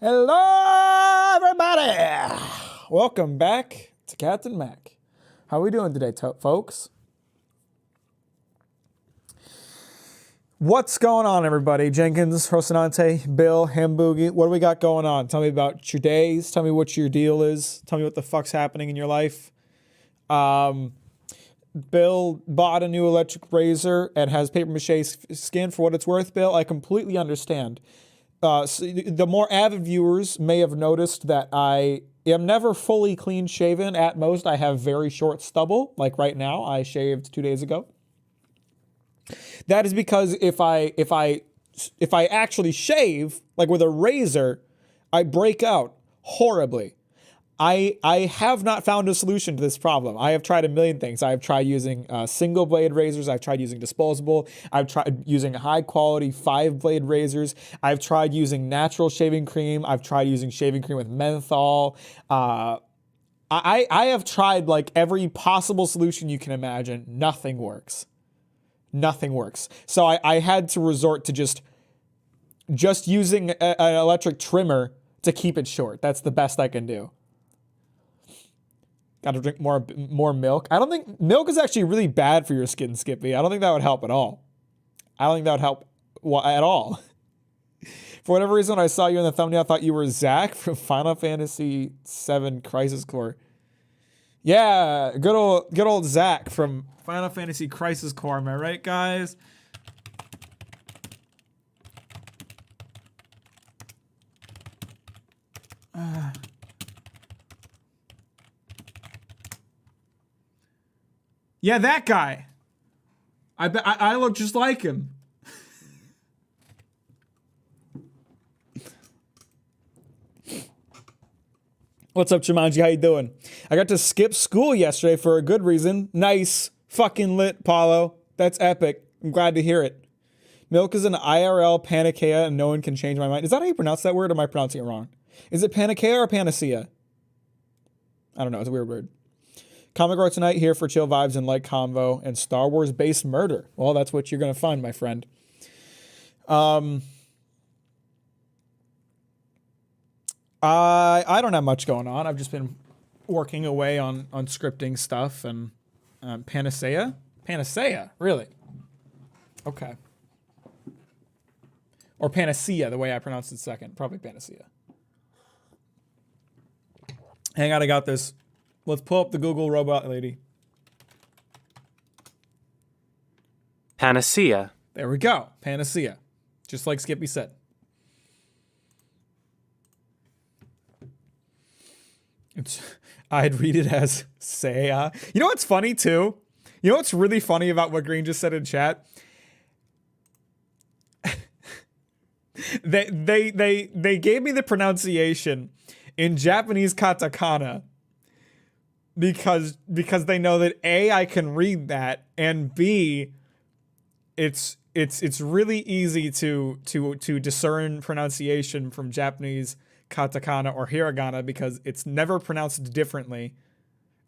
Hello, everybody! Welcome back to Captain Mack. How are we doing today, folks? What's going on, everybody? Jenkins, Rocinante, Bill, Hamboogie, what do we got going on? Tell me about your days. Tell me what your deal is. Tell me what the fuck's happening in your life. Bill bought a new electric razor and has papier-mâché skin. For what it's worth, Bill, I completely understand. So the more avid viewers may have noticed that I am never fully clean shaven. At most, I have very short stubble. Like right now, I shaved 2 days ago. That is because if I actually shave, like with a razor, I break out horribly. I have not found a solution to this problem. I have tried a million things. I have tried using single blade razors. I've tried using disposable. I've tried using high quality 5-blade razors. I've tried using natural shaving cream. I've tried using shaving cream with menthol. I have tried like every possible solution you can imagine. Nothing works. Nothing works. So I had to resort to just using an electric trimmer to keep it short. That's the best I can do. Got to drink more milk. I don't think milk is actually really bad for your skin, Skippy. I don't think that would help at all. I don't think that would help at all. For whatever reason, when I saw you in the thumbnail, I thought you were Zach from Final Fantasy VII Crisis Core. Yeah, good old Zach from Final Fantasy Crisis Core. Am I right, guys? Yeah, that guy. I look just like him. What's up, Jumanji? How you doing? I got to skip school yesterday for a good reason. Nice. Fucking lit, Paulo. That's epic. I'm glad to hear it. Milk is an IRL panacea and no one can change my mind. Is that how you pronounce that word or am I pronouncing it wrong? Is it panacea or panacea? I don't know. It's a weird word. Comic Art tonight here for chill vibes and light convo and Star Wars based murder. Well, that's what you're going to find, my friend. I don't have much going on. I've just been working away on scripting stuff and panacea? Panacea, really? Okay. Or panacea, the way I pronounced it second. Probably panacea. Hang on, I got this. Let's pull up the Google robot lady. Panacea. There we go. Panacea. Just like Skippy said. I'd read it as Saya. You know what's funny too? You know what's really funny about what Green just said in chat? They gave me the pronunciation in Japanese katakana. Because they know that A, I can read that, and B, it's really easy to discern pronunciation from Japanese katakana or hiragana because it's never pronounced differently.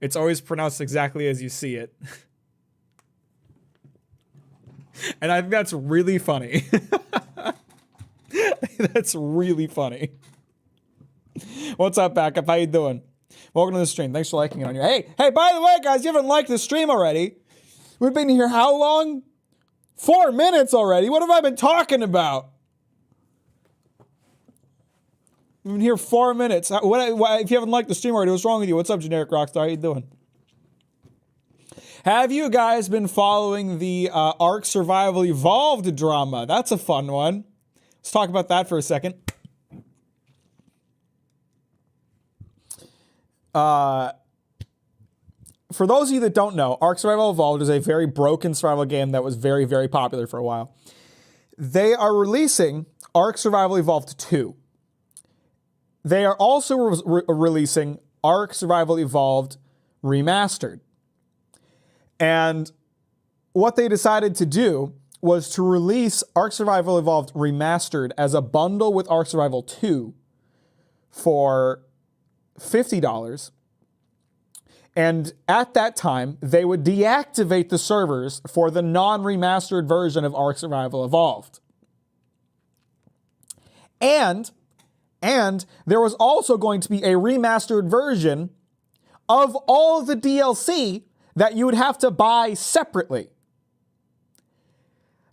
It's always pronounced exactly as you see it. And I think that's really funny. That's really funny. What's up, Backup? How you doing? Welcome to the stream. Thanks for liking it on your. Hey, by the way, guys, you haven't liked the stream already. We've been here how long? 4 minutes already. What have I been talking about? We've been here 4 minutes. If you haven't liked the stream already, what's wrong with you? What's up, Generic Rockstar? How you doing? Have you guys been following the Ark Survival Evolved drama? That's a fun one. Let's talk about that for a second. For those of you that don't know, Ark Survival Evolved is a very broken survival game that was very, very popular for a while. They are releasing Ark Survival Evolved 2. They are also releasing Ark Survival Evolved Remastered. And what they decided to do was to release Ark Survival Evolved Remastered as a bundle with Ark Survival 2 for $50. And at that time, they would deactivate the servers for the non-remastered version of Ark Survival Evolved. And And there was also going to be a remastered version of all the DLC that you would have to buy separately.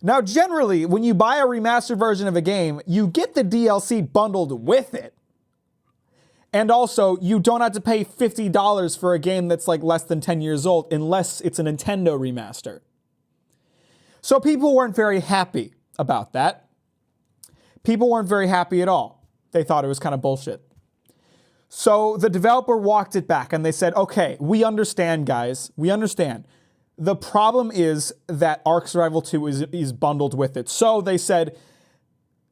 Now, generally, when you buy a remastered version of a game, you get the DLC bundled with it. And also, you don't have to pay $50 for a game that's like less than 10 years old unless it's a Nintendo remaster. So people weren't very happy about that. People weren't very happy at all. They thought it was kind of bullshit. So the developer walked it back and they said, okay, we understand, guys. We understand. The problem is that Ark Survival 2 is bundled with it. So they said,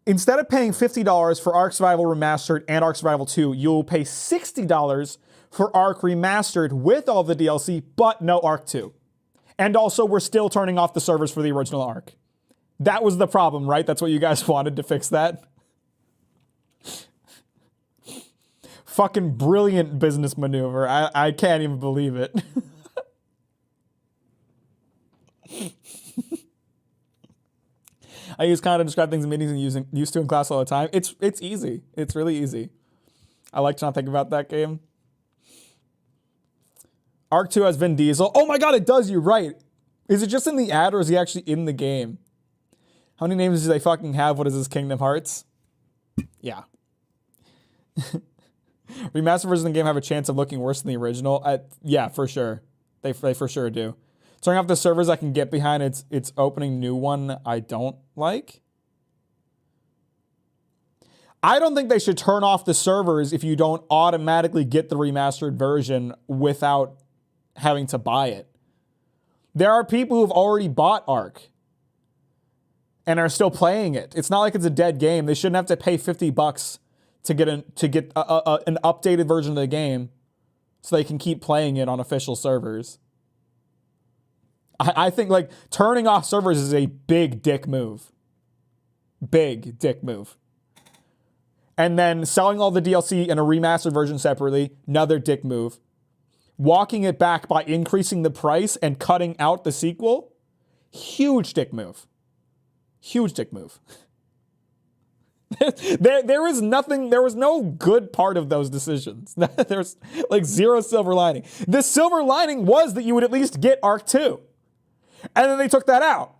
instead of paying $50 for Ark Survival Remastered and Ark Survival 2, you'll pay $60 for Ark Remastered with all the DLC, but no Ark 2. And also, we're still turning off the servers for the original Ark. That was the problem, right? That's what you guys wanted to fix that? Fucking brilliant business maneuver. I can't even believe it. I use kind to describe things in meetings and used to in class all the time. It's easy. It's really easy. I like to not think about that game. Ark 2 has Vin Diesel. Oh my god, it does, you're right. Is it just in the ad or is he actually in the game? How many names do they fucking have? What is this, Kingdom Hearts? Yeah. Remastered versions of the game have a chance of looking worse than the original. Yeah, for sure. They for sure do. Turning off the servers I can get behind, it's opening new one I don't like. I don't think they should turn off the servers if you don't automatically get the remastered version without having to buy it. There are people who've already bought Ark and are still playing it. It's not like it's a dead game. They shouldn't have to pay $50 to get an updated version of the game so they can keep playing it on official servers. I think like turning off servers is a big dick move. Big dick move. And then selling all the DLC in a remastered version separately, another dick move. Walking it back by increasing the price and cutting out the sequel, huge dick move. Huge dick move. There was no good part of those decisions. There's like zero silver lining. The silver lining was that you would at least get Ark 2. And then they took that out.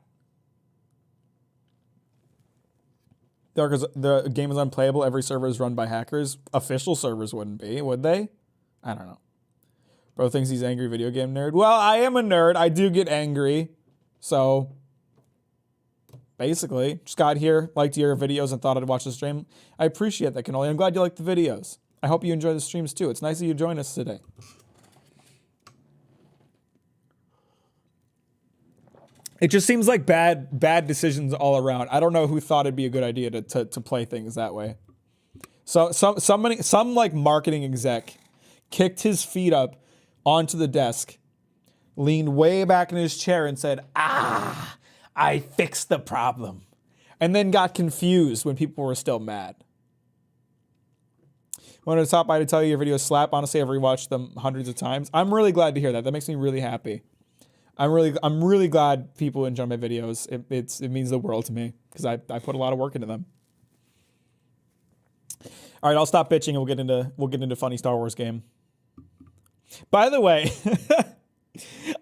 The game is unplayable. Every server is run by hackers. Official servers wouldn't be, would they? I don't know. Bro thinks he's angry video game nerd. Well, I am a nerd. I do get angry. So, basically, just got here, liked your videos, and thought I'd watch the stream. I appreciate that, Cannoli. I'm glad you like the videos. I hope you enjoy the streams, too. It's nice that you join us today. It just seems like bad decisions all around. I don't know who thought it'd be a good idea to play things that way. So some like marketing exec kicked his feet up onto the desk, leaned way back in his chair and said, I fixed the problem. And then got confused when people were still mad. Wanted to stop by to tell you your videos slap. Honestly, I've rewatched them hundreds of times. I'm really glad to hear that. That makes me really happy. I'm really glad people enjoy my videos. It means the world to me because I put a lot of work into them. All right, I'll stop bitching and we'll get into funny Star Wars game. By the way,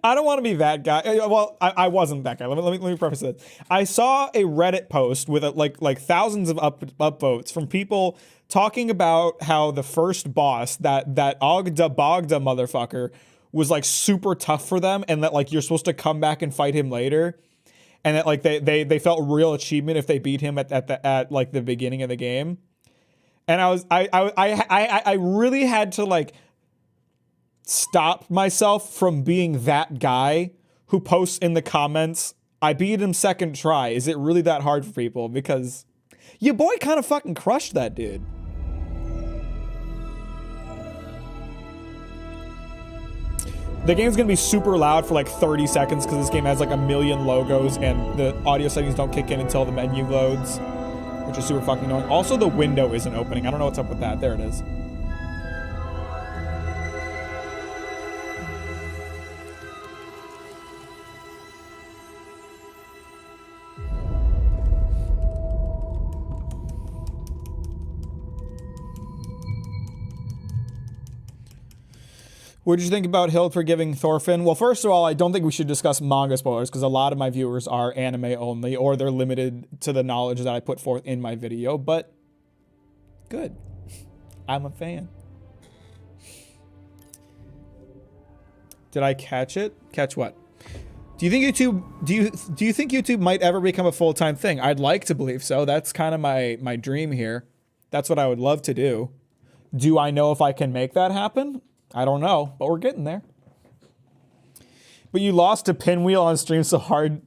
I don't want to be that guy. Well, I wasn't that guy. Let me preface this. I saw a Reddit post with like thousands of upvotes from people talking about how the first boss, that Ogda Bogda motherfucker, was like super tough for them, and that like you're supposed to come back and fight him later, and that like they felt real achievement if they beat him at like the beginning of the game. And I really had to like stop myself from being that guy who posts in the comments, I beat him second try. Is it really that hard for people? Because your boy kind of fucking crushed that dude. The game's gonna be super loud for like 30 seconds because this game has like a million logos and the audio settings don't kick in until the menu loads, which is super fucking annoying. Also, the window isn't opening. I don't know what's up with that. There it is. What did you think about Hild forgiving Thorfinn? Well, first of all, I don't think we should discuss manga spoilers because a lot of my viewers are anime only, or they're limited to the knowledge that I put forth in my video, but good. I'm a fan. Did I catch it? Catch what? Do you think YouTube do you think YouTube might ever become a full-time thing? I'd like to believe so. That's kind of my dream here. That's what I would love to do. Do I know if I can make that happen? I don't know, but we're getting there. But you lost to Pinwheel on stream so hard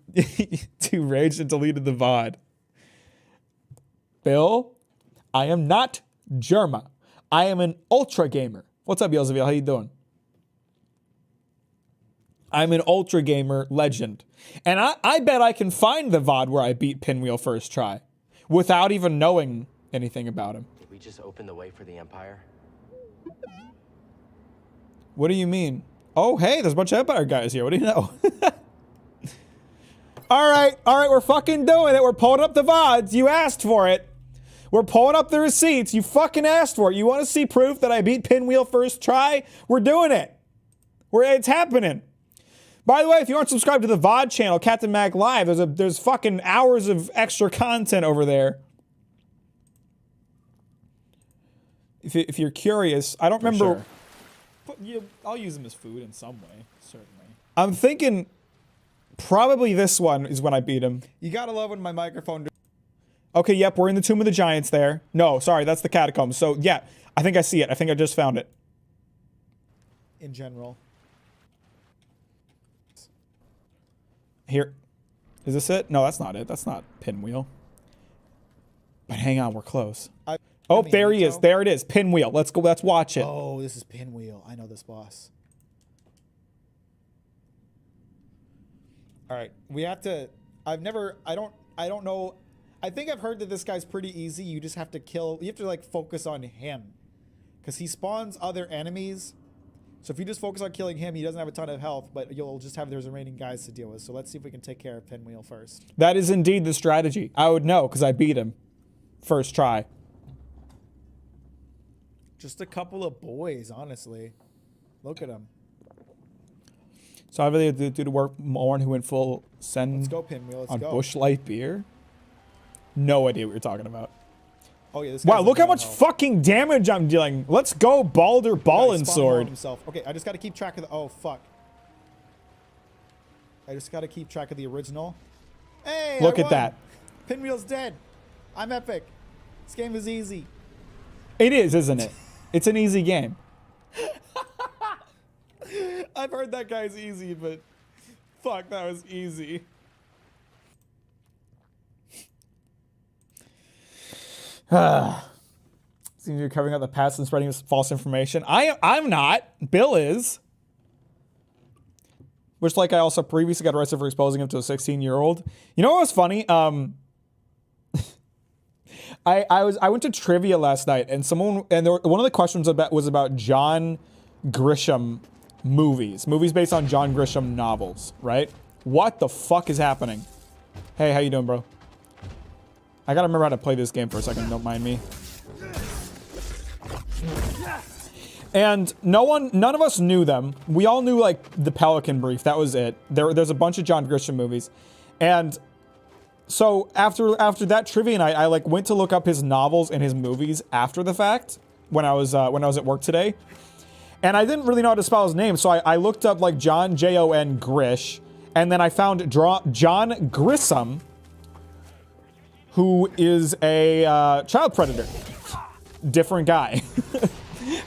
to rage and deleted the VOD. Bill, I am not Germa. I am an ultra gamer. What's up, Yelzaville? How you doing? I'm an ultra gamer legend. And I bet I can find the VOD where I beat Pinwheel first try without even knowing anything about him. Did we just open the way for the Empire? What do you mean? Oh, hey, there's a bunch of Empire guys here. What do you know? All right, we're fucking doing it. We're pulling up the VODs. You asked for it. We're pulling up the receipts. You fucking asked for it. You want to see proof that I beat Pinwheel first try? We're doing it. It's happening. By the way, if you aren't subscribed to the VOD channel, Captain Mack Live, there's fucking hours of extra content over there. If you're curious, I don't remember. Sure. But I'll use them as food in some way, certainly. I'm thinking probably this one is when I beat him. You gotta love when my microphone. Okay, yep, we're in the Tomb of the Giants there. No, sorry, that's the catacombs. So yeah, I think I see it. I think I just found it. In general. Here. Is this it? No, that's not it. That's not Pinwheel. But hang on, we're close. Oh, there he is. There it is. Pinwheel. Let's go. Let's watch it. Oh, this is Pinwheel. I know this boss. All right, we have to. I don't know. I think I've heard that this guy's pretty easy. You just have to kill. You have to like focus on him, because he spawns other enemies. So if you just focus on killing him, he doesn't have a ton of health, but you'll just have those remaining guys to deal with. So let's see if we can take care of Pinwheel first. That is indeed the strategy. I would know because I beat him first try. Just a couple of boys, honestly. Look at them. So I really do the work more who went full send. Let's go, Pinwheel. Let's on go. Bush Light beer. No idea what you're talking about. Oh yeah, this wow, guy's look how much health. fucking damage I'm dealing. Let's go, Balder Ballin Sword. Himself. Okay, I just got to keep track of the. Oh fuck. I just got to keep track of the original. Hey, look I at won. that. Pinwheel's dead. I'm epic. This game is easy. It is, isn't it? It's an easy game. I've heard that guy's easy, but fuck, that was easy. Seems you're covering up the past and spreading false information. I'm not. Bill is. Which, like, I also previously got arrested for exposing him to a 16-year-old. You know what was funny? I went to trivia last night, and one of the questions was about John Grisham movies based on John Grisham novels, right? What the fuck is happening? Hey, how you doing, bro? I gotta remember how to play this game for a second. Don't mind me. And none of us knew them. We all knew like the Pelican Brief. That was it. There's a bunch of John Grisham movies, and so after that trivia night, I like went to look up his novels and his movies after the fact when I was at work today, and I didn't really know how to spell his name, so I looked up like John Jon Grish, and then I found John Grisham, who is a child predator. Different guy.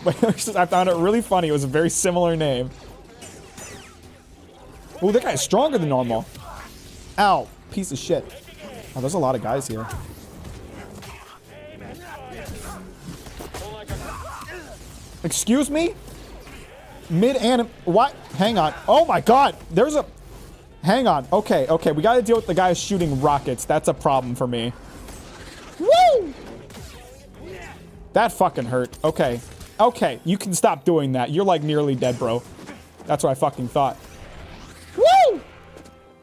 But I found it really funny. It was a very similar name. Oh, that guy's stronger than normal. Ow, piece of shit. Oh, there's a lot of guys here. Excuse me? Mid-anim... What? Hang on. Oh my god. There's a... Hang on. Okay. We gotta deal with the guy shooting rockets. That's a problem for me. Woo! That fucking hurt. Okay. You can stop doing that. You're like nearly dead, bro. That's what I fucking thought. Woo!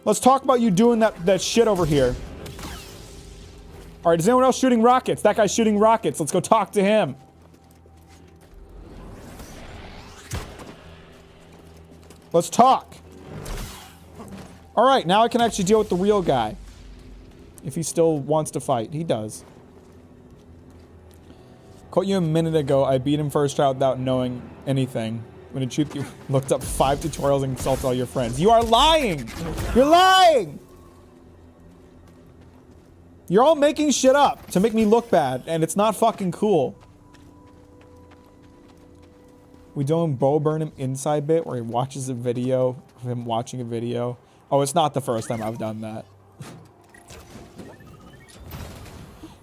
Let's talk about you doing that shit over here. Alright, is anyone else shooting rockets? That guy's shooting rockets. Let's go talk to him. Let's talk. All right, now I can actually deal with the real guy. If he still wants to fight. He does. Caught you a minute ago. I beat him first try without knowing anything. When in truth, you looked up 5 tutorials and insulted all your friends. You are lying! You're lying! You're all making shit up to make me look bad, and it's not fucking cool. We don't bow burn him inside bit where he watches a video of him watching a video. Oh, it's not the first time I've done that.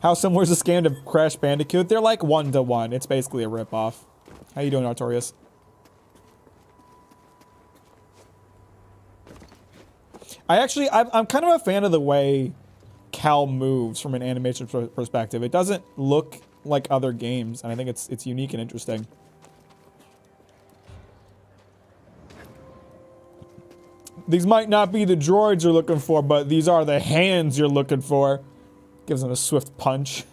How similar is this game to Crash Bandicoot? They're like 1-to-1. It's basically a ripoff. How you doing, Artorias? I'm kind of a fan of the way Cal moves from an animation perspective. It doesn't look like other games, and I think it's unique and interesting. These might not be the droids you're looking for, but these are the hands you're looking for. Gives him a swift punch.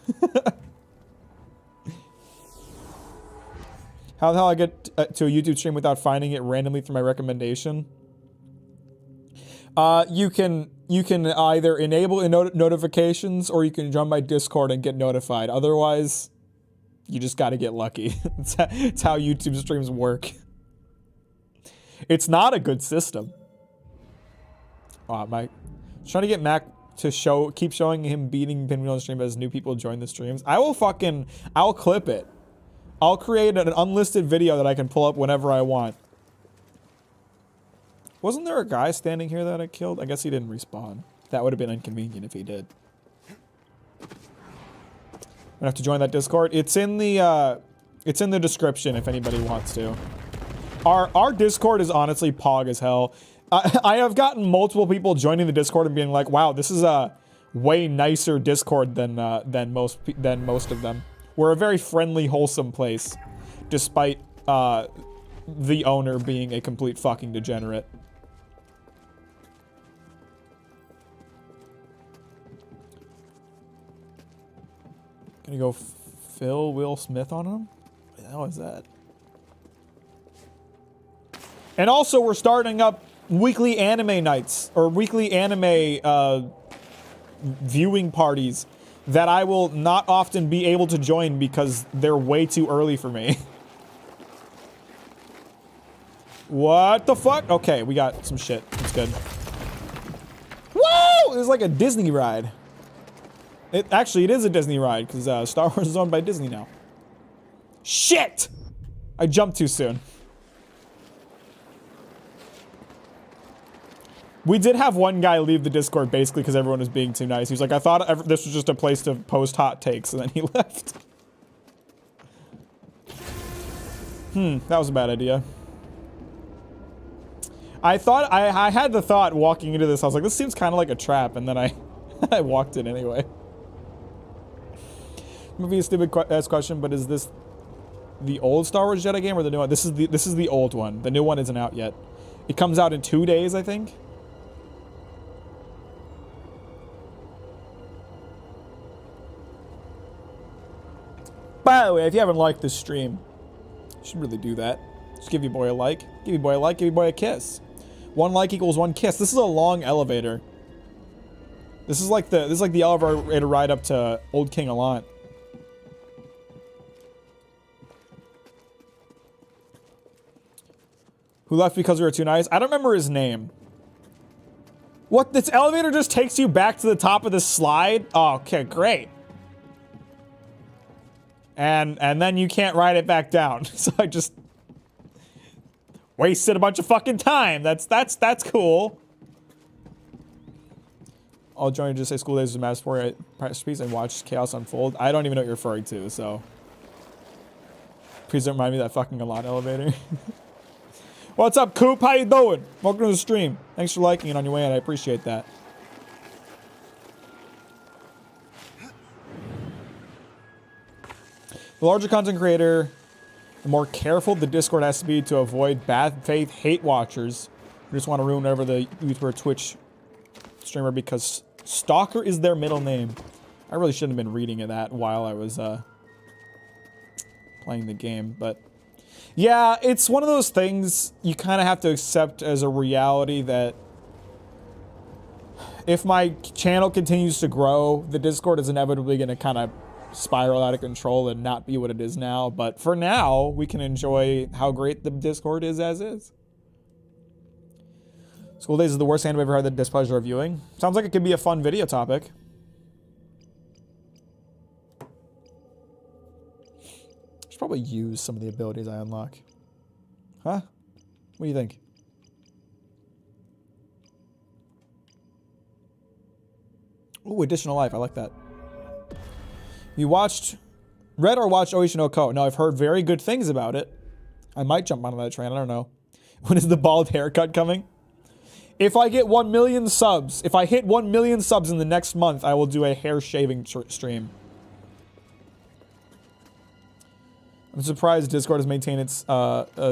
How the hell I get to a YouTube stream without finding it randomly through my recommendation? You can either enable notifications or you can join my Discord and get notified. Otherwise, you just got to get lucky. It's how YouTube streams work. It's not a good system. Wow, Mike. Trying to get Mack to keep showing him beating Pinwheel on the stream as new people join the streams. I'll clip it. I'll create an unlisted video that I can pull up whenever I want. Wasn't there a guy standing here that I killed? I guess he didn't respawn. That would have been inconvenient if he did. I'm gonna have to join that Discord. It's in the description if anybody wants to. Our Discord is honestly pog as hell. I have gotten multiple people joining the Discord and being like, "Wow, this is a way nicer Discord than most of them." We're a very friendly, wholesome place, despite the owner being a complete fucking degenerate. Gonna go Phil Will Smith on him? What the hell is that? And also, we're starting up weekly anime nights, or weekly anime viewing parties that I will not often be able to join because they're way too early for me. What the fuck? Okay, we got some shit. That's good. Woo! It was like a Disney ride. It is a Disney ride because Star Wars is owned by Disney now. Shit! I jumped too soon. We did have one guy leave the Discord basically because everyone was being too nice. He was like, I thought this was just a place to post hot takes, and then he left. That was a bad idea. I had the thought walking into this, I was like, this seems kind of like a trap, and then I walked in anyway. Maybe a stupid ass question, but is this the old Star Wars Jedi game or the new one? This is the old one. The new one isn't out yet. It comes out in 2 days, I think. By the way, if you haven't liked this stream, you should really do that. Just give your boy a like. Give your boy a like. Give your boy a kiss. 1 like equals 1 kiss. This is a long elevator. This is like the elevator ride up to Old King Allant. Who left because we were too nice? I don't remember his name. What? This elevator just takes you back to the top of the slide? Oh, okay, great. And then you can't ride it back down. So I just wasted a bunch of fucking time. That's cool. I'll join you to say school days is a masterpiece and watch chaos unfold. I don't even know what you're referring to, so please don't remind me of that fucking Allant elevator. What's up, Coop? How you doing? Welcome to the stream. Thanks for liking it on your way in. I appreciate that. The larger content creator, the more careful the Discord has to be to avoid bad faith hate watchers who just want to ruin whatever the YouTuber or Twitch streamer because Stalker is their middle name. I really shouldn't have been reading that while I was playing the game, but Yeah, it's one of those things you kind of have to accept as a reality that if my channel continues to grow, the Discord is inevitably going to kind of spiral out of control and not be what it is now. But for now, we can enjoy how great the Discord is as is. School Days is the worst anime I've ever had the displeasure of viewing. Sounds like it could be a fun video topic. Should probably use some of the abilities I unlock. Huh? What do you think? Ooh, additional life. I like that. You read or watched Oishi no Ko? No, I've heard very good things about it. I might jump onto that train. I don't know. When is the bald haircut coming? If I get 1 million subs, if I hit 1 million subs in the next month, I will do a hair shaving stream. I'm surprised Discord has maintained its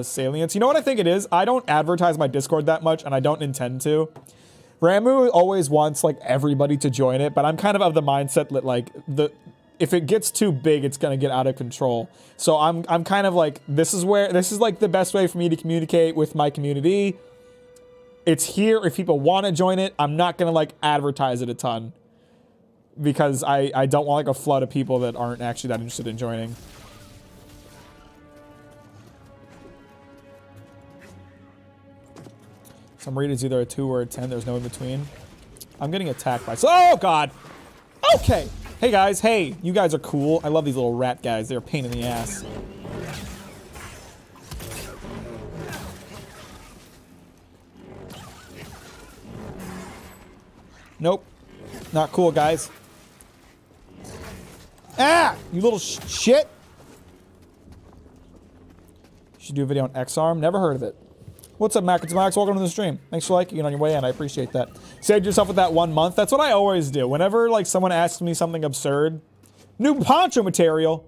salience. You know what I think it is? I don't advertise my Discord that much, and I don't intend to. Ramu always wants like everybody to join it, but I'm kind of the mindset that like if it gets too big, it's gonna get out of control. So I'm kind of like, this is like the best way for me to communicate with my community. It's here if people want to join it. I'm not gonna like advertise it a ton because I don't want like a flood of people that aren't actually that interested in joining. Some read it's either a 2 or a 10. There's no in between. I'm getting attacked by... Oh, God! Okay! Hey, guys. Hey, you guys are cool. I love these little rat guys. They're a pain in the ass. Nope. Not cool, guys. Ah! You little shit! You should do a video on X-Arm. Never heard of it. What's up, Mack? It's Max. Welcome to the stream. Thanks for liking it on your way in. I appreciate that. Saved yourself with that 1 month. That's what I always do. Whenever, like, someone asks me something absurd. New poncho material.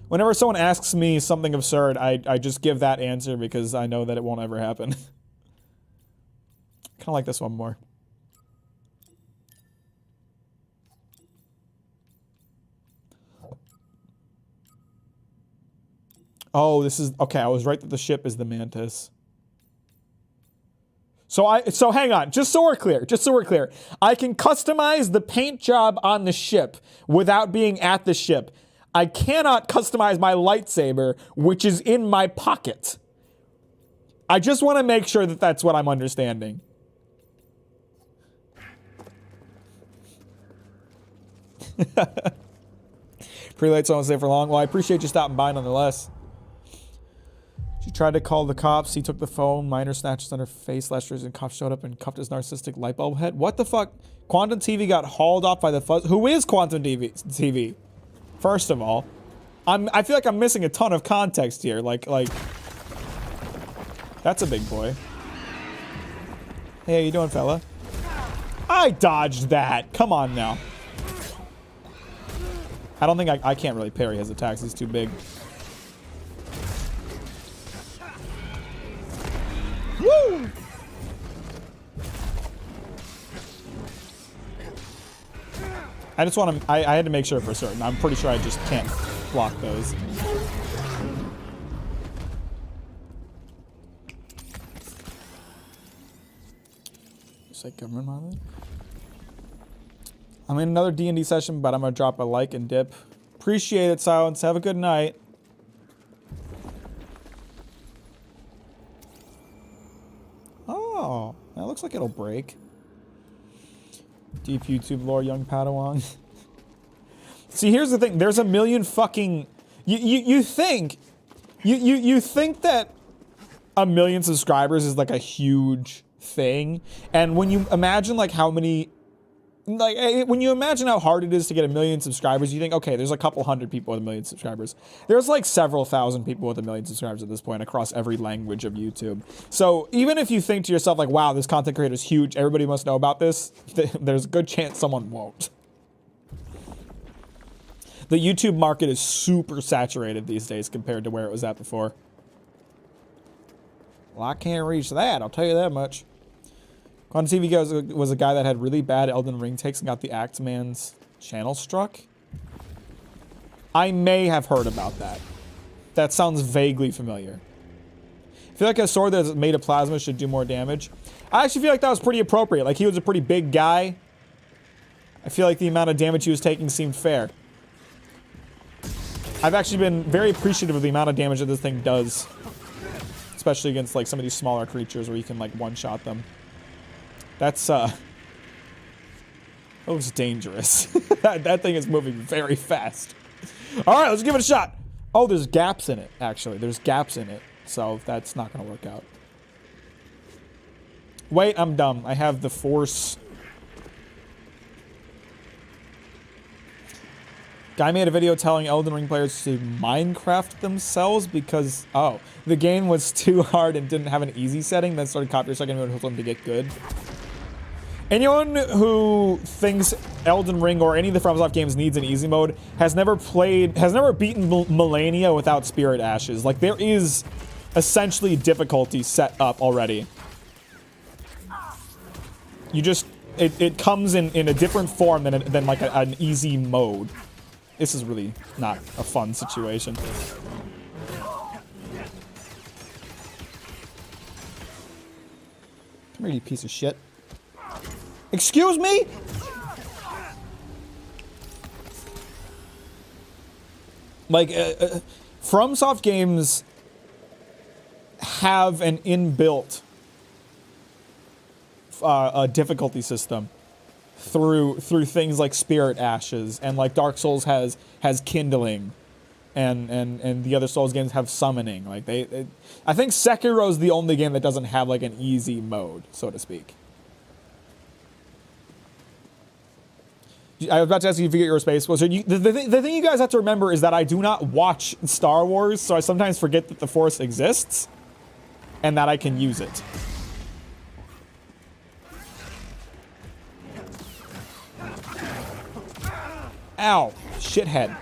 Whenever someone asks me something absurd, I just give that answer because I know that it won't ever happen. Kind of like this one more. Oh, this is... Okay, I was right that the ship is the Mantis. So hang on, just so we're clear. I can customize the paint job on the ship without being at the ship. I cannot customize my lightsaber, which is in my pocket. I just want to make sure that that's what I'm understanding. Pretty late, so I won't stay for long. Well, I appreciate you stopping by nonetheless. She tried to call the cops. He took the phone. Minor snatches on her face. Last year's and cops showed up and cuffed his narcissistic light bulb head. What the fuck? Quantum TV got hauled off by the fuzz. Who is Quantum TV? First of all, I feel like I'm missing a ton of context here. Like that's a big boy. Hey, how you doing, fella? I dodged that. Come on now. I don't think I can't really parry his attacks. He's too big. Woo! I just want to... I had to make sure for certain. I'm pretty sure I just can't block those. Just like government mileage. I'm in another D&D session, but I'm going to drop a like and dip. Appreciate it, Silence. Have a good night. Oh, that looks like it'll break. Deep YouTube lore, young Padawan. See, here's the thing. There's a million fucking... You think that a million subscribers is like a huge thing. And when you imagine like how many... Like, when you imagine how hard it is to get a million subscribers, you think, okay, there's a couple hundred people with a million subscribers. There's like several thousand people with a million subscribers at this point across every language of YouTube. So even if you think to yourself like, wow, this content creator is huge, everybody must know about this, there's a good chance someone won't. The YouTube market is super saturated these days compared to where it was at before. Well, I can't reach that, I'll tell you that much. Quantum TV was a guy that had really bad Elden Ring takes and got the Axeman's channel struck. I may have heard about that. That sounds vaguely familiar. I feel like a sword that's made of plasma should do more damage. I actually feel like that was pretty appropriate. Like, he was a pretty big guy. I feel like the amount of damage he was taking seemed fair. I've actually been very appreciative of the amount of damage that this thing does. Especially against, like, some of these smaller creatures where you can, like, one-shot them. That's, that was dangerous. that thing is moving very fast. Alright, let's give it a shot. Oh, there's gaps in it, actually. There's gaps in it. So that's not going to work out. Wait, I'm dumb. I have the force. Guy made a video telling Elden Ring players to Minecraft themselves because, oh, the game was too hard and didn't have an easy setting. Then started copying second mode told them to get good. Anyone who thinks Elden Ring or any of the FromSoft games needs an easy mode has never beaten Millennia without Spirit Ashes. Like, there is essentially difficulty set up already. You just, it comes in a different form than like an easy mode. This is really not a fun situation. Come here, you piece of shit. Excuse me? Like, FromSoft games have an inbuilt a difficulty system through things like Spirit Ashes, and like Dark Souls has kindling, and the other Souls games have summoning. Like I think Sekiro's the only game that doesn't have like an easy mode, so to speak. I was about to ask you if you get your space. Was the thing you guys have to remember is that I do not watch Star Wars, so I sometimes forget that the Force exists and that I can use it. Ow. Shithead.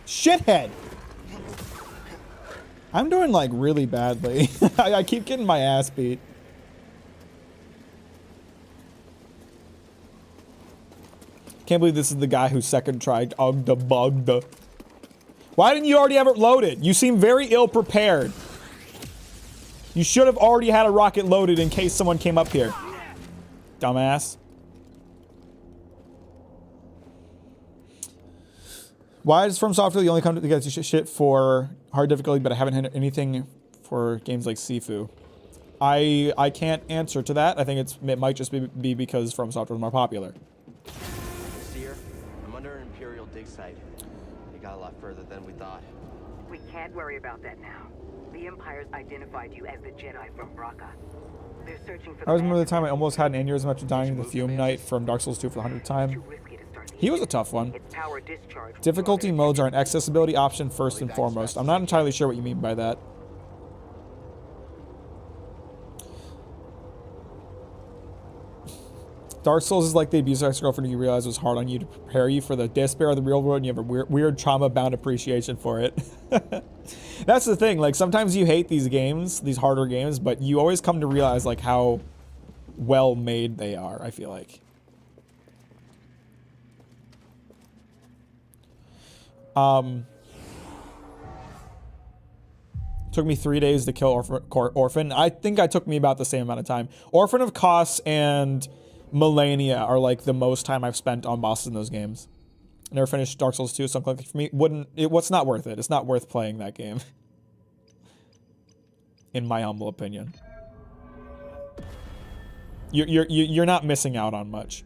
Shithead! I'm doing, like, really badly. I keep getting my ass beat. Can't believe this is the guy who second tried Ugda Bugda. Why didn't you already have it loaded? You seem very ill-prepared. You should have already had a rocket loaded in case someone came up here. Dumbass. Why is FromSoft the only company that gets shit for hard difficulty, but I haven't had anything for games like Sifu? I can't answer to that. I think it might just be because FromSoft was more popular. Seer, I'm under an Imperial dig site. It got a lot further than we thought. We can't worry about that now. The Empire's identified you as the Jedi from Bracca. They're searching for. I remember the time I almost had an aneurysm after dying in the Fume Knight from Dark Souls 2 for the 100th time. He was a tough one. Difficulty modes are an accessibility option first and foremost. I'm not entirely sure what you mean by that. Dark Souls is like the abusive ex-girlfriend you realize was hard on you to prepare you for the despair of the real world, and you have a weird trauma-bound appreciation for it. That's the thing. Like, sometimes you hate these games, these harder games, but you always come to realize, like, how well made they are, I feel like. Took me 3 days to kill Orphan. I think I took me about the same amount of time. Orphan of Kos and Millennia are like the most time I've spent on bosses in those games. I never finished Dark Souls 2, so for me, what's not worth it. It's not worth playing that game. In my humble opinion. You're not missing out on much.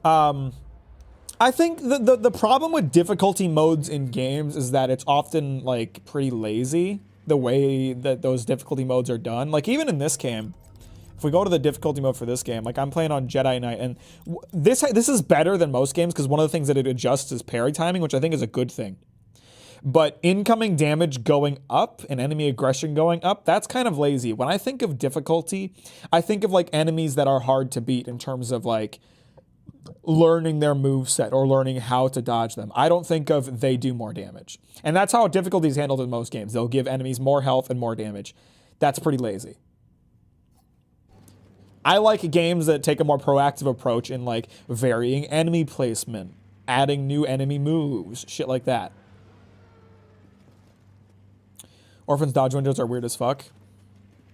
I think the problem with difficulty modes in games is that it's often like pretty lazy the way that those difficulty modes are done. Like even in this game, if we go to the difficulty mode for this game, like I'm playing on Jedi Knight, and this is better than most games because one of the things that it adjusts is parry timing, which I think is a good thing. But incoming damage going up and enemy aggression going up, that's kind of lazy. When I think of difficulty, I think of like enemies that are hard to beat in terms of like learning their moveset or learning how to dodge them. I don't think of they do more damage. And that's how difficulty is handled in most games. They'll give enemies more health and more damage. That's pretty lazy. I like games that take a more proactive approach in like varying enemy placement, adding new enemy moves, shit like that. Orphan's dodge windows are weird as fuck.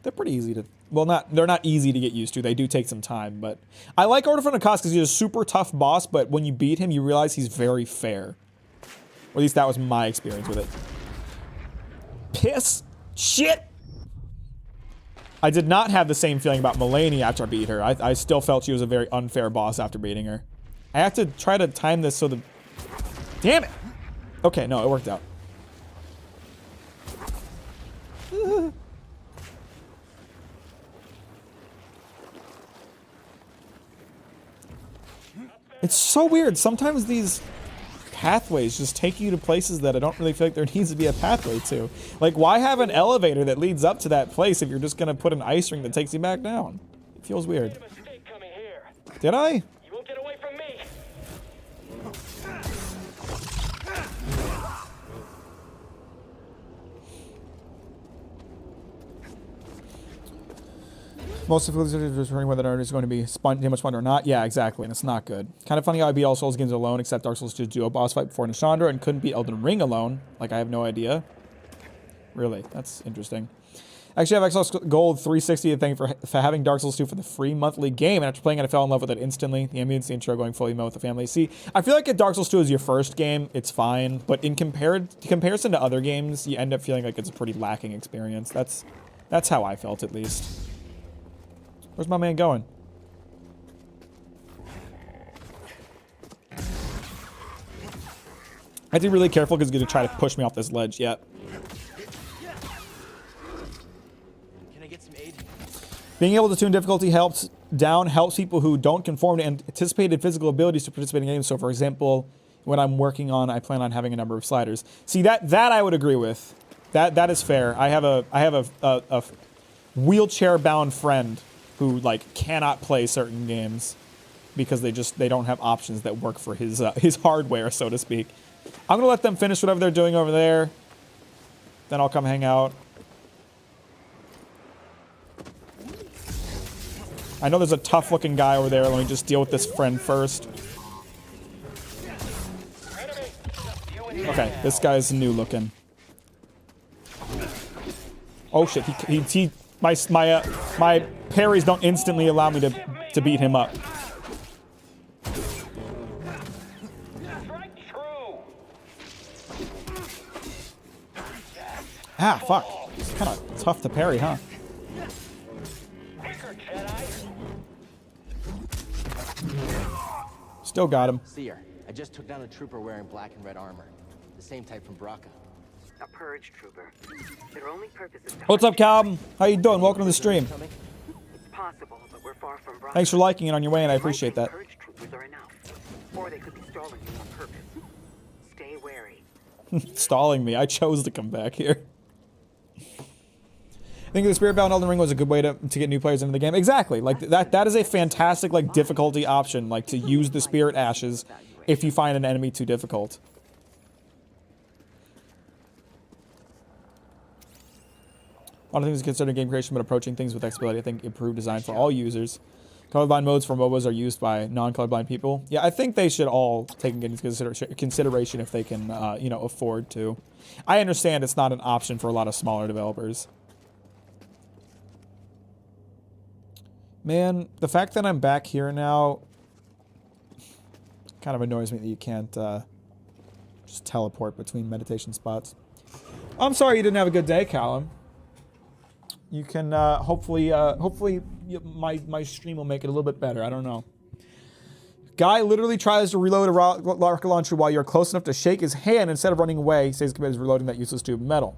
They're pretty easy to, well, they're not easy to get used to. They do take some time, but I like Orphan of Kos because he's a super tough boss, but when you beat him, you realize he's very fair. Or at least that was my experience with it. Piss. Shit. I did not have the same feeling about Mulaney after I beat her. I still felt she was a very unfair boss after beating her. I have to try to time this so the... Damn it! Okay, no, it worked out. It's so weird. Sometimes these pathways just take you to places that I don't really feel like there needs to be a pathway to. Like, why have an elevator that leads up to that place if you're just going to put an ice ring that takes you back down? It feels weird. Did I? You won't get away from me. Most of the is determining whether or not it's going to be too much fun or not. Yeah, exactly, and it's not good. Kind of funny how I beat all Souls games alone, except Dark Souls 2 duo boss fight before Nishandra, and couldn't beat Elden Ring alone. Like, I have no idea. Really, that's interesting. Actually, I have Xbox Gold 360 to thank for having Dark Souls 2 for the free monthly game, and after playing it, I fell in love with it instantly. The ambience, the intro, going fully emo with the family. See, I feel like if Dark Souls 2 is your first game, it's fine, but in comparison to other games, you end up feeling like it's a pretty lacking experience. That's how I felt, at least. Where's my man going? I have to be really careful because he's going to try to push me off this ledge. Yet. Can I get some aid? Being able to tune difficulty helps people who don't conform to anticipated physical abilities to participate in games. So, for example, when I'm working on, I plan on having a number of sliders. See, that I would agree with. That is fair. I have a wheelchair-bound friend who like cannot play certain games because they don't have options that work for his hardware, so to speak. I'm gonna let them finish whatever they're doing over there. Then I'll come hang out. I know there's a tough-looking guy over there. Let me just deal with this friend first. Okay, this guy's new looking. Oh shit! My parries don't instantly allow me to beat him up. Ah, fuck. It's kind of tough to parry, huh? Still got him. Seer, I just took down a trooper wearing black and red armor. The same type from Braca. A purge trooper. Their only purpose is to What's up, Calvin? How you doing? Welcome to the stream. It's possible, but we're far from Braca. Thanks for liking it on your way, and I appreciate that. Purge troopers are enough, or they could be stalling you on purpose. Stay wary. Stalling me. I chose to come back here. I think the Spirit Bound Elden Ring was a good way to get new players into the game. Exactly. Like that is a fantastic like difficulty option, like to use the Spirit Ashes if you find an enemy too difficult. A lot of things concerning game creation, but approaching things with flexibility. I think improved design for all users. Colorblind modes for MOBAs are used by non-colorblind people. Yeah, I think they should all take into consideration if they can, you know, afford to. I understand it's not an option for a lot of smaller developers. Man, the fact that I'm back here now kind of annoys me that you can't just teleport between meditation spots. I'm sorry you didn't have a good day, Callum. You can hopefully my stream will make it a little bit better. I don't know. Guy literally tries to reload a rocket launcher while you're close enough to shake his hand instead of running away. He says he's reloading that useless tube of metal.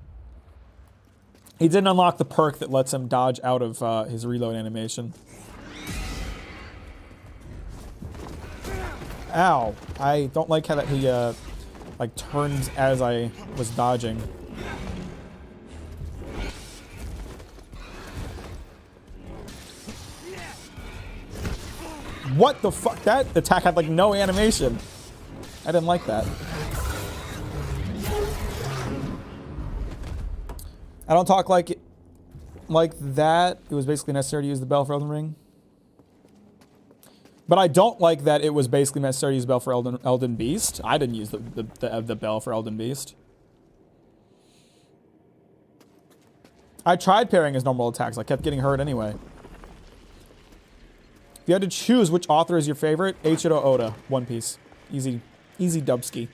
He didn't unlock the perk that lets him dodge out of his reload animation. Ow! I don't like how that he like turns as I was dodging. What the fuck? That attack had like no animation. I didn't like that. I don't talk like that. It was basically necessary to use the bell for Elden Ring. But I don't like that it was basically necessary to use Bell for Elden Beast. I didn't use the Bell for Elden Beast. I tried parrying his normal attacks. I kept getting hurt anyway. If you had to choose which author is your favorite, Eiichiro Oda, One Piece. Easy dubski.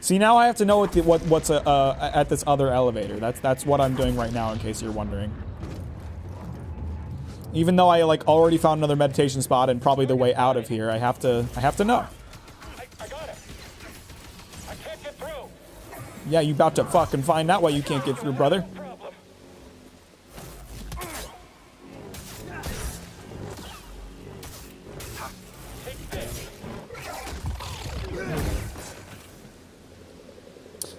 See, now I have to know what's at this other elevator. That's what I'm doing right now, in case you're wondering. Even though I like already found another meditation spot and probably the way out of here, I have to know. I got it. I can't get through. Yeah, you about to fucking find out why you can't get through, brother. Problem. Take this.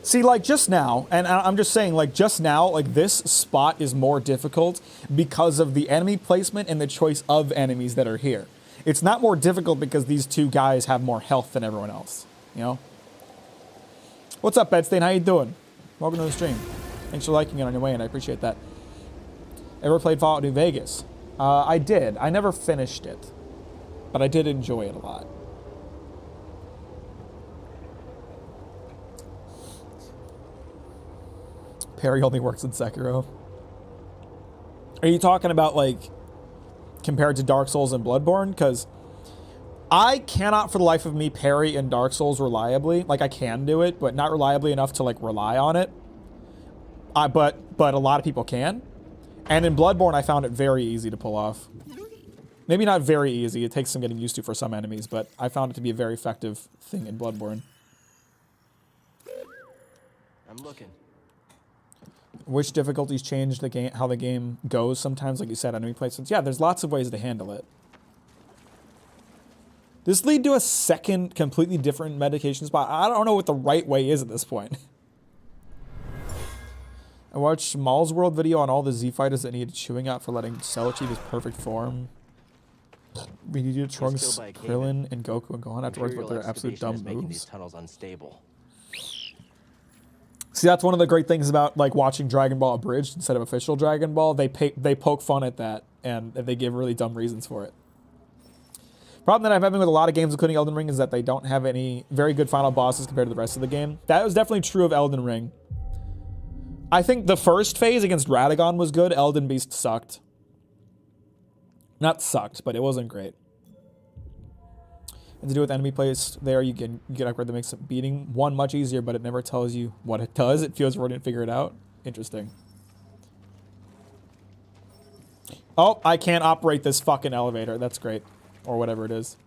See, like just now, and I'm just saying, like just now, like this spot is more difficult because of the enemy placement and the choice of enemies that are here. It's not more difficult because these two guys have more health than everyone else, you know? What's up, Bedstain? How you doing? Welcome to the stream. Thanks for liking it on your way, and I appreciate that. Ever played Fallout New Vegas? I did. I never finished it, but I did enjoy it a lot. Parry only works in Sekiro. Are you talking about, like, compared to Dark Souls and Bloodborne? Because I cannot for the life of me parry in Dark Souls reliably. Like, I can do it, but not reliably enough to, like, rely on it. But a lot of people can. And in Bloodborne, I found it very easy to pull off. Maybe not very easy. It takes some getting used to for some enemies, but I found it to be a very effective thing in Bloodborne. I'm looking. Which difficulties change the game, how the game goes sometimes, like you said, enemy placements. Yeah, there's lots of ways to handle it. This lead to a second, completely different medication spot. I don't know what the right way is at this point. I watched Maul's World video on all the Z fighters that needed chewing out for letting Cell achieve his perfect form. We needed Trunks, Krillin, and Goku and Gohan afterwards, but they're absolute dumb making these moves. tunnels unstable. See, that's one of the great things about like watching Dragon Ball Abridged instead of official Dragon Ball. They poke fun at that, and they give really dumb reasons for it. Problem that I'm having with a lot of games, including Elden Ring, is that they don't have any very good final bosses compared to the rest of the game. That was definitely true of Elden Ring. I think the first phase against Radagon was good. Elden Beast sucked. Not sucked, but it wasn't great. And to do with enemy placed there, you get an upgrade that makes beating one much easier, but it never tells you what it does. It feels we didn't figure it out. Interesting. Oh, I can't operate this fucking elevator. That's great. Or whatever it is.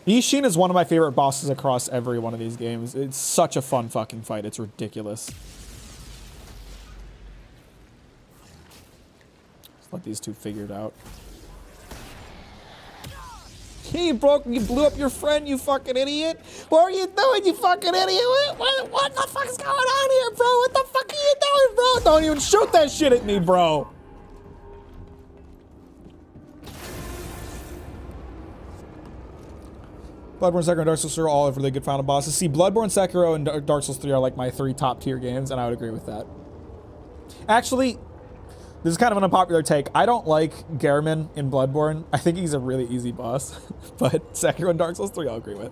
Ishin is one of my favorite bosses across every one of these games. It's such a fun fucking fight. It's ridiculous. Let these two figure it out. You blew up your friend, you fucking idiot. What are you doing, you fucking idiot? What the fuck is going on here, bro? What the fuck are you doing, bro? Don't even shoot that shit at me, bro. Bloodborne, Sekiro, and Dark Souls 3 are all really good final bosses. See, Bloodborne, Sekiro, and Dark Souls 3 are like my 3 top tier games, and I would agree with that. Actually, this is kind of an unpopular take. I don't like Gehrman in Bloodborne. I think he's a really easy boss. But Sekiro and Dark Souls 3 I'll agree with.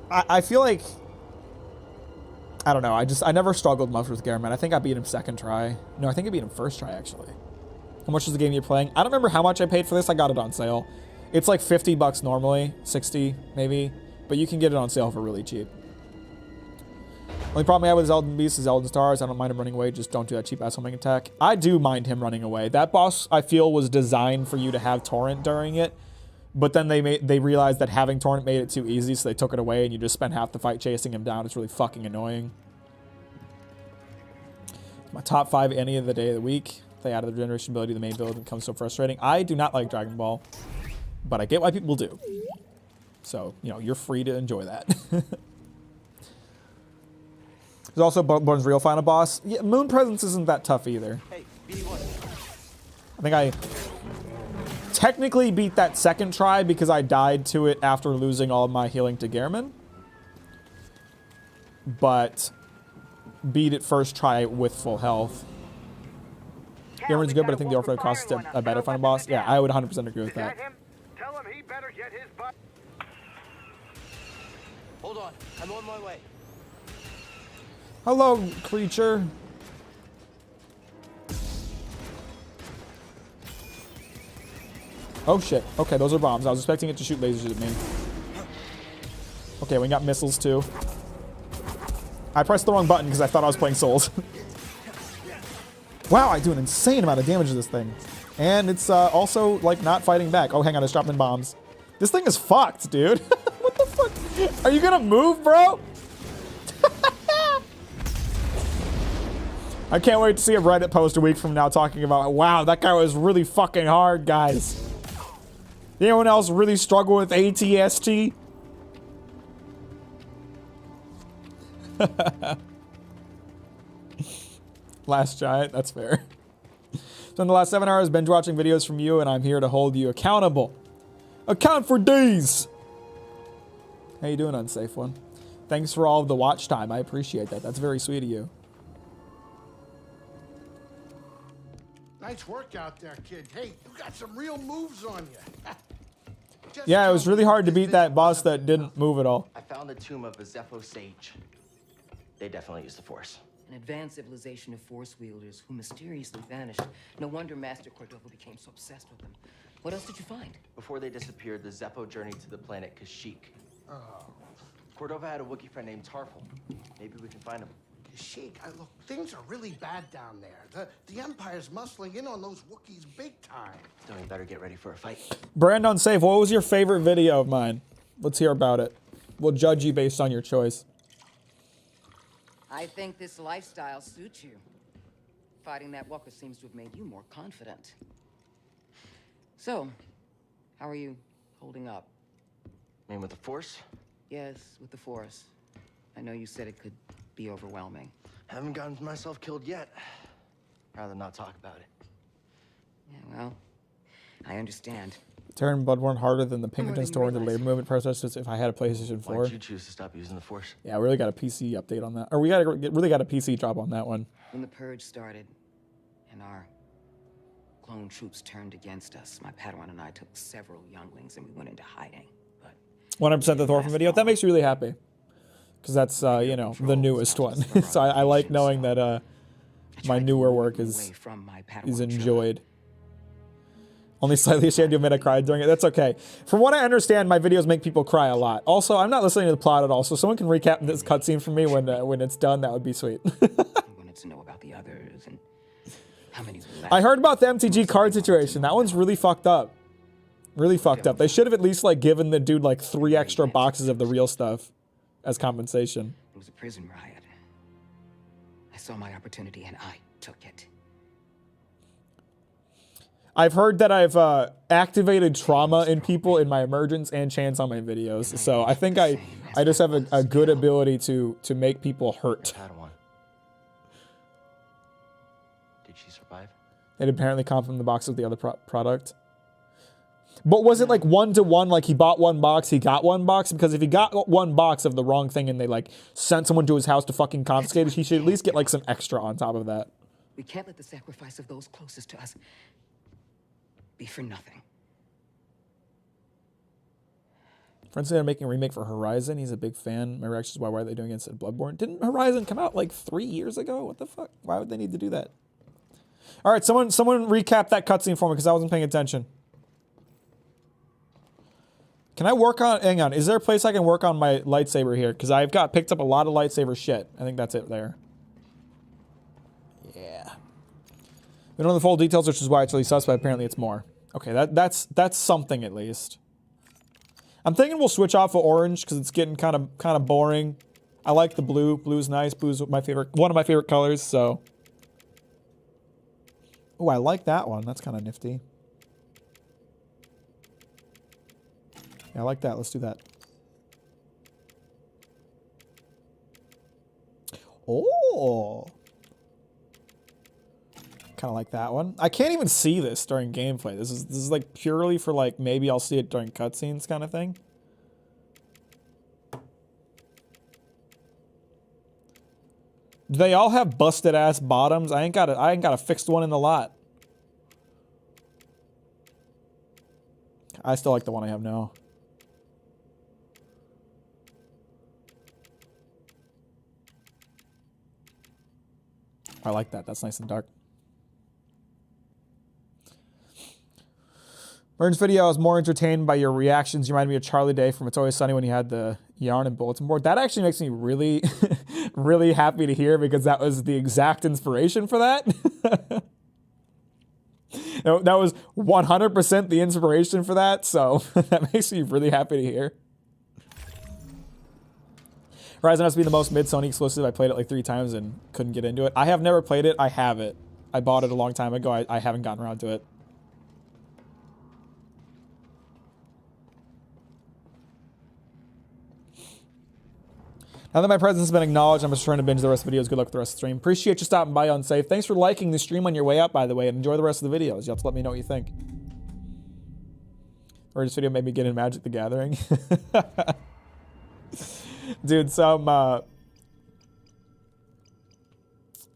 I feel like... I don't know. I never struggled much with Gehrman. I think I beat him second try. No, I think I beat him first try, actually. How much is the game you're playing? I don't remember how much I paid for this. I got it on sale. It's like 50 bucks normally. 60, maybe. But you can get it on sale for really cheap. Only problem I have with Elden Beast is Elden Stars. I don't mind him running away. Just don't do that cheap-ass homing attack. I do mind him running away. That boss, I feel, was designed for you to have Torrent during it. But then they realized that having Torrent made it too easy, so they took it away, and you just spend half the fight chasing him down. It's really fucking annoying. My top 5 any of the day of the week. They added the regeneration ability to the main build and becomes so frustrating. I do not like Dragon Ball, but I get why people do. So, you know, you're free to enjoy that. There's also Bloodborne's real final boss. Yeah, Moon Presence isn't that tough either. Hey, BD1. I think I technically beat that second try because I died to it after losing all of my healing to Gehrman. But beat it first try with full health. Gehrman's good, but I think the overload costs a better final boss. Yeah, I would 100% agree with that. Tell him he better get his butt. Hold on, I'm on my way. Hello, creature. Oh shit. Okay, those are bombs. I was expecting it to shoot lasers at me. Okay, we got missiles too. I pressed the wrong button because I thought I was playing Souls. Wow, I do an insane amount of damage to this thing. And it's also, like, not fighting back. Oh, hang on, I just dropped in bombs. This thing is fucked, dude. What the fuck? Are you gonna move, bro? I can't wait to see a Reddit post a week from now talking about, wow, that guy was really fucking hard, guys. Anyone else really struggle with ATST? Last Giant, that's fair. So in the last 7 hours, binge watching videos from you, and I'm here to hold you accountable. Account for days. How you doing, Unsafe One? Thanks for all of the watch time. I appreciate that. That's very sweet of you. Nice work out there, kid. Hey, you got some real moves on you. Yeah, it was really hard to beat that boss that didn't move at all. I found the tomb of a Zepho sage. They definitely used the Force. An advanced civilization of Force wielders who mysteriously vanished. No wonder Master Cordova became so obsessed with them. What else did you find? Before they disappeared, the Zepho journeyed to the planet Kashyyyk. Oh. Cordova had a Wookiee friend named Tarful. Maybe we can find him. Sheik, look, things are really bad down there. The Empire's muscling in on those Wookiees big time. So we better get ready for a fight. Brandon Safe, what was your favorite video of mine? Let's hear about it. We'll judge you based on your choice. I think this lifestyle suits you. Fighting that walker seems to have made you more confident. So, how are you holding up? I mean, with the Force? Yes, with the Force. I know you said it could be overwhelming. Haven't gotten myself killed yet. Rather not talk about it. Yeah, well, I understand. Turn Bloodborne harder than the Pinkerton store in the labor movement processes if I had a PlayStation 4. Why did you choose to stop using the Force? Yeah, we really got a PC update on that. Or we really got a PC drop on that one. When the Purge started and our clone troops turned against us, my Padawan and I took several younglings and we went into hiding. But 100% the Thorfinn video. That makes you really happy. Because that's, you know, the newest one. So I like knowing that my newer work is enjoyed. Only slightly ashamed to admit I cried during it. That's okay. From what I understand, my videos make people cry a lot. Also, I'm not listening to the plot at all, so someone can recap this cutscene for me when it's done. That would be sweet. I wanted to know about the others and how many were left. I heard about the MTG card situation. That one's really fucked up. Really fucked up. They should have at least like given the dude like 3 extra boxes of the real stuff as compensation. It was a prison riot. I saw my opportunity and I took it. I've heard that I've activated trauma in people in my emergence and chance on my videos. So I think I just have a good ability to make people hurt. Padawan. Did she survive? It apparently come from the box of the other product. But was it like 1-to-1, like he bought 1 box, he got 1 box? Because if he got 1 box of the wrong thing and they like sent someone to his house to fucking confiscate it, he should at least get like some extra on top of that. We can't let the sacrifice of those closest to us be for nothing. Friends say they're making a remake for Horizon. He's a big fan. My reaction is, why are they doing it instead of Bloodborne? Didn't Horizon come out like 3 years ago? What the fuck? Why would they need to do that? All right, someone recap that cutscene for me because I wasn't paying attention. Can I work on, hang on, is there a place I can work on my lightsaber here? Because I've picked up a lot of lightsaber shit. I think that's it there. Yeah. We don't know the full details, which is why it's really sus, but apparently it's more. Okay, that's something at least. I'm thinking we'll switch off of orange because it's getting kind of boring. I like the blue. Blue's nice. Blue's one of my favorite colors, so. Oh, I like that one. That's kind of nifty. Yeah, I like that. Let's do that. Oh. kind of like that one. I can't even see this during gameplay. This is like purely for like maybe I'll see it during cutscenes kind of thing. Do they all have busted ass bottoms? I ain't got a fixed one in the lot. I still like the one I have now. I like that. That's nice and dark. Merton's video, I was more entertained by your reactions. You reminded me of Charlie Day from It's Always Sunny when he had the yarn and bulletin board. That actually makes me really, really happy to hear because that was the exact inspiration for that. That was 100% the inspiration for that, so that makes me really happy to hear. Horizon has to be the most mid-Sony exclusive. I played it like 3 times and couldn't get into it. I have never played it. I have it. I bought it a long time ago. I haven't gotten around to it. Now that my presence has been acknowledged, I'm just trying to binge the rest of the videos. Good luck with the rest of the stream. Appreciate you stopping by Unsafe. Thanks for liking the stream on your way out, by the way, and enjoy the rest of the videos. You'll have to let me know what you think. Or this video made me get in Magic the Gathering. Dude, some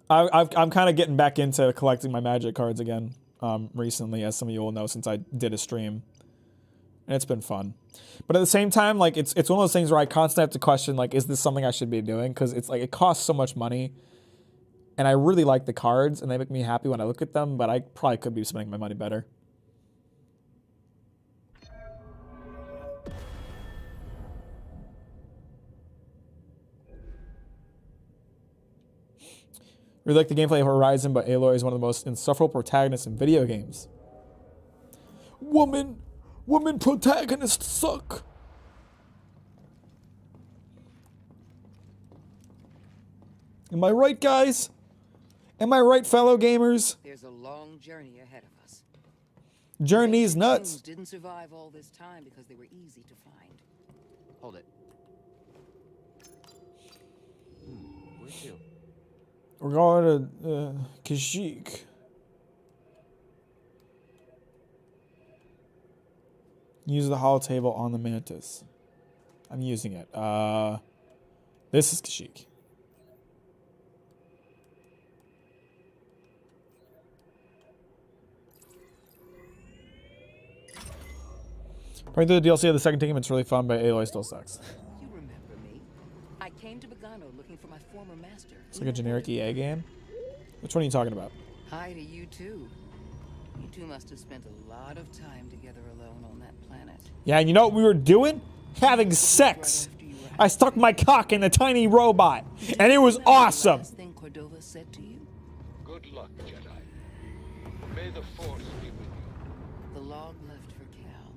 I'm kind of getting back into collecting my Magic cards again recently, as some of you will know, since I did a stream. And it's been fun. But at the same time, like, it's one of those things where I constantly have to question, like, is this something I should be doing? Because it's like, it costs so much money. And I really like the cards, and they make me happy when I look at them, but I probably could be spending my money better. Really like the gameplay of Horizon, but Aloy is one of the most insufferable protagonists in video games. Women protagonists suck. Am I right, guys? Am I right, fellow gamers? There's a long journey ahead of us. Journey's nuts. Things didn't survive all this time because they were easy to find. Hold it. Where to? We're going to Kashyyyk. Use the holo table on the Mantis. I'm using it. This is Kashyyyk. Playing through the DLC of the second team, it's really fun, but Aloy still sucks. You remember me? I came to Bogano looking for my former master. It's like a generic EA game. Which one are you talking about? Hi to you too. You two must have spent a lot of time together alone on that planet. Yeah, and you know what we were doing? Having sex. I stuck my cock in a tiny robot, and it was awesome. Last thing Cordova said to you? Good luck, Jedi. May the Force be with you. The log left for Cal.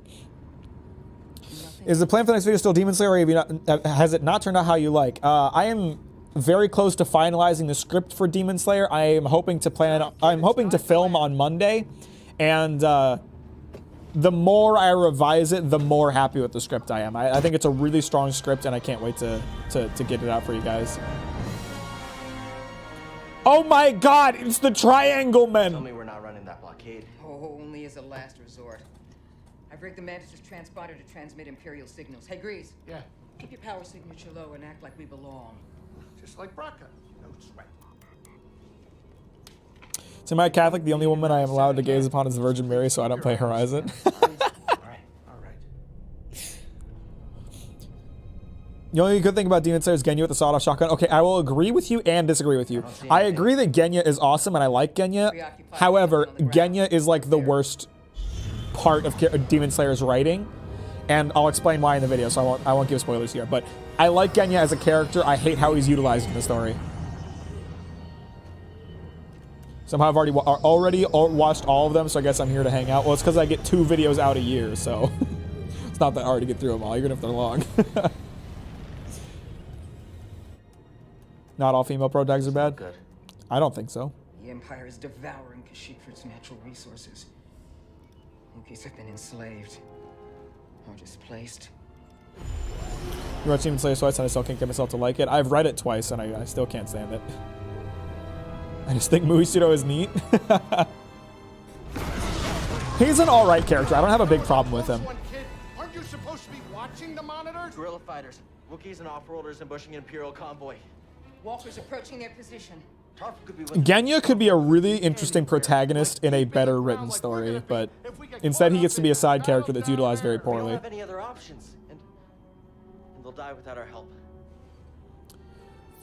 Nothing Is the plan for the next video still Demon Slayer, or have you not, has it not turned out how you like? I am very close to finalizing the script for Demon Slayer. I'm hoping to film on Monday, and the more I revise it, the more happy with the script I am. I think it's a really strong script, and I can't wait to get it out for you guys. Oh my God, it's the Triangle Men. Tell me we're not running that blockade. Oh, only as a last resort. I've rigged the Mantis' transponder to transmit Imperial signals. Hey, Grease. Yeah, Keep your power signature low and act like we belong. just like Braca. No sweat. To my Catholic, the only woman I am allowed to gaze upon is the Virgin Mary, so I don't play Horizon. All right. The only good thing about Demon Slayer is Genya with the sawed-off shotgun. Okay, I will agree with you and disagree with you. I agree that Genya is awesome, and I like Genya. However, Genya is like the worst part of Demon Slayer's writing, and I'll explain why in the video, so I won't give spoilers here. But I like Genya as a character. I hate how he's utilized in the story. Somehow I've already watched all of them, so I guess I'm here to hang out. Well, it's because I get 2 videos out a year, so it's not that hard to get through them all, even if they're long. Not all female protags are bad? Good. I don't think so. The Empire is devouring Kashyyyk for its natural resources. Wookiees have been enslaved or displaced. You watched Demon Slayer twice and I still can't get myself to like it. I've read it twice and I still can't stand it. I just think Muishiro is neat. He's an alright character. I don't have a big problem with him. One kid, aren't you supposed to be watching the monitors? Guerrilla fighters, Wookiees and off-worlders ambushing an Imperial convoy. Walkers approaching their position. Tarful could be with Genya could be a really interesting protagonist in a better written story, but instead he gets to be a side character that's utilized very We don't poorly. have any other options, and they'll die without our help.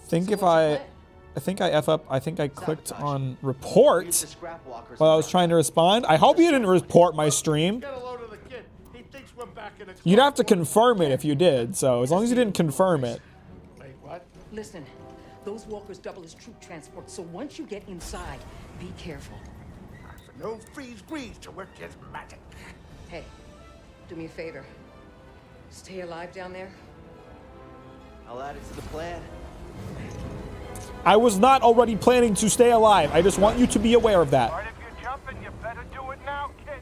I think I F up. I think I clicked on report Use the scrap walkers. while I was trying to respond. I hope you didn't report my stream. Get a load of the kid. He thinks we're back in a You'd have to confirm it if you did, so as long as you didn't confirm it. Wait, what? Listen, those walkers double as troop transport, so once you get inside, be careful. No freeze breeze to work his magic. Hey, do me a favor. Stay alive down there. I'll add it to the plan. I was not already planning to stay alive. I just want you to be aware of that. But if you're jumping, you better do it now, kid.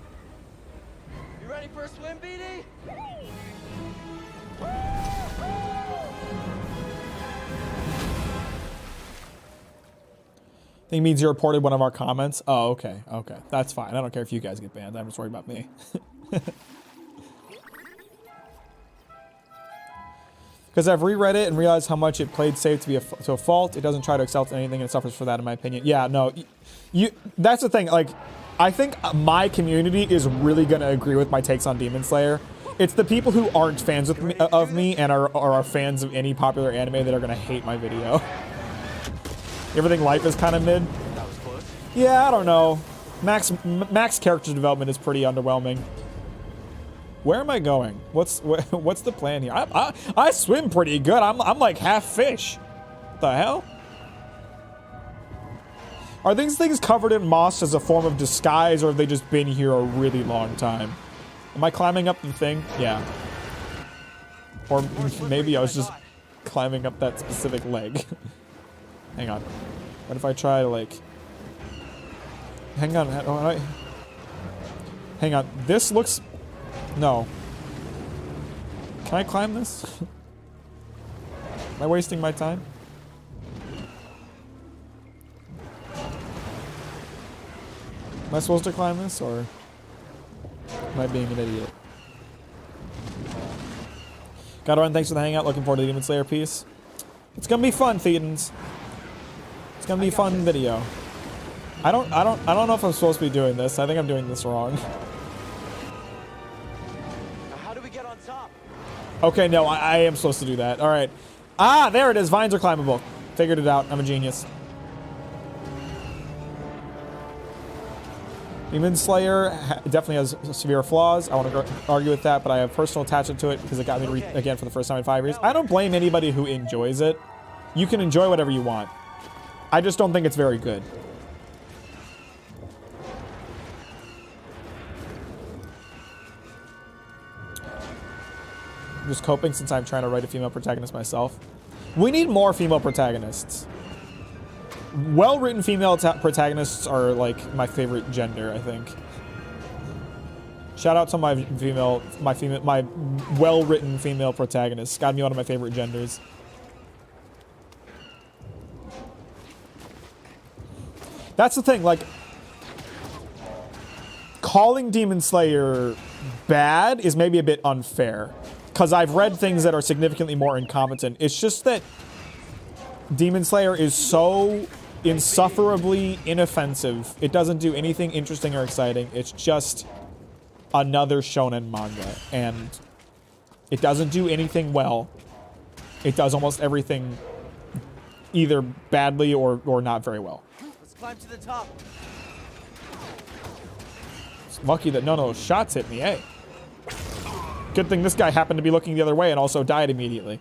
You ready for a swim, BD? I think it means you reported one of our comments. Oh, okay. Okay. That's fine. I don't care if you guys get banned. I'm just worried about me. Because I've reread it and realized how much it played safe to be to a fault. It doesn't try to excel at anything and it suffers for that, in my opinion. Yeah, no. That's the thing. Like, I think my community is really going to agree with my takes on Demon Slayer. It's the people who aren't fans of me and are fans of any popular anime that are going to hate my video. Everything life is kind of mid. That was close. Yeah, I don't know. Mack's character development is pretty underwhelming. Where am I going? What's the plan here? I swim pretty good. I'm like half fish. What the hell? Are these things covered in moss as a form of disguise, or have they just been here a really long time? Am I climbing up the thing? Yeah. Or maybe I was just climbing up that specific leg. Hang on. What if I try to like... Hang on. Hang on. This looks... No. Can I climb this? Am I wasting my time? Am I supposed to climb this, or am I being an idiot? Godwin, thanks for the hangout. Looking forward to the Demon Slayer piece. It's gonna be fun, Thetans. It's gonna be a fun video. I don't know if I'm supposed to be doing this. I think I'm doing this wrong. How do we get on top? Okay, no, I am supposed to do that. All right. Ah, there it is. Vines are climbable. Figured it out. I'm a genius. Demon Slayer definitely has severe flaws. I want to argue with that, but I have personal attachment to it because it got me to read again for the first time in 5 years. I don't blame anybody who enjoys it. You can enjoy whatever you want. I just don't think it's very good. I'm just coping since I'm trying to write a female protagonist myself. We need more female protagonists. Well-written female protagonists are like my favorite gender, I think. Shout out to my well-written female protagonists. Gotta be one of my favorite genders. That's the thing, like, calling Demon Slayer bad is maybe a bit unfair, because I've read things that are significantly more incompetent. It's just that Demon Slayer is so insufferably inoffensive. It doesn't do anything interesting or exciting. It's just another shonen manga, and it doesn't do anything well. It does almost everything either badly or not very well. Let's climb to the top. It's lucky that none of those shots hit me, eh? Good thing this guy happened to be looking the other way and also died immediately.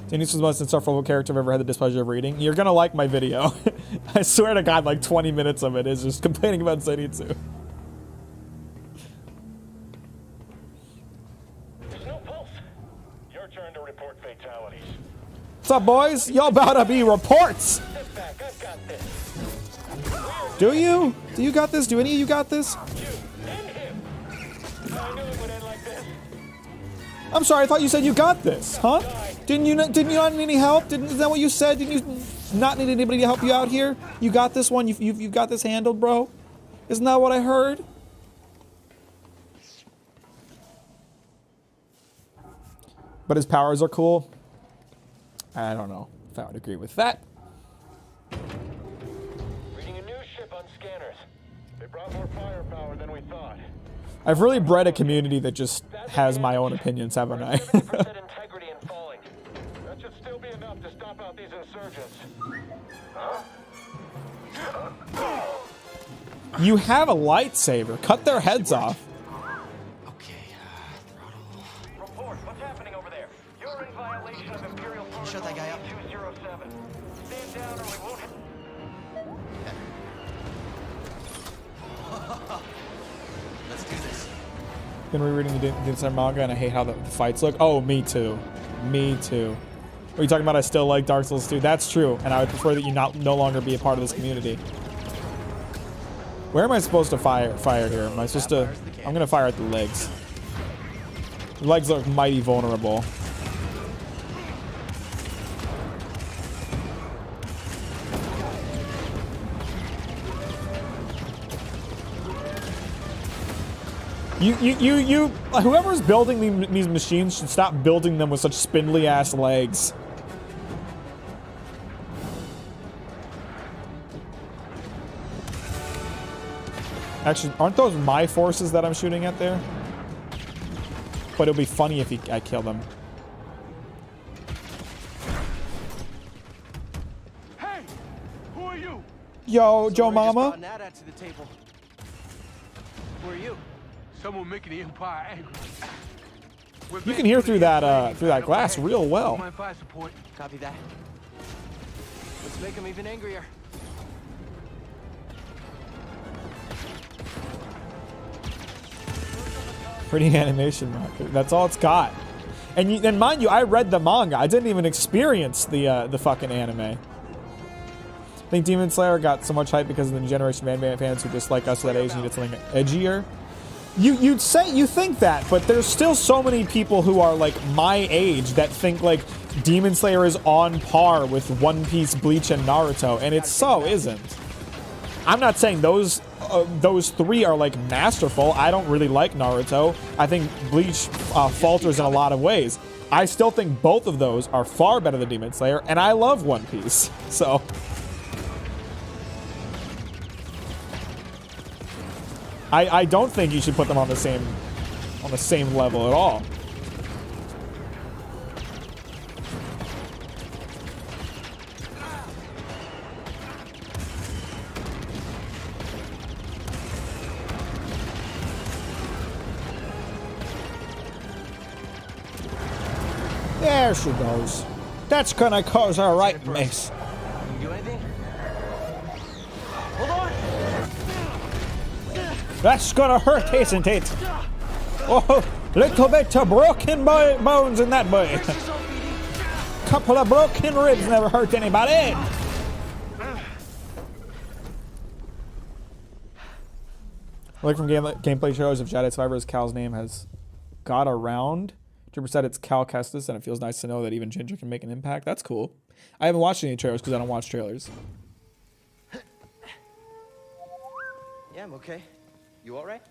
Denise was the most insufferable character I've ever had the displeasure of reading. You're gonna like my video. I swear to God, like 20 minutes of it is just complaining about Zenitsu. There's no pulse. Your turn to report fatalities. What's up, boys? Y'all about to be reports. Step back, I've got this. Do you? Do you got this? Do any of you got this? I'm sorry, I thought you said you got this, huh? Didn't you not need any help? Isn't that what you said? Didn't you not need anybody to help you out here? You got this one? You've got this handled, bro? Isn't that what I heard? But his powers are cool. I don't know if I would agree with that. Reading a new ship on scanners. They brought more firepower than we thought. I've really bred a community that just has my own opinions, haven't I? 70% integrity and falling. That should still be enough to stop out these insurgents. You have a lightsaber. Cut their heads off. Okay, throttle. Report, what's happening over there? You're in violation of Imperial Protocol Shut that guy up. 207. Stand down or we won't hit. Let's do this. Been rereading the Inside manga and I hate how the fights look. Oh, me too. Me too. What are you talking about? I still like Dark Souls 2. That's true, and I would prefer that you no longer be a part of this community. Where am I supposed to fire here? Am I supposed to? I'm gonna fire at the legs. The legs look mighty vulnerable. Whoever's building these machines should stop building them with such spindly ass legs. Actually, aren't those my forces that I'm shooting at there? But it'll be funny if I kill them. Hey! Who are you? Yo, Joe Sorry, just Mama. brought Nada to the table. Who are you? Someone making the Empire angry. You can hear through that glass real well. My fire support. Copy that. Let's make him even angrier. Pretty animation, Mack. That's all it's got. And mind you, I read the manga. I didn't even experience the fucking anime. I think Demon Slayer got so much hype because of the new generation of anime fans who just like us at that age needed something edgier. You think that, but there's still so many people who are like my age that think like Demon Slayer is on par with One Piece, Bleach, and Naruto, and it so isn't. I'm not saying those three are like masterful. I don't really like Naruto. I think Bleach falters in a lot of ways. I still think both of those are far better than Demon Slayer, and I love One Piece. So I don't think you should put them on the same level at all. There she goes. That's gonna cause a right mess. Can you do anything? Hold on! That's gonna hurt, isn't it? Oh, little bit of broken bones in that boy. Couple of broken ribs never hurt anybody. Like from gameplay shows, if Jedi Survivor's Cal's name has got around, Trooper said it's Cal Kestis, and it feels nice to know that even Ginger can make an impact. That's cool. I haven't watched any trailers because I don't watch trailers. Yeah, I'm okay. You all right?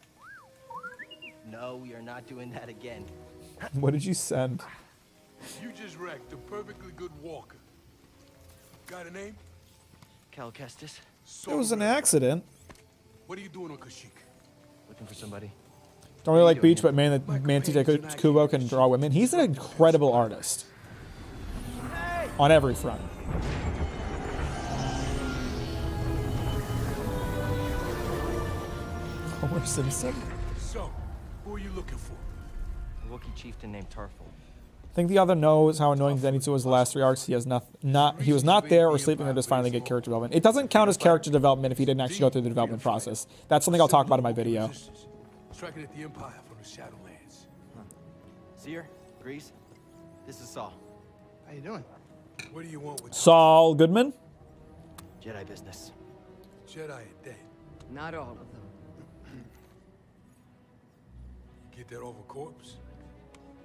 No, we are not doing that again. What did you send? You just wrecked a perfectly good walker. Got a name? Cal Kestis, It was an accident. What are you doing on Kashyyyk? looking for somebody. Don't really like Beach, but man, TJ Kubo can draw women. He's an incredible artist. On every front. Homer Simpson? So, who are you looking for? A Wookiee chieftain named Tarful. I think the other knows how annoying Zenitsu was the last 3 arcs. He was not there or sleeping or just finally get character development. It doesn't count as character development if he didn't actually go through the development process. That's something I'll talk about in my video. Striking at the Empire from the Shadowlands. Seer, Grease, this is Saul. How you doing? What do you want with Saul Goodman? Jedi business. Jedi are dead. Not all of them. Get that off a corpse?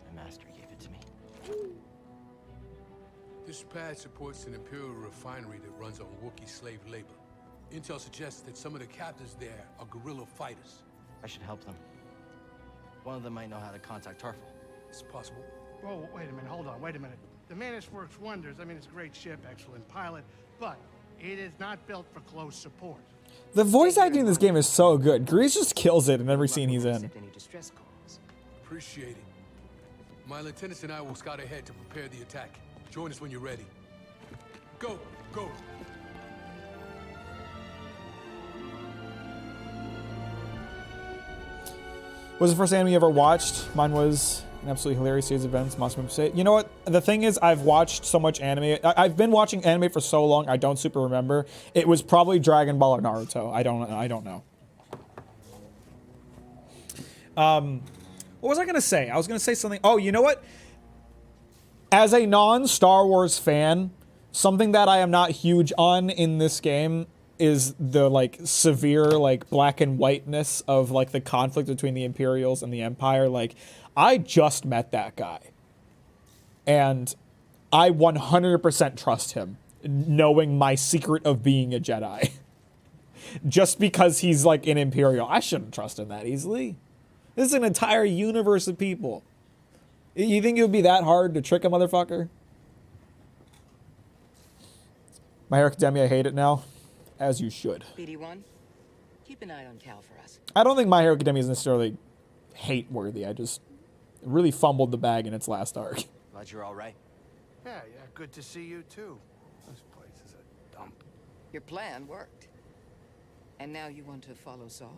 My master gave it to me. This pad supports an Imperial refinery that runs on Wookiee slave labor. Intel suggests that some of the captives there are guerrilla fighters. I should help them. One of them might know how to contact Tarful. It's possible. Whoa, wait a minute, hold on, wait a minute. The Mantis works wonders. I mean, it's a great ship, excellent pilot, but it is not built for close support. The voice acting in this game is so good. Grease just kills it in every scene he's in. Any distress calls. Appreciate it. My lieutenants and I will scout ahead to prepare the attack. Join us when you're ready. Go, go. Was the first anime you ever watched? Mine was an absolutely hilarious series of events. Monster Movie State. You know what? The thing is, I've watched so much anime. I've been watching anime for so long. I don't super remember. It was probably Dragon Ball or Naruto. I don't know. What was I gonna say? I was gonna say something. Oh, you know what? As a non-Star Wars fan, something that I am not huge on in this game is the like severe like black and whiteness of like the conflict between the Imperials and the Empire. Like, I just met that guy, and I 100% trust him, knowing my secret of being a Jedi. Just because he's like an Imperial, I shouldn't trust him that easily. This is an entire universe of people. You think it would be that hard to trick a motherfucker? My Hero Academia, I hate it now. As you should. BD1, keep an eye on Cal for us. I don't think My Hero Academia is necessarily hate-worthy. I just really fumbled the bag in its last arc. Glad you're all right. Yeah, good to see you too. This place is a dump. Your plan worked. And now you want to follow Saul?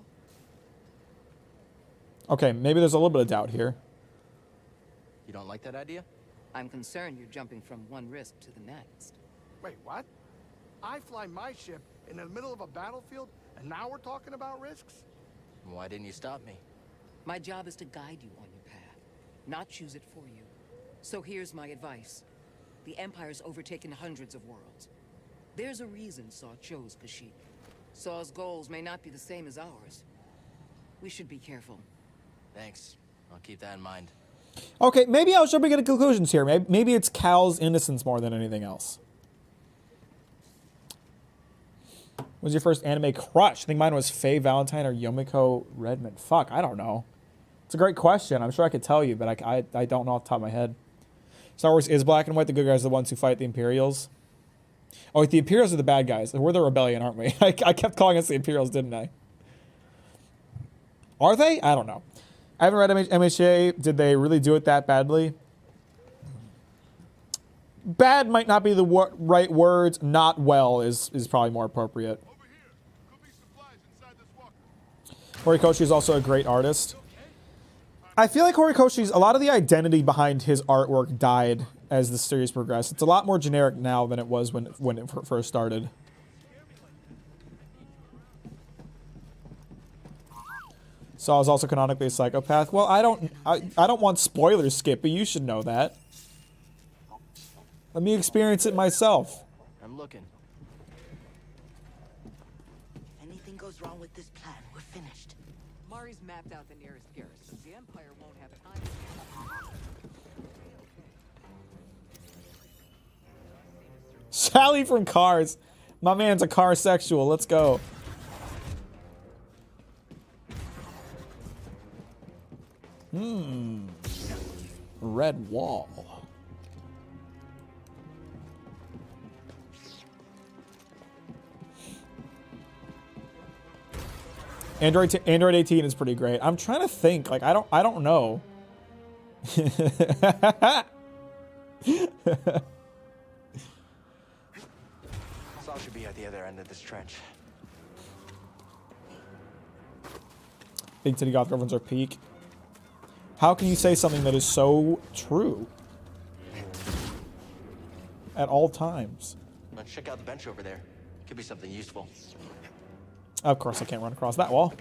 Okay, maybe there's a little bit of doubt here. You don't like that idea? I'm concerned you're jumping from one risk to the next. Wait, what? I fly my ship in the middle of a battlefield, and now we're talking about risks? Why didn't you stop me? My job is to guide you on your path, not choose it for you. So here's my advice. The Empire's overtaken hundreds of worlds. There's a reason Saw chose Kashyyyk. Saw's goals may not be the same as ours. We should be careful. Thanks. I'll keep that in mind. Okay, maybe I was jumping to conclusions here. Maybe it's Cal's innocence more than anything else. What was your first anime crush? I think mine was Faye Valentine or Yomiko Redmond. Fuck, I don't know. It's a great question. I'm sure I could tell you, but I don't know off the top of my head. Star Wars is black and white. The good guys are the ones who fight the Imperials. Oh, the Imperials are the bad guys. We're the rebellion, aren't we? I kept calling us the Imperials, didn't I? Are they? I don't know. I haven't read MHA. Did they really do it that badly? Bad might not be the right words. Not well is probably more appropriate. Horikoshi is also a great artist. I feel like Horikoshi's, a lot of the identity behind his artwork died as the series progressed. It's a lot more generic now than it was when it first started. Saw is also canonically a psychopath. Well, I don't want spoilers, Skip, but you should know that. Let me experience it myself. I'm looking. Anything goes wrong with this plan, we're finished. Mari's mapped out the nearest garrison. The Empire won't have time. Sally from Cars. My man's a car sexual. Let's go. Red wall. Android 18 is pretty great. I'm trying to think. Like I don't know. Saul should be at the other end of this trench. Big titty goth girlfriends are peak. How can you say something that is so true at all times? Let's check out the bench over there. Could be something useful. Of course I can't run across that wall.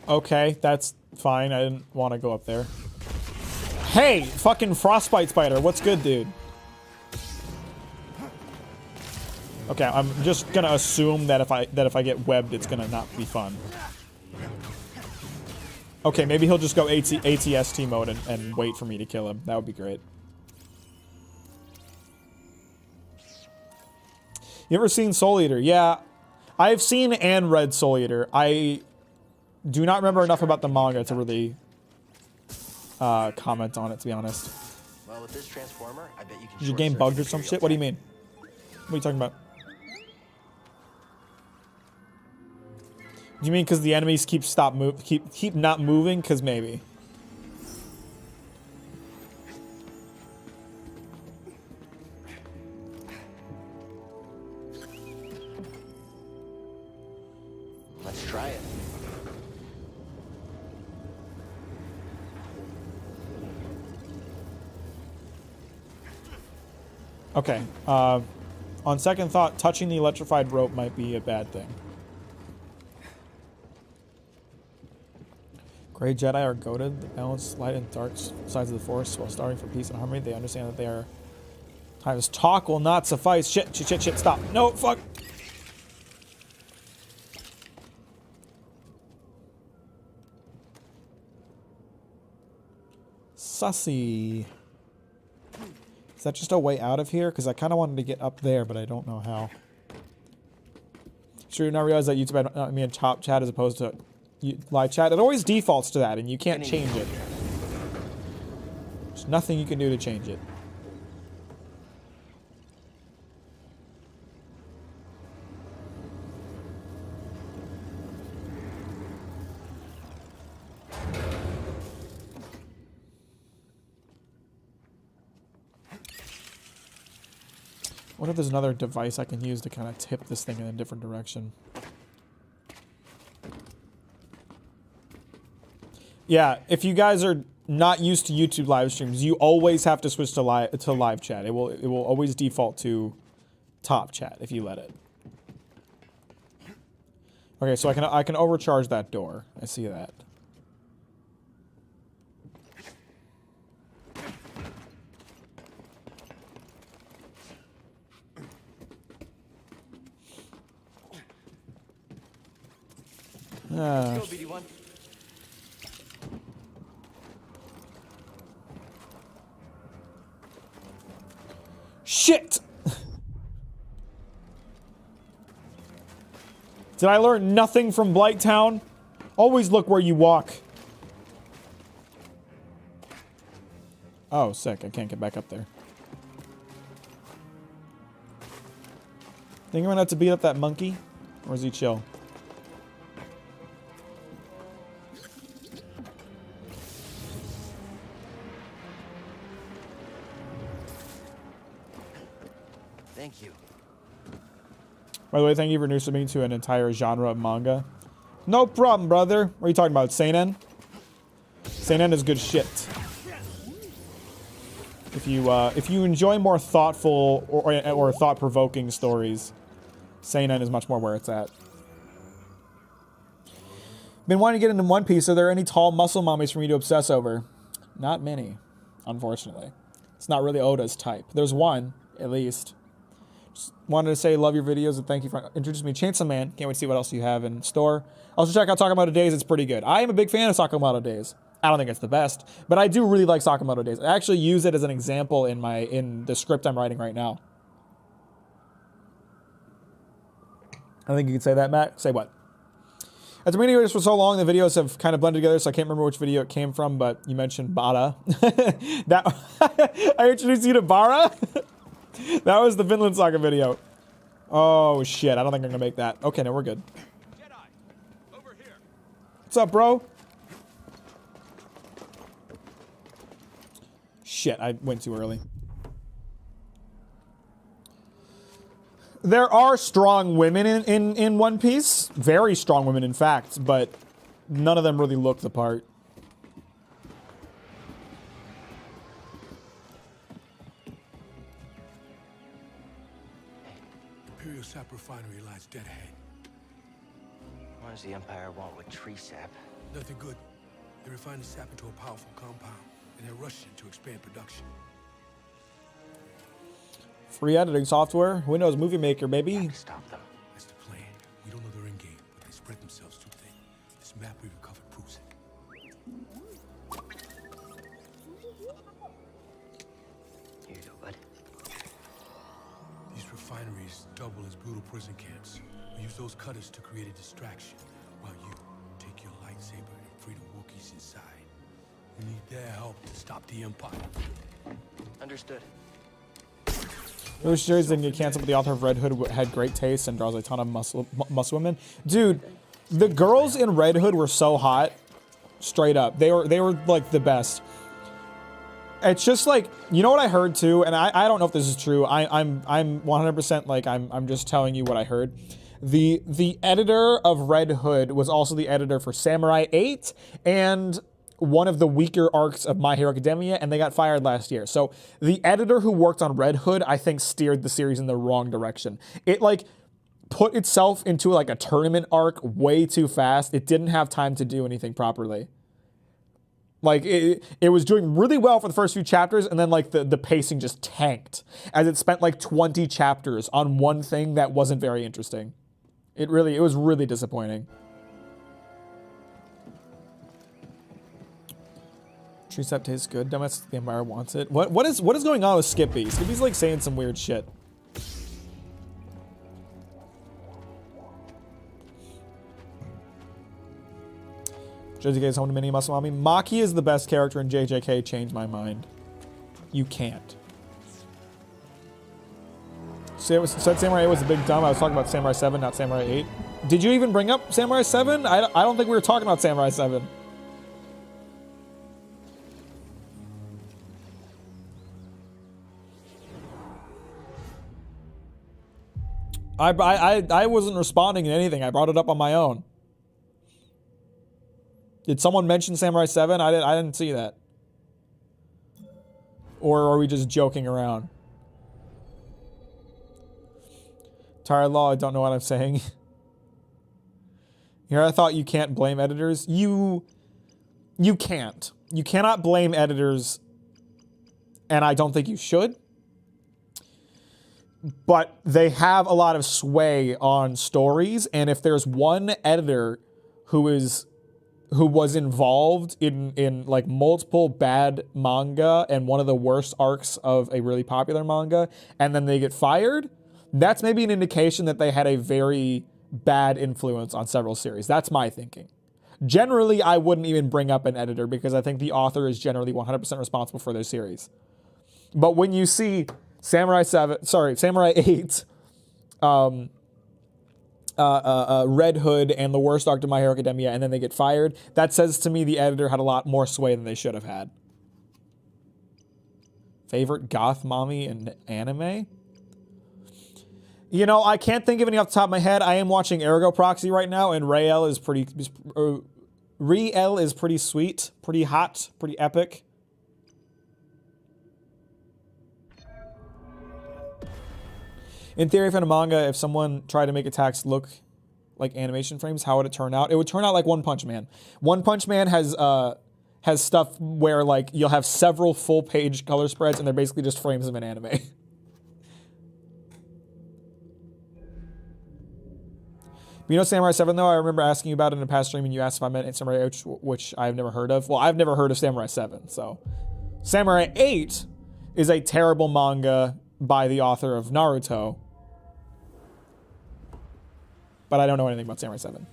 Okay, that's fine. I didn't want to go up there. Hey, fucking frostbite spider. What's good, dude? Okay, I'm just gonna assume that if I get webbed, it's gonna not be fun. Okay, maybe he'll just go ATST mode and wait for me to kill him. That would be great. You ever seen Soul Eater? Yeah, I've seen and read Soul Eater. I do not remember enough about the manga to really comment on it, to be honest. Well, with this transformer, I bet you can. Is your game bugged or some shit? What do you mean? What are you talking about? Do you mean because the enemies keep not moving? Because maybe. Let's try it. Okay. On second thought, touching the electrified rope might be a bad thing. Grey Jedi are goated. They balance light and dark sides of the Force while starving for peace and harmony. They understand that they are times talk will not suffice. Shit, stop. No, fuck. Sussy. Is that just a way out of here? Because I kind of wanted to get up there, but I don't know how. Sure, you now realize that YouTube had me in top chat as opposed to live chat. It always defaults to that, and you can't change it. There's nothing you can do to change it. What if there's another device I can use to kind of tip this thing in a different direction? Yeah, if you guys are not used to YouTube live streams, you always have to switch to live chat. It will always default to top chat if you let it. Okay, so I can overcharge that door. I see that. Let's go, BD1. Shit! Did I learn nothing from Blighttown? Always look where you walk. Oh, sick. I can't get back up there. Think I'm gonna have to beat up that monkey? Or is he chill? Thank you. By the way, thank you for introducing me to an entire genre of manga. No problem, brother. What are you talking about? Seinen? Seinen is good shit. If you enjoy more thoughtful or thought-provoking stories, Seinen is much more where it's at. Been wanting to get into One Piece. Are there any tall muscle mommies for me to obsess over? Not many, unfortunately. It's not really Oda's type. There's one, at least. Just wanted to say love your videos and thank you for introducing me to Chainsaw Man. Can't wait to see what else you have in store. Also check out Sakamoto Days. It's pretty good. I am a big fan of Sakamoto Days. I don't think it's the best, but I do really like Sakamoto Days. I actually use it as an example in the script I'm writing right now. I think you can say that, Matt. Say what? After being here for so long, the videos have kind of blended together, so I can't remember which video it came from, but you mentioned Bara. I introduced you to Bara? That was the Vinland Saga video. Oh, shit. I don't think I'm going to make that. Okay, no, we're good. Jedi, over here. What's up, bro? Shit, I went too early. There are strong women in One Piece. Very strong women, in fact, but none of them really look the part. Imperial Sap Refinery lies dead ahead. What does the Empire want with tree sap? Nothing good. They refine the sap into a powerful compound, and they're rushing to expand production. Free editing software. Windows Movie Maker, baby. Stop them. That's the plan. We don't know their end game, but they spread themselves too thin. This map we recovered proves it. Here you go, bud. These refineries double as brutal prison camps. We use those cutters to create a distraction, while you take your lightsaber and free the Wookiees inside. We need their help to stop the Empire. Understood. Those series didn't get canceled, but the author of Red Hood had great taste and draws a ton of muscle women. Dude, the girls in Red Hood were so hot. Straight up. They were like the best. It's just like, you know what I heard too, and I don't know if this is true. I'm 100% like I'm just telling you what I heard. The editor of Red Hood was also the editor for Samurai 8 and one of the weaker arcs of My Hero Academia, and they got fired last year. So the editor who worked on Red Hood, I think, steered the series in the wrong direction. It like put itself into like a tournament arc way too fast. It didn't have time to do anything properly. Like it was doing really well for the first few chapters, and then like the pacing just tanked as it spent like 20 chapters on one thing that wasn't very interesting. It was really disappointing. Tree sap tastes good. Dumbass the Empire wants it. What is going on with Skippy? Skippy's like saying some weird shit. JJK's home to Mini Muscle Mommy. Maki is the best character in JJK. Change my mind. You can't. Said Samurai 8 was a big dumb. I was talking about Samurai 7, not Samurai 8. Did you even bring up Samurai 7? I don't think we were talking about Samurai 7. I wasn't responding to anything. I brought it up on my own. Did someone mention Samurai 7? I didn't see that. Or are we just joking around? Tired Law, I don't know what I'm saying. Here, I thought you can't blame editors. You can't. You cannot blame editors, and I don't think you should. But they have a lot of sway on stories, and if there's one editor who was involved in like multiple bad manga and one of the worst arcs of a really popular manga, and then they get fired, that's maybe an indication that they had a very bad influence on several series. That's my thinking. Generally, I wouldn't even bring up an editor because I think the author is generally 100% responsible for their series. But when you see Samurai 8, Red Hood, and the worst arc of My Hero Academia, and then they get fired, that says to me the editor had a lot more sway than they should have had. Favorite goth mommy in anime? You know, I can't think of any off the top of my head. I am watching Ergo Proxy right now, and Rael is pretty sweet, pretty hot, pretty epic. In theory, for a manga, if someone tried to make attacks look like animation frames, how would it turn out? It would turn out like One Punch Man. One Punch Man has stuff where like you'll have several full-page color spreads, and they're basically just frames of an anime. You know Samurai 7, though? I remember asking you about it in a past stream, and you asked if I meant Samurai 8, which I've never heard of. Well, I've never heard of Samurai 7, so. Samurai 8 is a terrible manga by the author of Naruto. But I don't know anything about Samurai 7.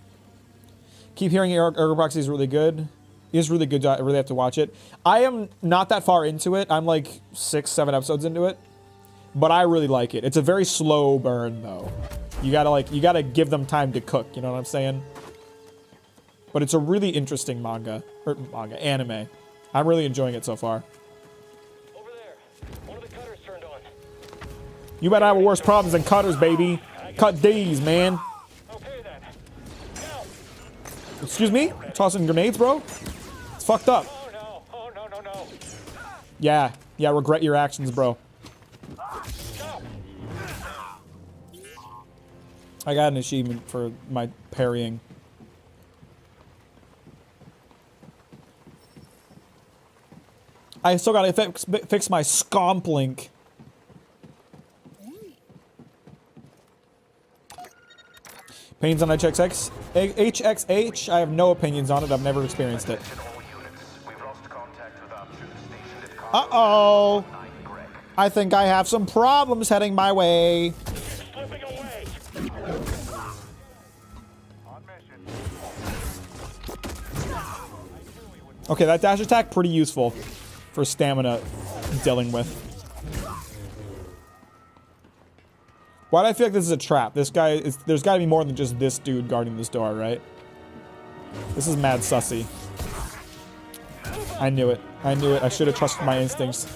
Keep hearing Ergo Proxy is really good. It is really good. I really have to watch it. I am not that far into it. I'm like 6-7 episodes into it. But I really like it. It's a very slow burn, though. You gotta give them time to cook, you know what I'm saying? But it's a really interesting anime. I'm really enjoying it so far. Over there. One of the cutters turned on. You better have worse problems than cutters, baby. Cut these, man. Okay then. Now. Excuse me? Tossing grenades, bro? It's fucked up. Oh no. Oh no no no. Yeah, regret your actions, bro. I got an achievement for my parrying. I still gotta fix my scomp link. Opinions on HXX? HXH? I have no opinions on it. I've never experienced it. Uh-oh. I think I have some problems heading my way. Okay, that dash attack, pretty useful for stamina dealing with. Why do I feel like this is a trap? This guy is, there's gotta be more than just this dude guarding this door, right? This is mad sussy. I knew it. I knew it. I should have trusted my instincts.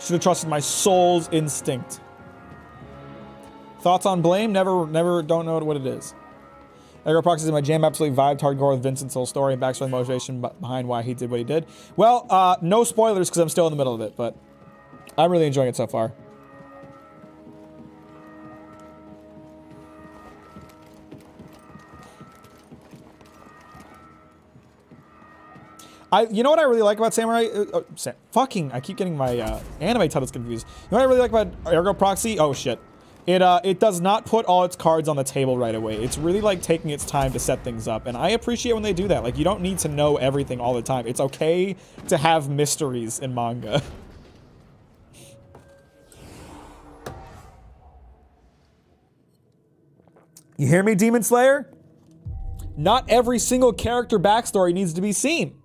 Should have trusted my soul's instinct. Thoughts on Blame? Never, don't know what it is. Edgar Proxy is my jam, absolutely vibed hardcore with Vincent's whole story and backstory motivation behind why he did what he did. Well, no spoilers because I'm still in the middle of it, but I'm really enjoying it so far. You know what I really like about Samurai? I keep getting my anime titles confused. You know what I really like about Ergo Proxy? Oh shit. It does not put all its cards on the table right away. It's really like taking its time to set things up, and I appreciate when they do that. Like, you don't need to know everything all the time. It's okay to have mysteries in manga. You hear me, Demon Slayer? Not every single character backstory needs to be seen.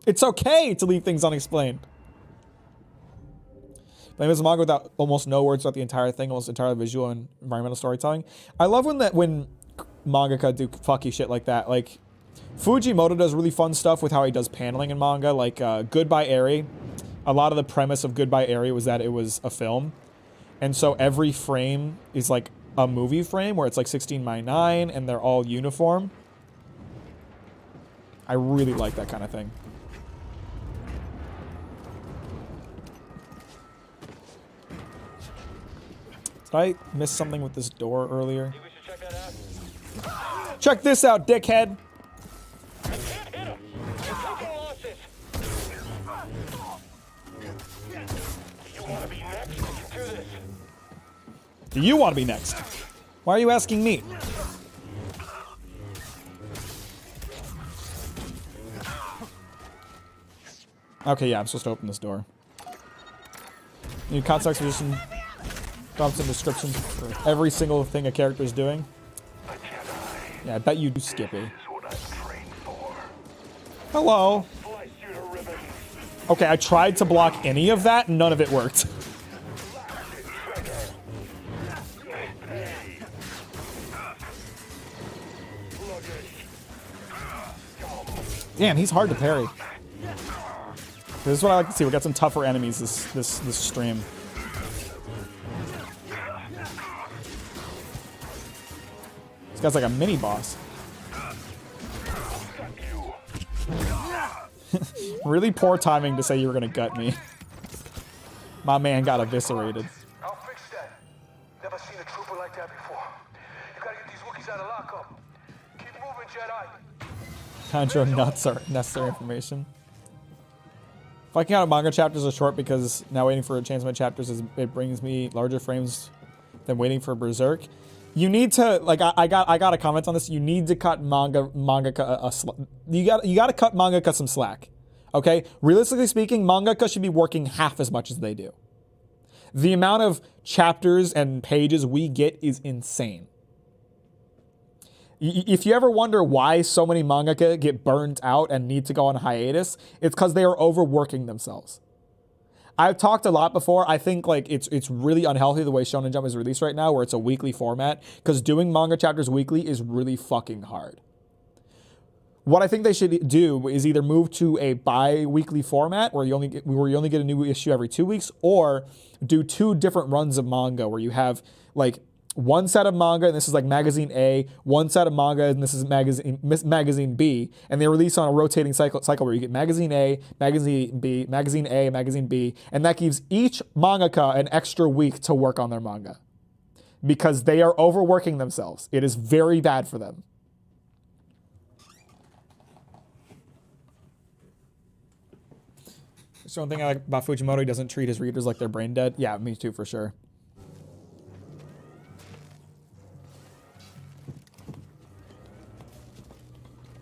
It's okay to leave things unexplained. Blame is a manga without almost no words throughout the entire thing, almost entirely visual and environmental storytelling. I love when mangaka do fucky shit like that. Like, Fujimoto does really fun stuff with how he does paneling in manga, like Goodbye Eri. A lot of the premise of Goodbye Eri was that it was a film. And so every frame is like a movie frame where it's like 16:9 and they're all uniform. I really like that kind of thing. Did I miss something with this door earlier? Think we should check that out? Check this out, dickhead! Hit him! You're taking losses! You want to be next? Do this. Do you want to be next? Why are you asking me? Okay, yeah, I'm supposed to open this door. Need context position. Prompts and descriptions for every single thing a character is doing. Yeah, I bet you do, Skippy. Hello. Okay, I tried to block any of that, and none of it worked. Damn, he's hard to parry. This is what I like to see. We got some tougher enemies this stream. This guy's like a mini boss. Really poor timing to say you were gonna gut me. My man got eviscerated. I'll fix that. Never seen a trooper like that before. You gotta get these Wookiees out of lockup. Keep moving, Jedi. Conjure nuts are necessary information. Flanking out of manga chapters are short because now waiting for a chance of my chapters it brings me larger frames than waiting for Berserk. You need to, like, I got a comment on this. You need to cut mangaka you got to cut mangaka some slack. Okay? Realistically speaking, mangaka should be working half as much as they do. The amount of chapters and pages we get is insane. If you ever wonder why so many mangaka get burnt out and need to go on hiatus, it's because they are overworking themselves. I've talked a lot before. I think like it's really unhealthy the way Shonen Jump is released right now, where it's a weekly format, because doing manga chapters weekly is really fucking hard. What I think they should do is either move to a bi-weekly format where you only get a new issue every 2 weeks, or do 2 different runs of manga where you have like one set of manga, and this is like magazine A, one set of manga, and this is magazine B, and they release on a rotating cycle where you get magazine A, magazine B, magazine A, magazine B, and that gives each mangaka an extra week to work on their manga. Because they are overworking themselves. It is very bad for them. It's the one thing I like about Fujimoto, he doesn't treat his readers like they're brain dead. Yeah, me too, for sure.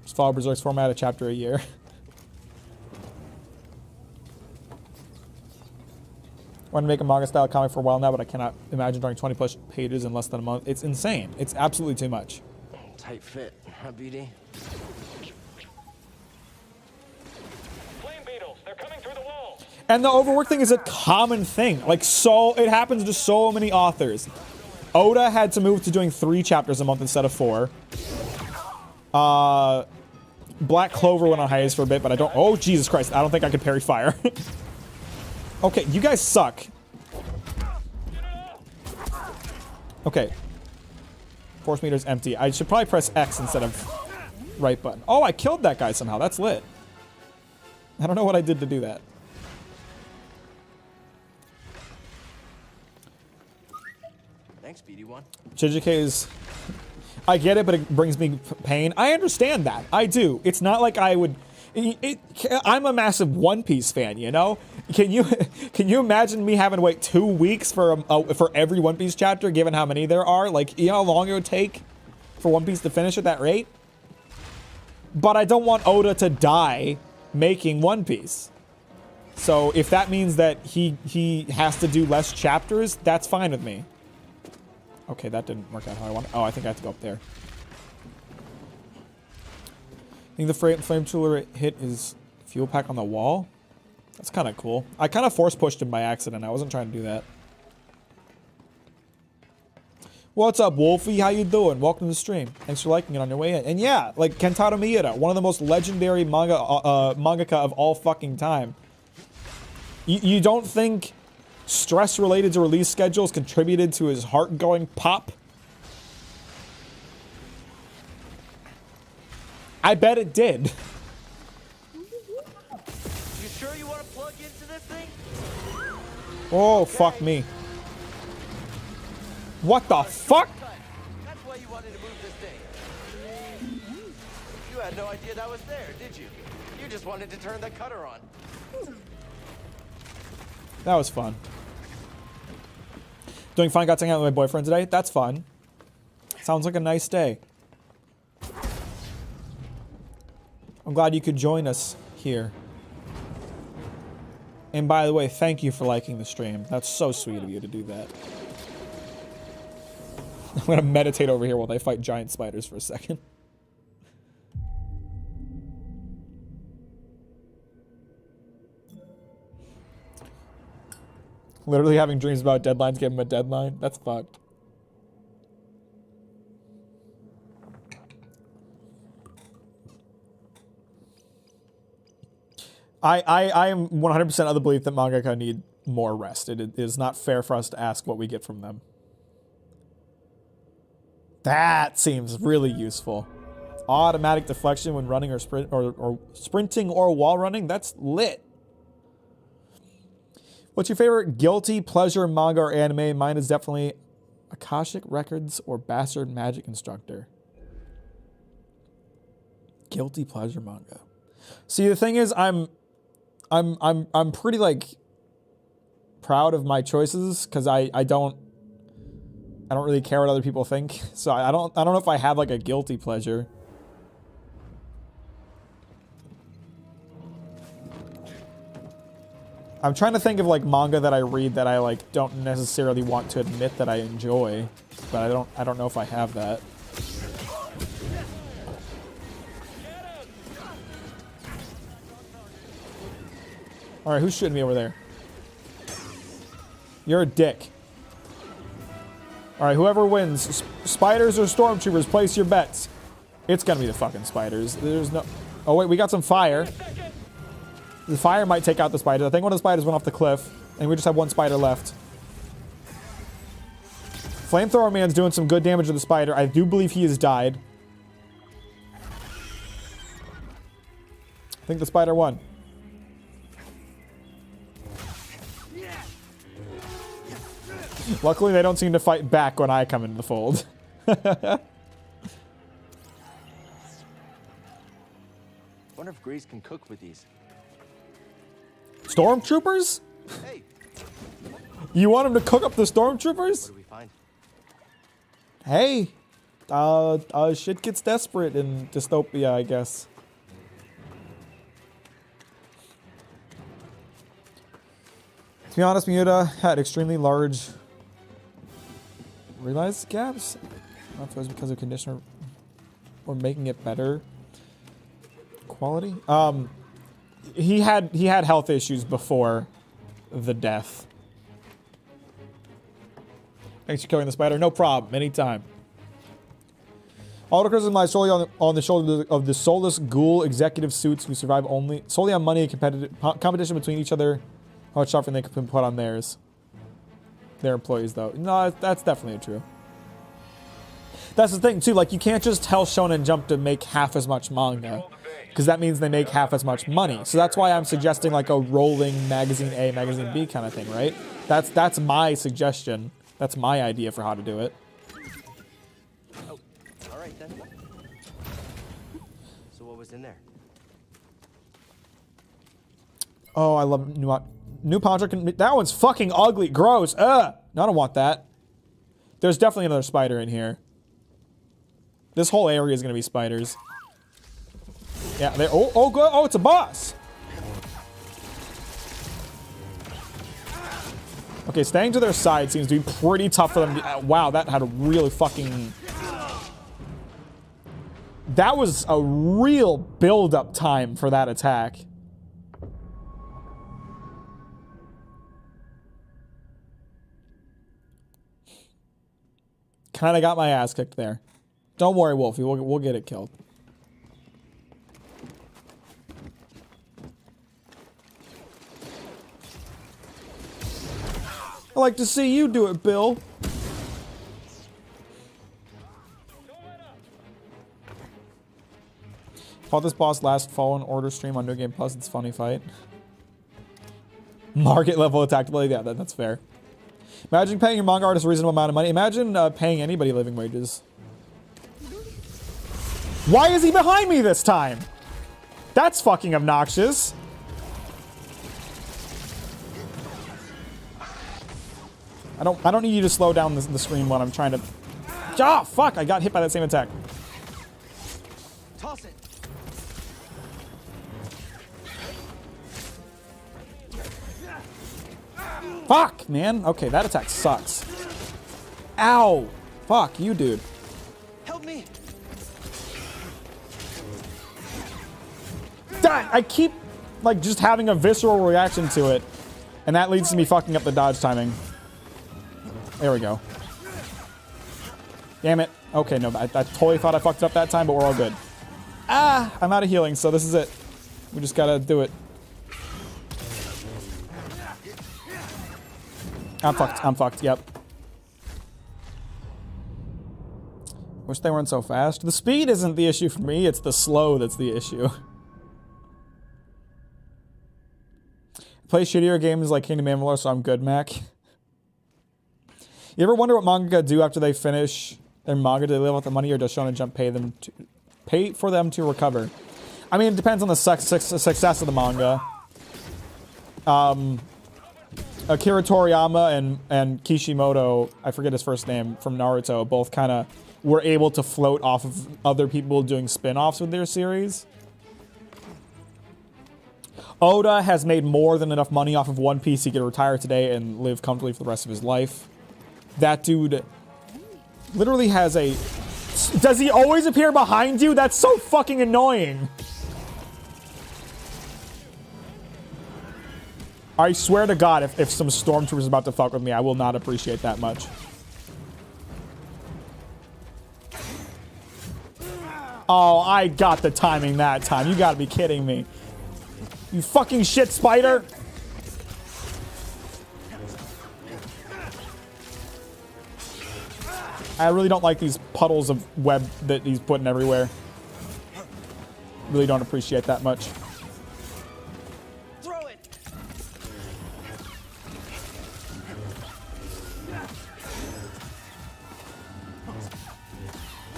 Just follow Berserk's format, a chapter a year. I want to make a manga style comic for a while now, but I cannot imagine drawing 20 plus pages in less than a month. It's insane. It's absolutely too much. Tight fit, huh, BD? Flame beetles, they're coming through the wall. And the overwork thing is a common thing. Like, so it happens to so many authors. Oda had to move to doing 3 chapters a month instead of 4. Black Clover went on hiatus for a bit, but I don't. Oh, Jesus Christ. I don't think I could parry fire. Okay, you guys suck. Okay. Force meter's empty. I should probably press X instead of right button. Oh, I killed that guy somehow. That's lit. I don't know what I did to do that. Thanks, BD1. Chijike's... I get it, but it brings me pain. I understand that. I do. It's not like I would... I'm a massive One Piece fan, you know? Can you imagine me having to wait 2 weeks for every One Piece chapter, given how many there are? Like, you know how long it would take for One Piece to finish at that rate? But I don't want Oda to die making One Piece. So if that means that he has to do less chapters, that's fine with me. Okay, that didn't work out how I wanted. Oh, I think I have to go up there. I think the flame tooler hit his fuel pack on the wall. That's kind of cool. I kind of force pushed him by accident. I wasn't trying to do that. What's up, Wolfie? How you doing? Welcome to the stream. Thanks for liking it on your way in. And yeah, like Kentaro Miura, one of the most legendary mangaka of all fucking time. You don't think stress related to release schedules contributed to his heart going pop? I bet it did. You sure you want to plug into this thing? Oh, Okay. fuck me. What the fuck? That's why you wanted to move this thing. You had no idea that was there, did you? You just wanted to turn the cutter on. That was fun. Doing fine, got to hang out with my boyfriend today. That's fun. Sounds like a nice day. I'm glad you could join us here. And by the way, thank you for liking the stream. That's so sweet of you to do that. I'm gonna meditate over here while they fight giant spiders for a second. Literally having dreams about deadlines, give him a deadline. That's fucked. I am 100% of the belief that mangaka need more rest. It is not fair for us to ask what we get from them. That seems really useful. Automatic deflection when running or sprinting or wall running. That's lit. What's your favorite guilty pleasure manga or anime? Mine is definitely Akashic Records or Bastard Magic Instructor. Guilty pleasure manga. See, the thing is, I'm pretty like proud of my choices because I don't really care what other people think. So I don't know if I have like a guilty pleasure. I'm trying to think of like manga that I read that I like don't necessarily want to admit that I enjoy, but I don't know if I have that. All right, who's shooting me over there? You're a dick. All right, whoever wins, spiders or stormtroopers, place your bets. It's gonna be the fucking spiders. There's no. Oh wait, we got some fire. The fire might take out the spiders. I think one of the spiders went off the cliff, and we just have one spider left. Flamethrower Man's doing some good damage to the spider. I do believe he has died. I think the spider won. Luckily, they don't seem to fight back when I come into the fold. Wonder if Grease can cook with these. Stormtroopers? Hey, You want him to cook up the stormtroopers? what do we find? Hey, shit gets desperate in dystopia, I guess. To be honest, Miuta had extremely large realized gaps. I don't know if it was because of conditioner or making it better quality. He had health issues before the death. Thanks for killing the spider. No problem. Anytime. All the criticism lies solely on the shoulders of the soulless ghoul executive suits who survive only solely on money and competition between each other. How much suffering they can put on theirs. Their employees, though. No, that's definitely true. That's the thing, too. Like, you can't just tell Shonen Jump to make half as much manga. Because that means they make half as much money. So that's why I'm suggesting, like, a rolling magazine A, magazine B kind of thing, right? That's my suggestion. That's my idea for how to do it. Oh, all right then. So what was in there? Oh, I love new Poncho. That one's fucking ugly. Gross. Ugh. No, I don't want that. There's definitely another spider in here. This whole area is going to be spiders. Yeah, oh, good. Oh, it's a boss. Okay, staying to their side seems to be pretty tough for them. Wow, that had a really fucking... That was a real build-up time for that attack. Kind of got my ass kicked there. Don't worry, Wolfie. We'll get it killed. I like to see you do it, Bill. Fought this boss last Fallen Order stream on New Game Plus. It's a funny fight. Market level attack ability. Yeah, that's fair. Imagine paying your manga artist a reasonable amount of money. Imagine paying anybody living wages. Why is he behind me this time? That's fucking obnoxious. I don't need you to slow down the screen when I'm trying to... Ah, fuck! I got hit by that same attack. Toss it. Fuck, man. Okay, that attack sucks. Ow. Fuck you, dude. Help me. I keep, like, just having a visceral reaction to it. And that leads to me fucking up the dodge timing. There we go. Damn it. Okay, no, I totally thought I fucked it up that time, but we're all good. Ah, I'm out of healing, so this is it. We just gotta do it. I'm fucked, yep. Wish they weren't so fast. The speed isn't the issue for me, it's the slow that's the issue. Play shittier games like Kingdom Amalur, so I'm good, Mac. You ever wonder what mangaka do after they finish their manga? Do they live off the money, or does Shonen Jump pay for them to recover? I mean, it depends on the success of the manga. Akira Toriyama and Kishimoto, I forget his first name, from Naruto, both kind of were able to float off of other people doing spin-offs with their series. Oda has made more than enough money off of One Piece he could retire today and live comfortably for the rest of his life. That dude literally has a... Does he always appear behind you? That's so fucking annoying. I swear to God, if some stormtrooper is about to fuck with me, I will not appreciate that much. Oh, I got the timing that time. You gotta be kidding me. You fucking shit spider! I really don't like these puddles of web that he's putting everywhere. Really don't appreciate that much. Throw it.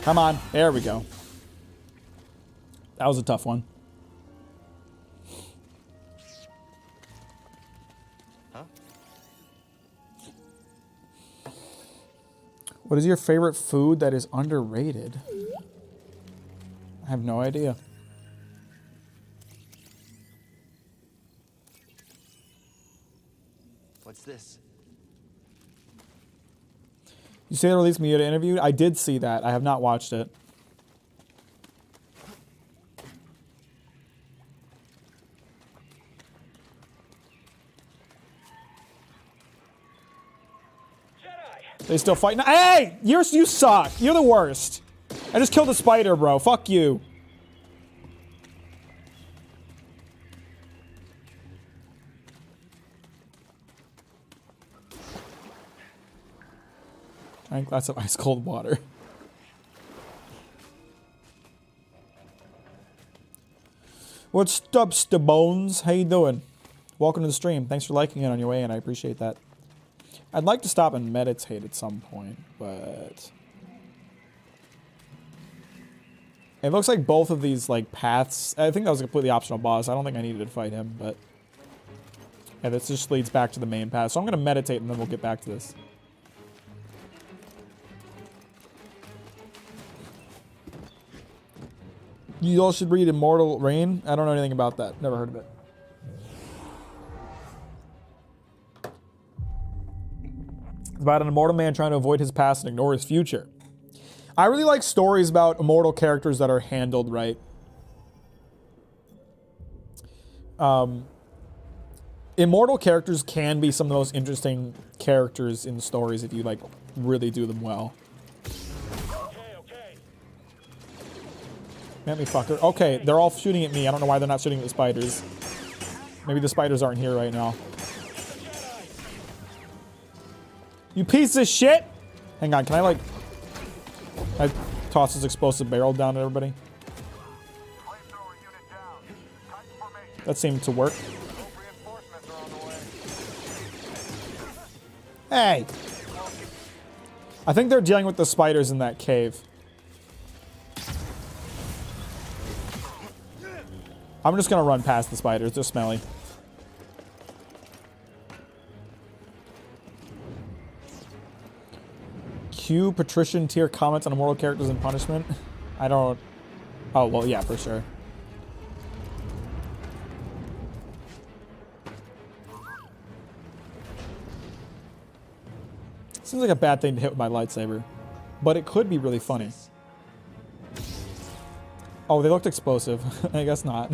Come on. There we go. That was a tough one. What is your favorite food that is underrated? I have no idea. What's this? You say they released Miura interview? I did see that. I have not watched it. Jedi! They still fighting. Hey! You suck. You're the worst. I just killed a spider, bro. Fuck you. I think that's some ice cold water. What's up, Stabones? How you doing? Welcome to the stream. Thanks for liking it on your way in. I appreciate that. I'd like to stop and meditate at some point, but it looks like both of these like paths. I think that was a completely optional boss. I don't think I needed to fight him, but yeah, this just leads back to the main path. So I'm gonna meditate and then we'll get back to this. You all should read Immortal Reign. I don't know anything about that. Never heard of it. It's about an immortal man trying to avoid his past and ignore his future. I really like stories about immortal characters that are handled right. Immortal characters can be some of the most interesting characters in stories if you like really do them well. Let me fucker. Okay, they're all shooting at me. I don't know why they're not shooting at the spiders. Maybe the spiders aren't here right now. You piece of shit! Hang on, can I like... I toss this explosive barrel down at everybody? That seemed to work. Hey! I think they're dealing with the spiders in that cave. I'm just gonna run past the spiders. They're smelly. Q patrician tier comments on immortal characters and punishment. I don't. Oh well, yeah, for sure. Seems like a bad thing to hit with my lightsaber, but it could be really funny. Oh, they looked explosive. I guess not.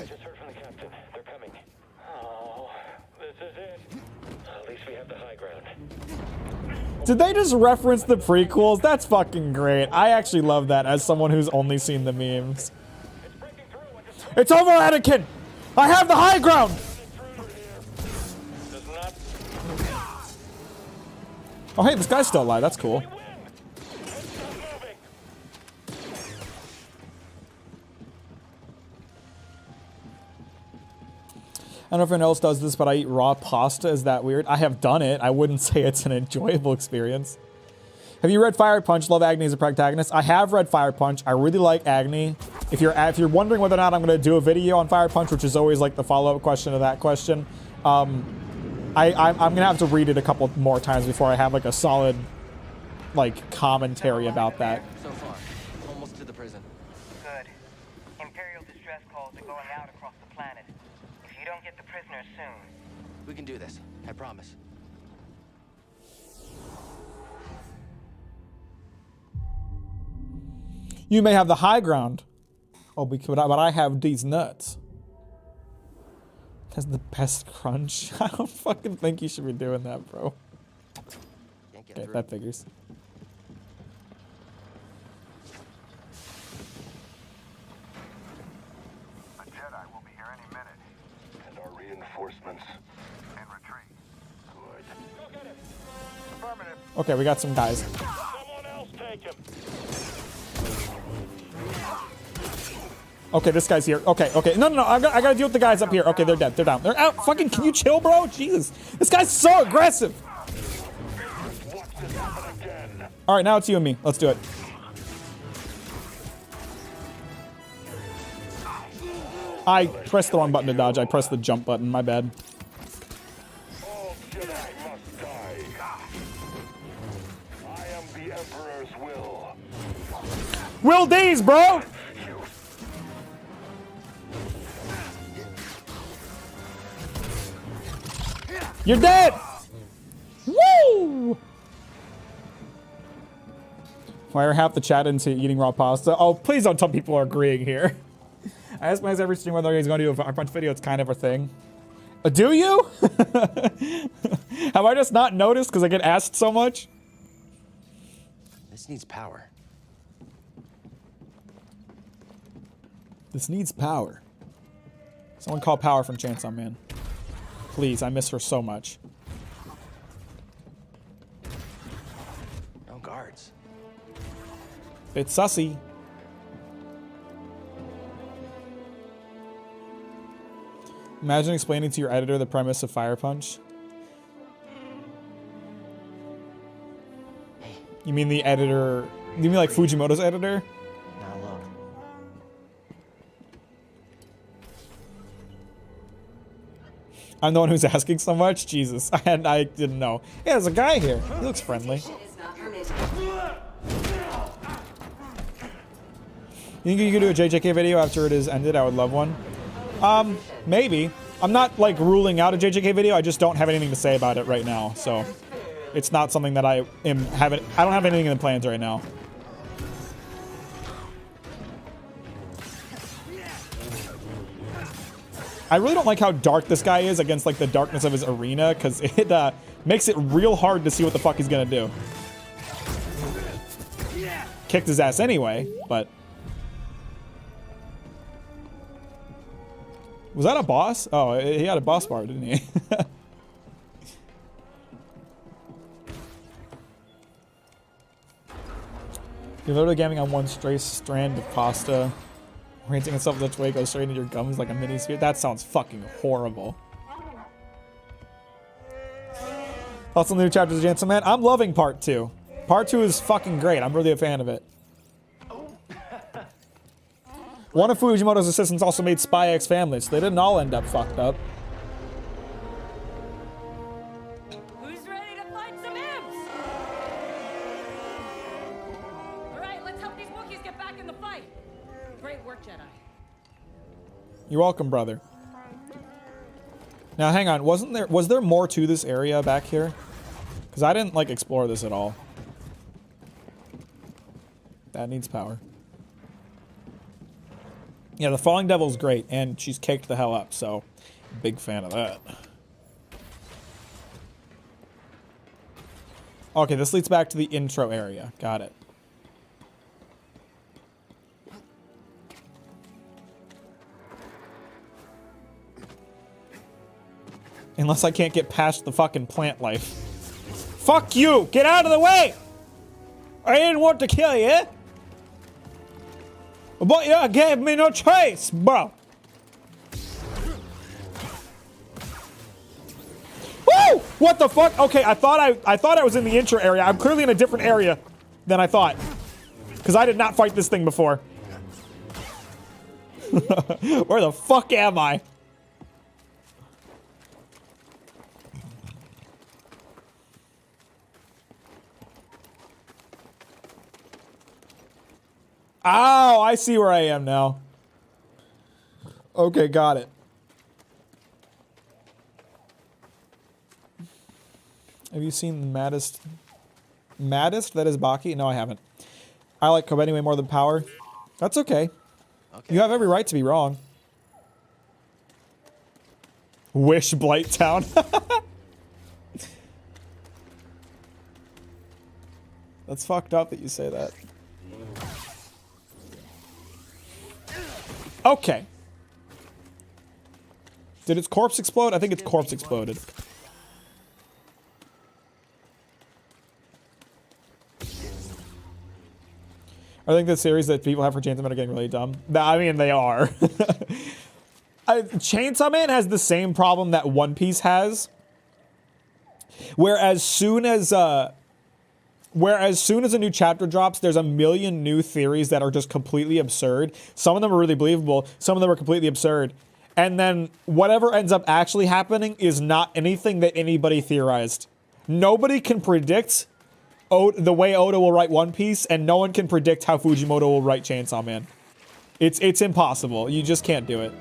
I just heard from the captain. They're coming. Oh, this is it. At least we have the high ground. Did they just reference the prequels? That's fucking great. I actually love that as someone who's only seen the memes. It's over, Anakin! I have the high ground! Oh, hey, this guy's still alive. That's cool. I don't know if anyone else does this, but I eat raw pasta. Is that weird? I have done it. I wouldn't say it's an enjoyable experience. Have you read Fire Punch? Love Agni as a protagonist. I have read Fire Punch. I really like Agni. If you're wondering whether or not I'm going to do a video on Fire Punch, which is always like the follow-up question to that question, I'm going to have to read it a couple more times before I have like a solid like commentary about that. So far, almost to the prison. Good. Imperial distress calls are going out across the planet. If you don't get the prisoners soon... We can do this. I promise. You may have the high ground. Oh, but I have these nuts. Has the best crunch. I don't fucking think you should be doing that, bro. Okay, that figures. The Jedi will be here any minute. And our reinforcements. In retreat. Good. Go get him. Affirmative. Okay, we got some guys. Someone else take him. Okay, this guy's here. Okay. No. I gotta deal with the guys up here. Okay, they're dead. They're down. They're out. Fucking, can you chill, bro? Jesus. This guy's so aggressive. All right, now it's you and me. Let's do it. I pressed the wrong button to dodge. I pressed the jump button. My bad. Will D's, bro! You're dead! Woo! Why are half the chat into eating raw pasta? Oh, please don't tell people are agreeing here. I ask myself every stream whether he's going to do a punch video. It's kind of a thing. Do you? Have I just not noticed because I get asked so much? This needs power. This needs power. Someone call power from Chainsaw Man. Please, I miss her so much. No guards. It's sussy. Imagine explaining to your editor the premise of Fire Punch. You mean the editor? You mean like Fujimoto's editor? Now look. I'm the one who's asking so much? Jesus, I didn't know. Yeah, there's a guy here. He looks friendly. You think you could do a JJK video after it is ended? I would love one. Maybe. I'm not like ruling out a JJK video. I just don't have anything to say about it right now. So it's not something that I don't have anything in the plans right now. I really don't like how dark this guy is against like the darkness of his arena, because it makes it real hard to see what the fuck he's gonna do. Kicked his ass anyway, but... Was that a boss? Oh, he had a boss bar, didn't he? You're literally gaming on one stray strand of pasta. Rinsing itself in such a way it goes straight into your gums like a mini sphere. That sounds fucking horrible. Thoughts on the new chapters of Chainsaw Man? I'm loving part 2. Part 2 is fucking great. I'm really a fan of it. One of Fujimoto's assistants also made Spy X Family, so they didn't all end up fucked up. Who's ready to fight some imps? All right, let's help these Wookiees get back in the fight. Great work, Jedi. You're welcome, brother. Now, hang on. Was there more to this area back here? Because I didn't, like, explore this at all. That needs power. Yeah, the Falling Devil's great, and she's caked the hell up, so big fan of that. Okay, this leads back to the intro area. Got it. Unless I can't get past the fucking plant life. Fuck you! Get out of the way! I didn't want to kill you. But you gave me no choice, bro. Woo! What the fuck? Okay, I thought I was in the intro area. I'm clearly in a different area than I thought. Because I did not fight this thing before. Where the fuck am I? Oh, I see where I am now. Okay, got it. Have you seen the Maddest? Maddest? That is Baki? No, I haven't. I like Kobe anyway more than Power. That's okay. You have every right to be wrong. Wish Blight Town. That's fucked up that you say that. Okay. Did its corpse explode? I think its corpse exploded. I think the series that people have for Chainsaw Man are getting really dumb. I mean, they are. Chainsaw Man has the same problem that One Piece has. Whereas soon as a new chapter drops, there's a million new theories that are just completely absurd. Some of them are really believable. Some of them are completely absurd. And then whatever ends up actually happening is not anything that anybody theorized. Nobody can predict the way Oda will write One Piece, and no one can predict how Fujimoto will write Chainsaw Man. It's impossible. You just can't do it.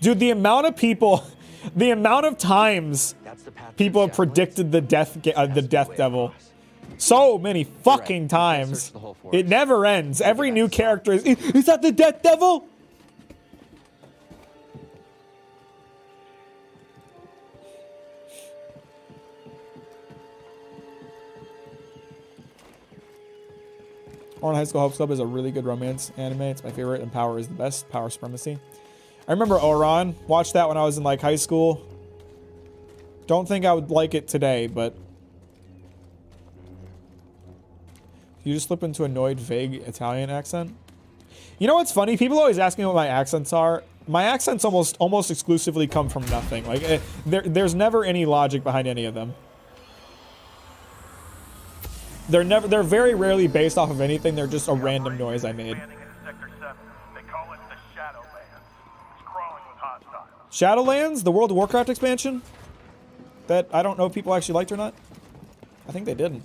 Dude, the amount of people, the amount of times people have predicted the death devil. So many fucking times. It never ends. Every new character is that the death devil? Orange High School Hope Club is a really good romance anime. It's my favorite, and Power is the best. Power Supremacy. I remember Oran. Watched that when I was in like high school. Don't think I would like it today, but you just slip into annoyed, vague Italian accent. You know what's funny? People always ask me what my accents are. My accents almost exclusively come from nothing. Like there's never any logic behind any of them. They're very rarely based off of anything. They're just a random noise I made. Shadowlands, the World of Warcraft expansion that I don't know if people actually liked or not. I think they didn't.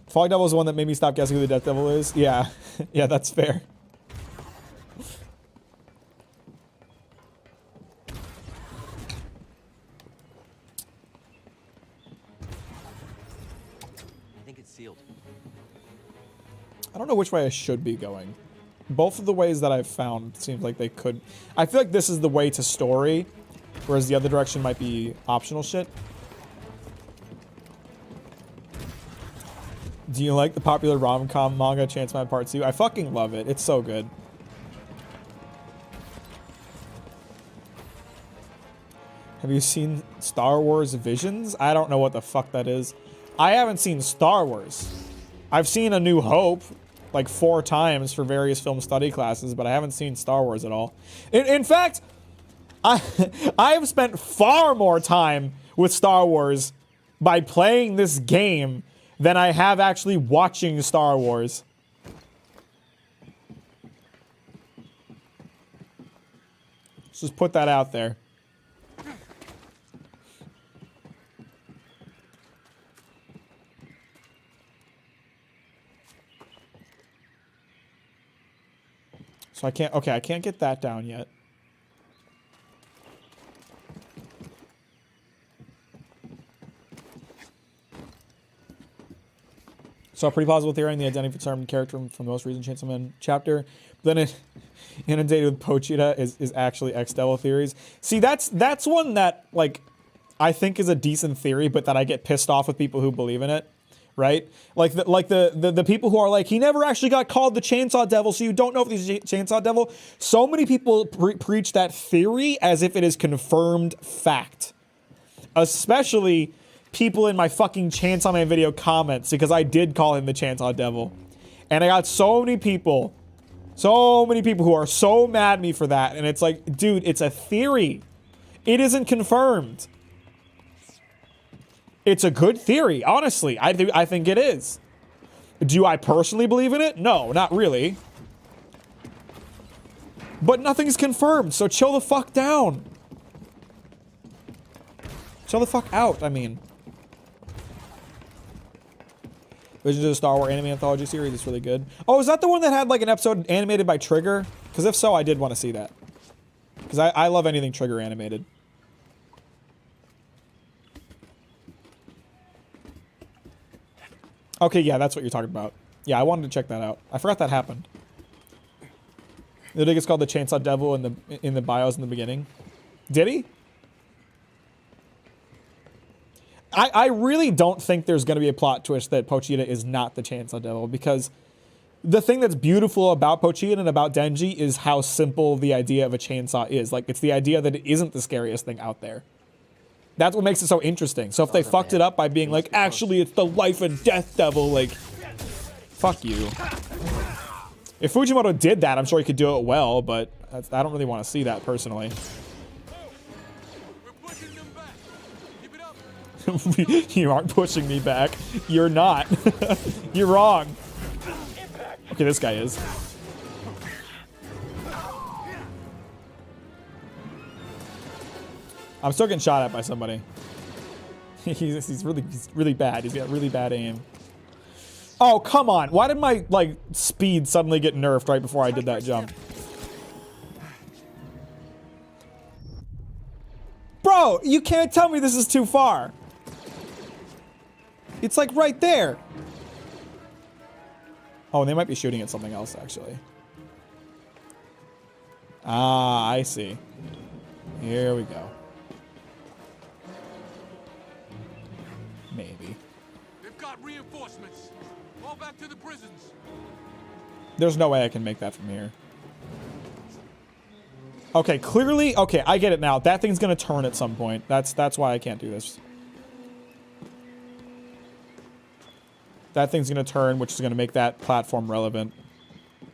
Fog Devil is the one that made me stop guessing who the Death Devil is. Yeah, yeah, that's fair. I think it's sealed. I don't know which way I should be going. Both of the ways that I've found seems like they could. I feel like this is the way to story, whereas the other direction might be optional shit. Do you like the popular rom-com manga Chance Man Part 2? I fucking love it. It's so good. Have you seen Star Wars Visions? I don't know what the fuck that is. I haven't seen Star Wars. I've seen A New Hope like 4 times for various film study classes, but I haven't seen Star Wars at all. In fact, I have spent far more time with Star Wars by playing this game than I have actually watching Star Wars. Let's just put that out there. So I can't, okay, I can't get that down yet. So a pretty plausible theory on the identity of a determined character from the most recent Chainsaw Man chapter. But then it inundated with Pochita is actually X-Devil theories. See, that's one that, like, I think is a decent theory, but that I get pissed off with people who believe in it. Right? Like the people who are like, he never actually got called the Chainsaw Devil, so you don't know if he's Chainsaw Devil. So many people preach that theory as if it is confirmed fact. Especially people in my fucking Chainsaw Man video comments, because I did call him the Chainsaw Devil. And I got so many people who are so mad at me for that. And it's like, dude, it's a theory. It isn't confirmed. It's a good theory, honestly. I think it is. Do I personally believe in it? No, not really. But nothing's confirmed, so chill the fuck down. Chill the fuck out, I mean. Visions of the Star Wars anime anthology series is really good. Oh, is that the one that had like an episode animated by Trigger? Because if so, I did want to see that. Because I love anything Trigger animated. Okay, yeah, that's what you're talking about. Yeah, I wanted to check that out. I forgot that happened. The dig is called the Chainsaw Devil in the bios in the beginning. Did he? I really don't think there's going to be a plot twist that Pochita is not the Chainsaw Devil, because the thing that's beautiful about Pochita and about Denji is how simple the idea of a chainsaw is. Like, it's the idea that it isn't the scariest thing out there. That's what makes it so interesting. So if they fucked it up by being like, actually, it's the life and death devil, like, fuck you. If Fujimoto did that, I'm sure he could do it well, but I don't really want to see that personally. You aren't pushing me back. You're not. You're wrong. Okay, this guy is. I'm still getting shot at by somebody. he's really bad. He's got really bad aim. Oh, come on. Why did my, like, speed suddenly get nerfed right before I did that jump? Bro, you can't tell me this is too far. It's like right there. Oh, they might be shooting at something else, actually. Ah, I see. Here we go. Maybe. They've got reinforcements. All back to the prisons. There's no way I can make that from here. Okay, clearly, okay, I get it now. That thing's gonna turn at some point. That's why I can't do this. That thing's gonna turn, which is gonna make that platform relevant.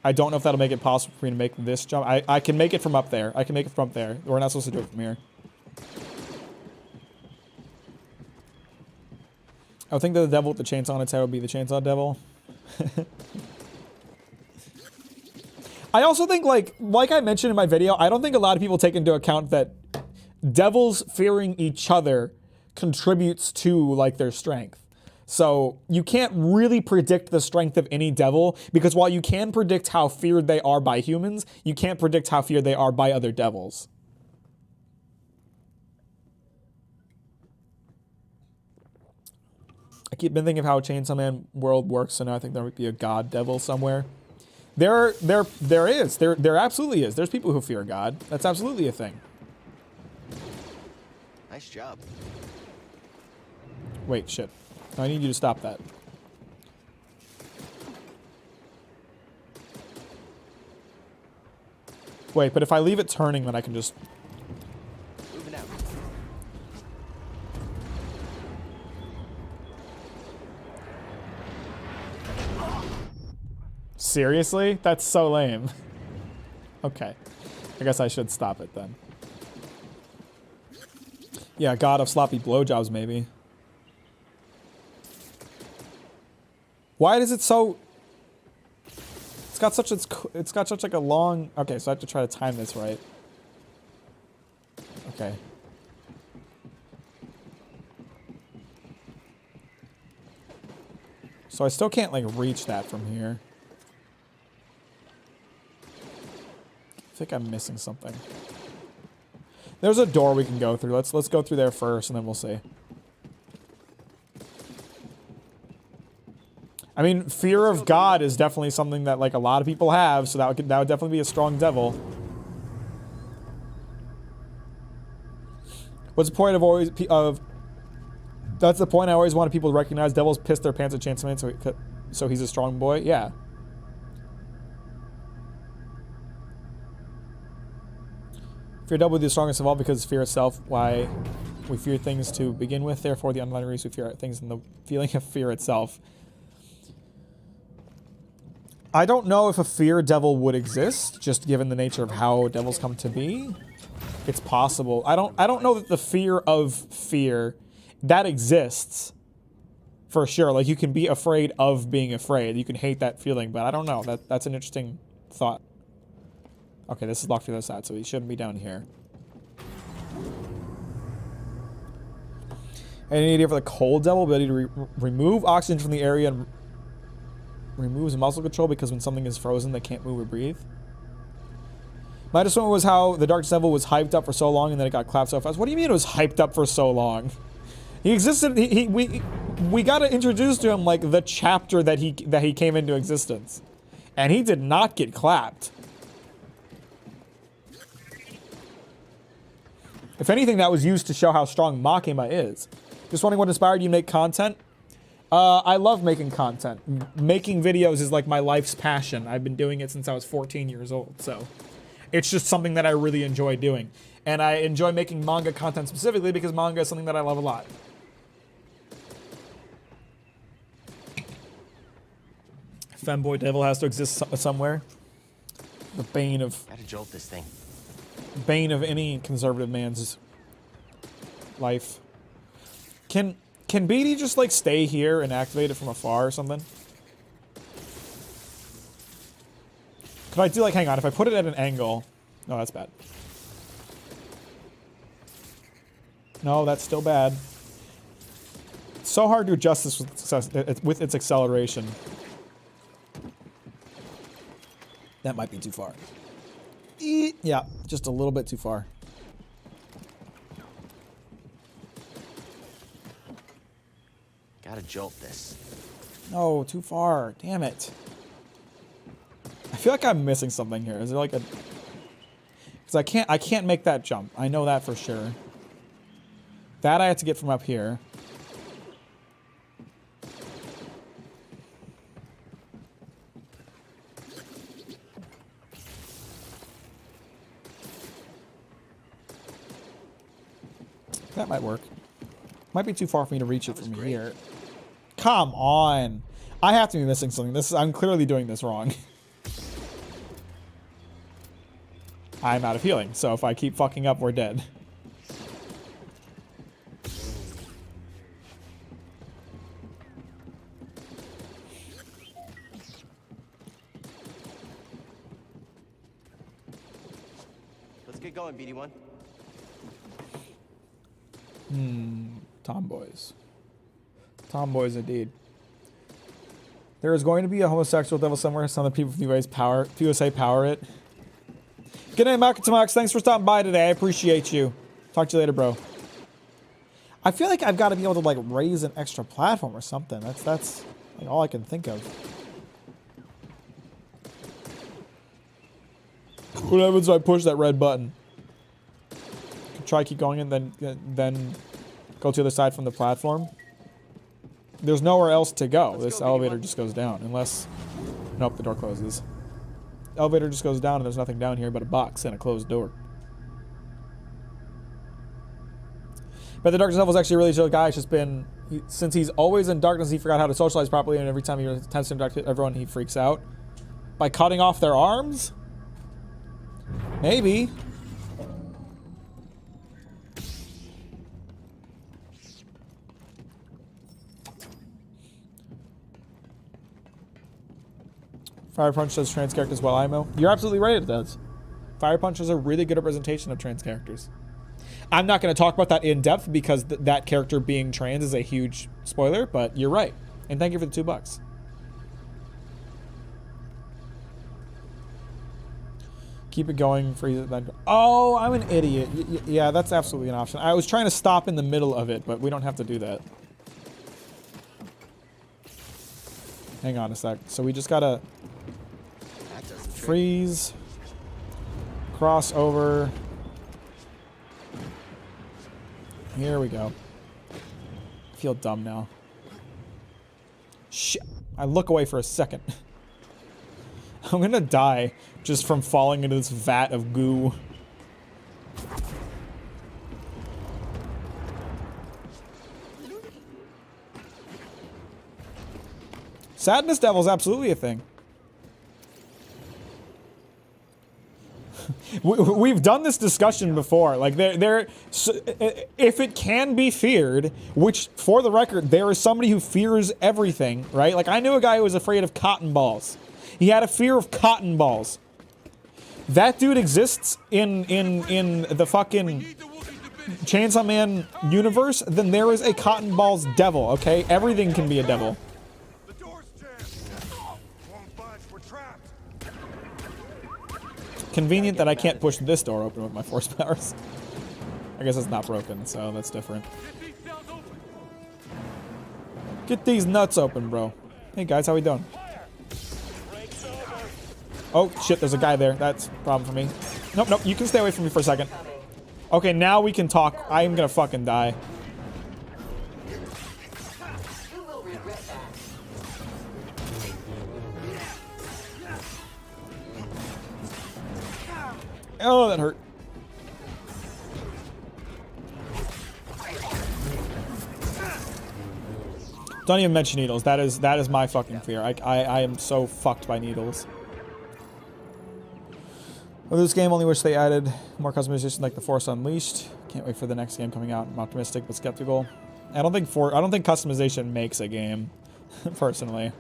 I don't know if that'll make it possible for me to make this jump. I can make it from up there. I can make it from up there. We're not supposed to do it from here. I would think that the devil with the chainsaw on its head would be the chainsaw devil. I also think, like I mentioned in my video, I don't think a lot of people take into account that devils fearing each other contributes to, like, their strength. So you can't really predict the strength of any devil, because while you can predict how feared they are by humans, you can't predict how feared they are by other devils. I keep been thinking of how Chainsaw Man world works, so now I think there might be a god devil somewhere. There absolutely is. There's people who fear God. That's absolutely a thing. Nice job. Wait, shit. I need you to stop that. Wait, but if I leave it turning, then I can just... Moving out. Seriously? That's so lame. Okay. I guess I should stop it then. Yeah, god of sloppy blowjobs, maybe. Why is it so... It's got such like a long... Okay, so I have to try to time this right. Okay. So I still can't, like, reach that from here. I think I'm missing something. There's a door we can go through. Let's go through there first, and then we'll see. I mean, fear of God is definitely something that, like, a lot of people have, so that would definitely be a strong devil. What's the point of that's the point I always wanted people to recognize. Devils piss their pants at Chainsaw Man, so he's a strong boy. Yeah. Fear devil would be the strongest of all because fear itself. Why we fear things to begin with. Therefore, the underlying reason we fear things and the feeling of fear itself. I don't know if a fear devil would exist, just given the nature of how devils come to be. It's possible. I don't know that the fear of fear that exists for sure. Like, you can be afraid of being afraid. You can hate that feeling, but I don't know. That's an interesting thought. Okay, this is locked to the other side, so he shouldn't be down here. Any idea for the cold devil? Ability to remove oxygen from the area and removes muscle control because when something is frozen, they can't move or breathe. My understanding was how the Dark Devil was hyped up for so long and then it got clapped so fast. What do you mean it was hyped up for so long? He existed. We got to introduce to him, like, the chapter that he came into existence, and he did not get clapped. If anything, that was used to show how strong Makima is. Just wondering what inspired you to make content? I love making content. Making videos is like my life's passion. I've been doing it since I was 14 years old, so it's just something that I really enjoy doing. And I enjoy making manga content specifically because manga is something that I love a lot. Femboy devil has to exist somewhere. The bane of... Gotta jolt this thing. Bane of any conservative man's life. Can Can BD just like stay here and activate it from afar or something? Could I do like, hang on, if I put it at an angle. No, that's bad. No, that's still bad. It's so hard to adjust this with its acceleration. That might be too far. Yeah, just a little bit too far. Gotta jolt this. No, too far. Damn it. I feel like I'm missing something here. Is there like a... Because I can't make that jump. I know that for sure. That I have to get from up here. That might work. Might be too far for me to reach it from here. Come on. I have to be missing something. I'm clearly doing this wrong. I'm out of healing, so if I keep fucking up, we're dead. Let's get going, BD1. Tomboys. Tomboys indeed. There is going to be a homosexual devil somewhere. Some of the people from USA power it. Good day, Mack. Thanks for stopping by today. I appreciate you. Talk to you later, bro. I feel like I've got to be able to like raise an extra platform or something. That's like all I can think of. What happens if I push that red button? Try keep going and then go to the other side from the platform. There's nowhere else to go. This elevator just goes down unless... Nope, the door closes. Elevator just goes down and there's nothing down here but a box and a closed door. But the Darkness Devil is actually a really chill guy. It's just been... since he's always in darkness, he forgot how to socialize properly, and every time he attempts to interact with everyone, he freaks out. By cutting off their arms? Maybe. Fire Punch does trans characters well, IMO. You're absolutely right, it does. Fire Punch is a really good representation of trans characters. I'm not going to talk about that in depth because that character being trans is a huge spoiler, but you're right. And thank you for the $2. Keep it going, freeze it, then... Oh, I'm an idiot. Yeah, that's absolutely an option. I was trying to stop in the middle of it, but we don't have to do that. Hang on a sec. So we just gotta... freeze. Cross over. Here we go. I feel dumb now. Shit. I look away for a second. I'm gonna die just from falling into this vat of goo. Sadness Devil is absolutely a thing. We've done this discussion before. Like, if it can be feared, which, for the record, there is somebody who fears everything, right? Like, I knew a guy who was afraid of cotton balls. He had a fear of cotton balls. That dude exists in the fucking Chainsaw Man universe, then there is a cotton balls devil, okay? Everything can be a devil. Convenient that I can't push this door open with my force powers. I guess it's not broken, so that's different. Get these nuts open, bro. Hey guys, how we doing? Oh shit, there's a guy there. That's a problem for me. Nope, nope, you can stay away from me for a second. Okay, now we can talk. I am gonna fucking die. Oh, that hurt. Don't even mention needles. That is my fucking fear. I am so fucked by needles. Well, this game, only wish they added more customization like the Force Unleashed. Can't wait for the next game coming out. I'm optimistic but skeptical. I don't think customization makes a game, personally.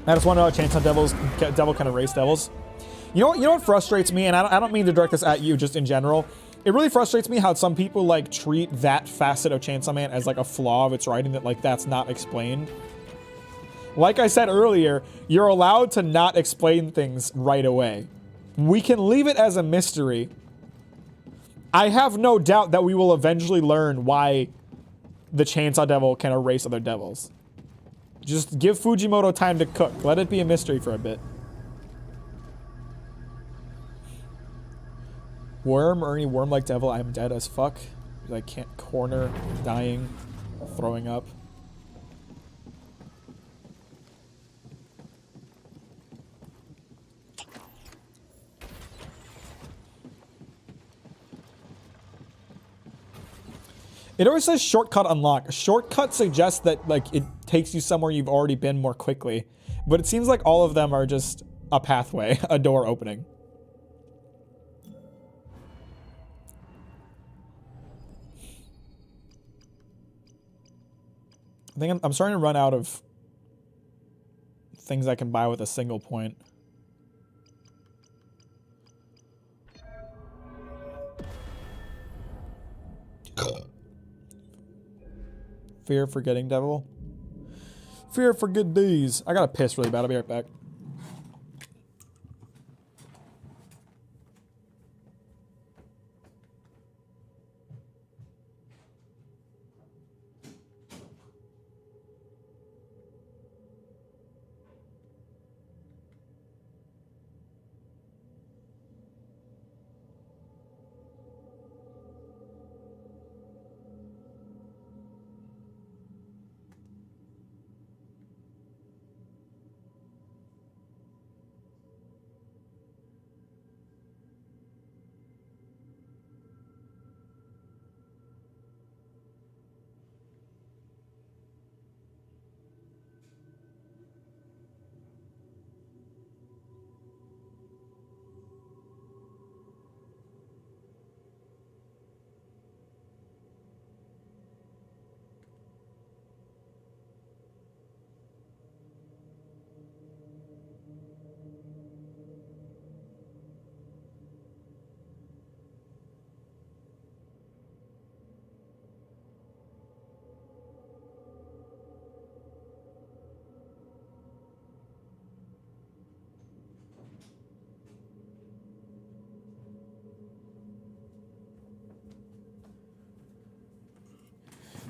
I just want to know how Chainsaw Devil can erase devils. You know what frustrates me, and I don't mean to direct this at you, just in general. It really frustrates me how some people like treat that facet of Chainsaw Man as like a flaw of its writing, that like that's not explained. Like I said earlier, you're allowed to not explain things right away. We can leave it as a mystery. I have no doubt that we will eventually learn why the Chainsaw Devil can erase other devils. Just give Fujimoto time to cook. Let it be a mystery for a bit. Worm, Ernie, worm-like devil, I'm dead as fuck. I can't corner, dying, throwing up. It always says shortcut unlock. A shortcut suggests that like it takes you somewhere you've already been more quickly. But it seems like all of them are just a pathway, a door opening. I think I'm starting to run out of things I can buy with a single point. Fear of forgetting devil. Fear for good days. I gotta piss really bad. I'll be right back.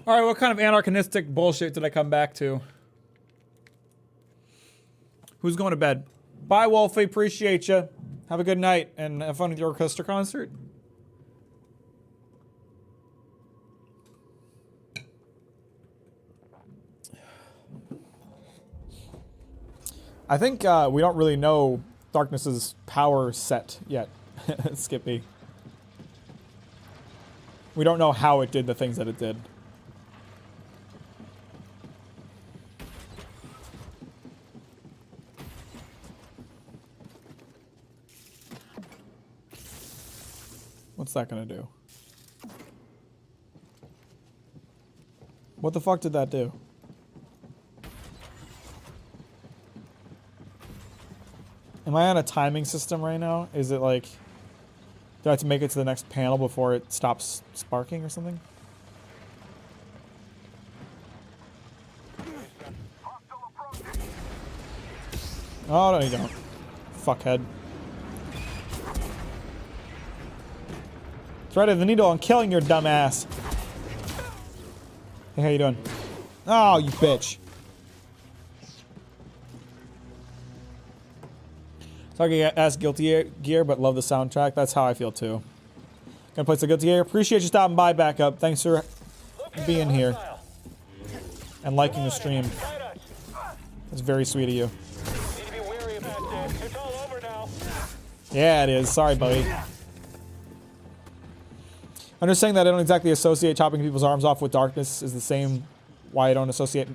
All right, what kind of anarchistic bullshit did I come back to? Who's going to bed? Bye, Wolfie. Appreciate you. Have a good night and have fun with your orchestra concert. I think we don't really know Darkness's power set yet, Skippy. We don't know how it did the things that it did. What's that gonna do? What the fuck did that do? Am I on a timing system right now? Is it like... do I have to make it to the next panel before it stops sparking or something? Oh, no you don't. Fuckhead. Threaded the needle and killing your dumb ass. Hey, how you doing? Oh, you bitch. Talking as Guilty Gear, but love the soundtrack. That's how I feel too. Gonna play some Guilty Gear. Appreciate you stopping by, Backup. Thanks for being here and liking the stream. That's very sweet of you. Yeah, it is. Sorry, buddy. I'm just saying that I don't exactly associate chopping people's arms off with darkness is the same why I don't associate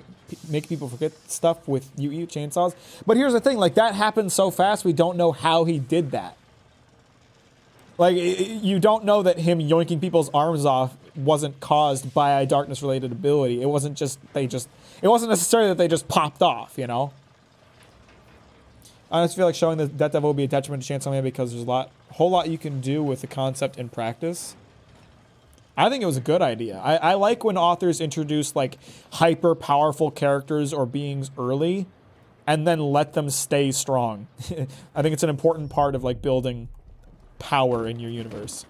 make people forget stuff with you eat chainsaws. But here's the thing, like that happened so fast we don't know how he did that. Like you don't know that him yoinking people's arms off wasn't caused by a darkness related ability. It wasn't just it wasn't necessarily that they just popped off, you know? I just feel like showing that Devil will be a detriment to Chainsaw Man because there's a whole lot you can do with the concept in practice. I think it was a good idea. I like when authors introduce like hyper powerful characters or beings early and then let them stay strong. I think it's an important part of like building power in your universe.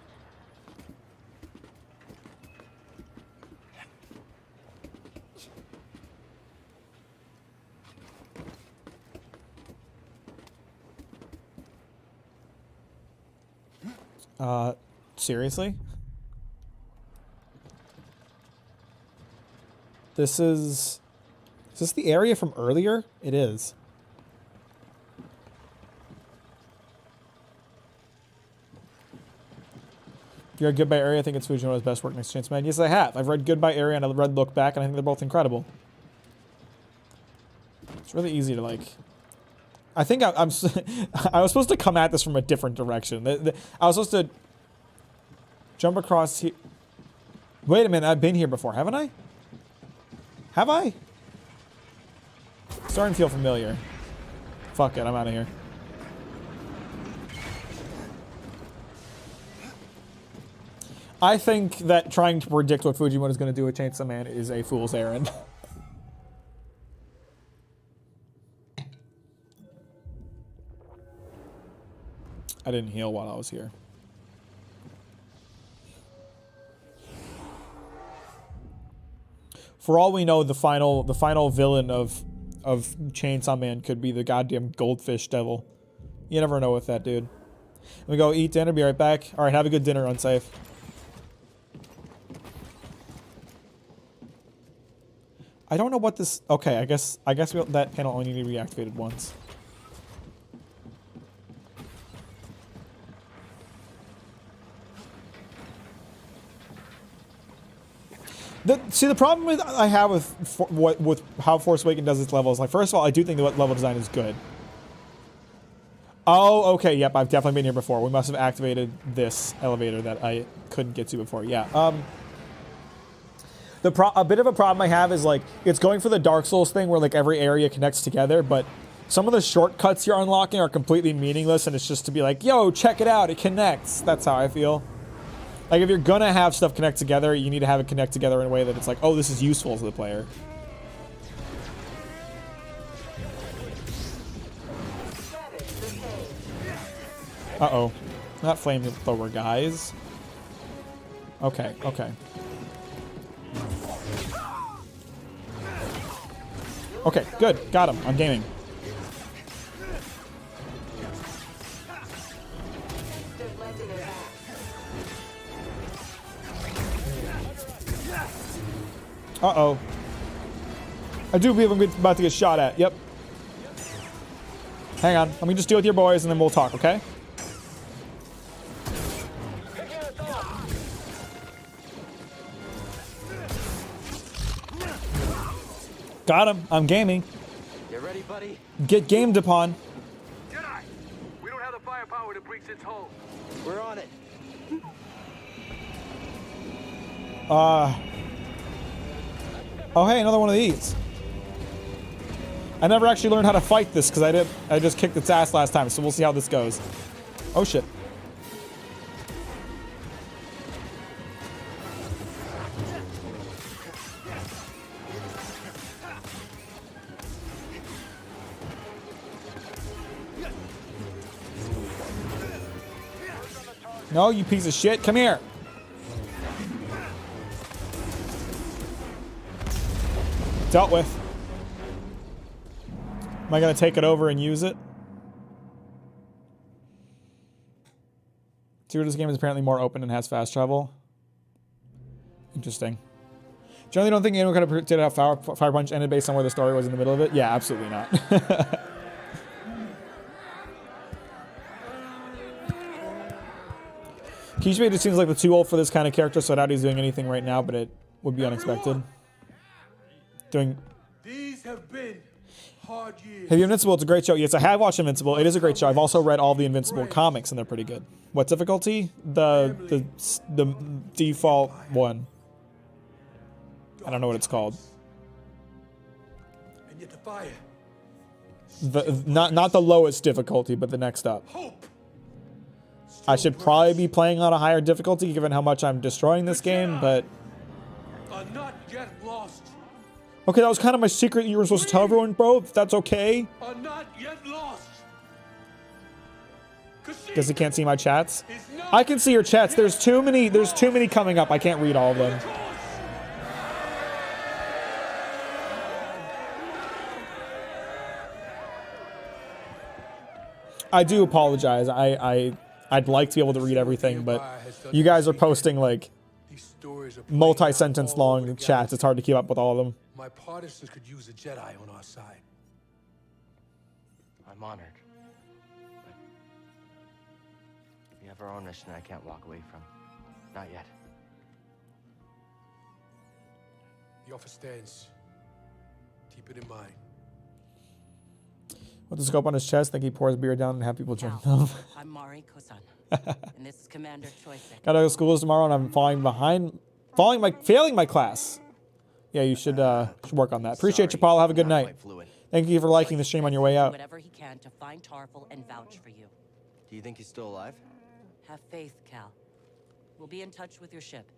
Seriously? Is this the area from earlier? It is. If you read Goodbye Area, I think it's Fujimoto's best work next to Chainsaw Man. Yes, I have. I've read Goodbye Area and I've read Look Back, and I think they're both incredible. It's really easy to like. I think I was supposed to come at this from a different direction. I was supposed to jump across here. Wait a minute, I've been here before, haven't I? Have I? Starting to feel familiar. Fuck it, I'm out of here. I think that trying to predict what Fujimoto is going to do with Chainsaw Man is a fool's errand. I didn't heal while I was here. For all we know, the final villain of Chainsaw Man could be the goddamn goldfish devil. You never know with that dude. Let me go eat dinner, be right back. Alright, have a good dinner, Unsafe. I don't know what this... Okay, I guess that panel only needed to be reactivated once. See, the problem I have with how Force Awakens does its levels, like, first of all, I do think the level design is good. Oh, okay, yep, I've definitely been here before. We must have activated this elevator that I couldn't get to before. Yeah. A bit of a problem I have is, like, it's going for the Dark Souls thing where, like, every area connects together, but some of the shortcuts you're unlocking are completely meaningless, and it's just to be like, yo, check it out, it connects. That's how I feel. Like, if you're gonna have stuff connect together, you need to have it connect together in a way that it's like, oh, this is useful to the player. Uh-oh. Not flamethrower, guys. Okay, okay. Okay, good. Got him. I'm gaming. Uh-oh. I do believe I'm about to get shot at. Yep. Hang on. Let me just deal with your boys and then we'll talk, okay? Got him. I'm gaming. You ready, buddy? Get gamed upon. Jedi! We don't have the firepower to breach its hold. We're on it. Oh, hey, another one of these. I never actually learned how to fight this because I just kicked its ass last time, so we'll see how this goes. Oh, shit. No, you piece of shit. Come here. Dealt with. Am I going to take it over and use it? This game is apparently more open and has fast travel. Interesting. Generally don't think anyone could have predicted how Fire Punch ended based on where the story was in the middle of it? Yeah, absolutely not. Kishibe just seems like the too old for this kind of character, so I doubt he's doing anything right now, but it would be unexpected. doing. These have been hard years. Have you Invincible? It's a great show. Yes, I have watched Invincible. It is a great show. I've also read all the Invincible comics, and they're pretty good. What difficulty? The default one. I don't know what it's called. And yet the fire. Not the lowest difficulty, but the next up. I should probably be playing on a higher difficulty given how much I'm destroying this game, but Are not yet lost. okay, that was kind of my secret you were supposed to tell everyone, bro. If that's okay. Are not yet lost. Because he can't see my chats. I can see your chats. There's too many coming up. I can't read all of them. I do apologize. I'd like to be able to read everything, but you guys are posting like multi-sentence long chats. It's hard to keep up with all of them. My partisans could use a Jedi on our side. I'm honored. But we have our own mission I can't walk away from. Not yet. The offer stands. Keep it in mind. With the scope on his chest, think he pours beer down and have people drink them. I'm Mari Kosan, and this is Commander Choice. Gotta go to school tomorrow, and I'm failing my class. Yeah, you should work on that. Appreciate you, Paul. Have a good night. Thank you for liking the stream on your way out. Whatever he can to find Tarful and vouch for you. Do you think he's still alive? Have faith, Cal. We'll be in touch with your ship.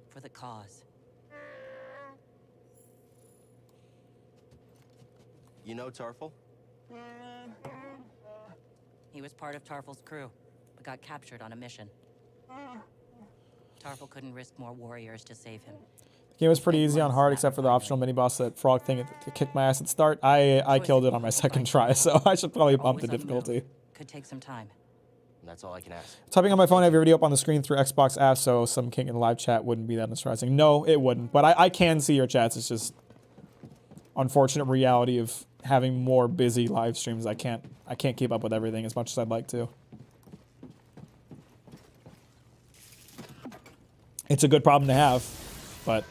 For the cause. You know Tarful? He was part of Tarful's crew, but got captured on a mission. Tarful couldn't risk more warriors to save him. The game was pretty easy on hard, except for the optional mini-boss, that frog thing that kicked my ass at the start. I killed it on my second try, so I should probably bump the difficulty. Could take some time. That's all I can ask. Typing on my phone, I have your video up on the screen through Xbox app, so some king in the live chat wouldn't be that surprising. No, it wouldn't, but I can see your chats. It's just unfortunate reality of having more busy live streams. I can't keep up with everything as much as I'd like to. It's a good problem to have, but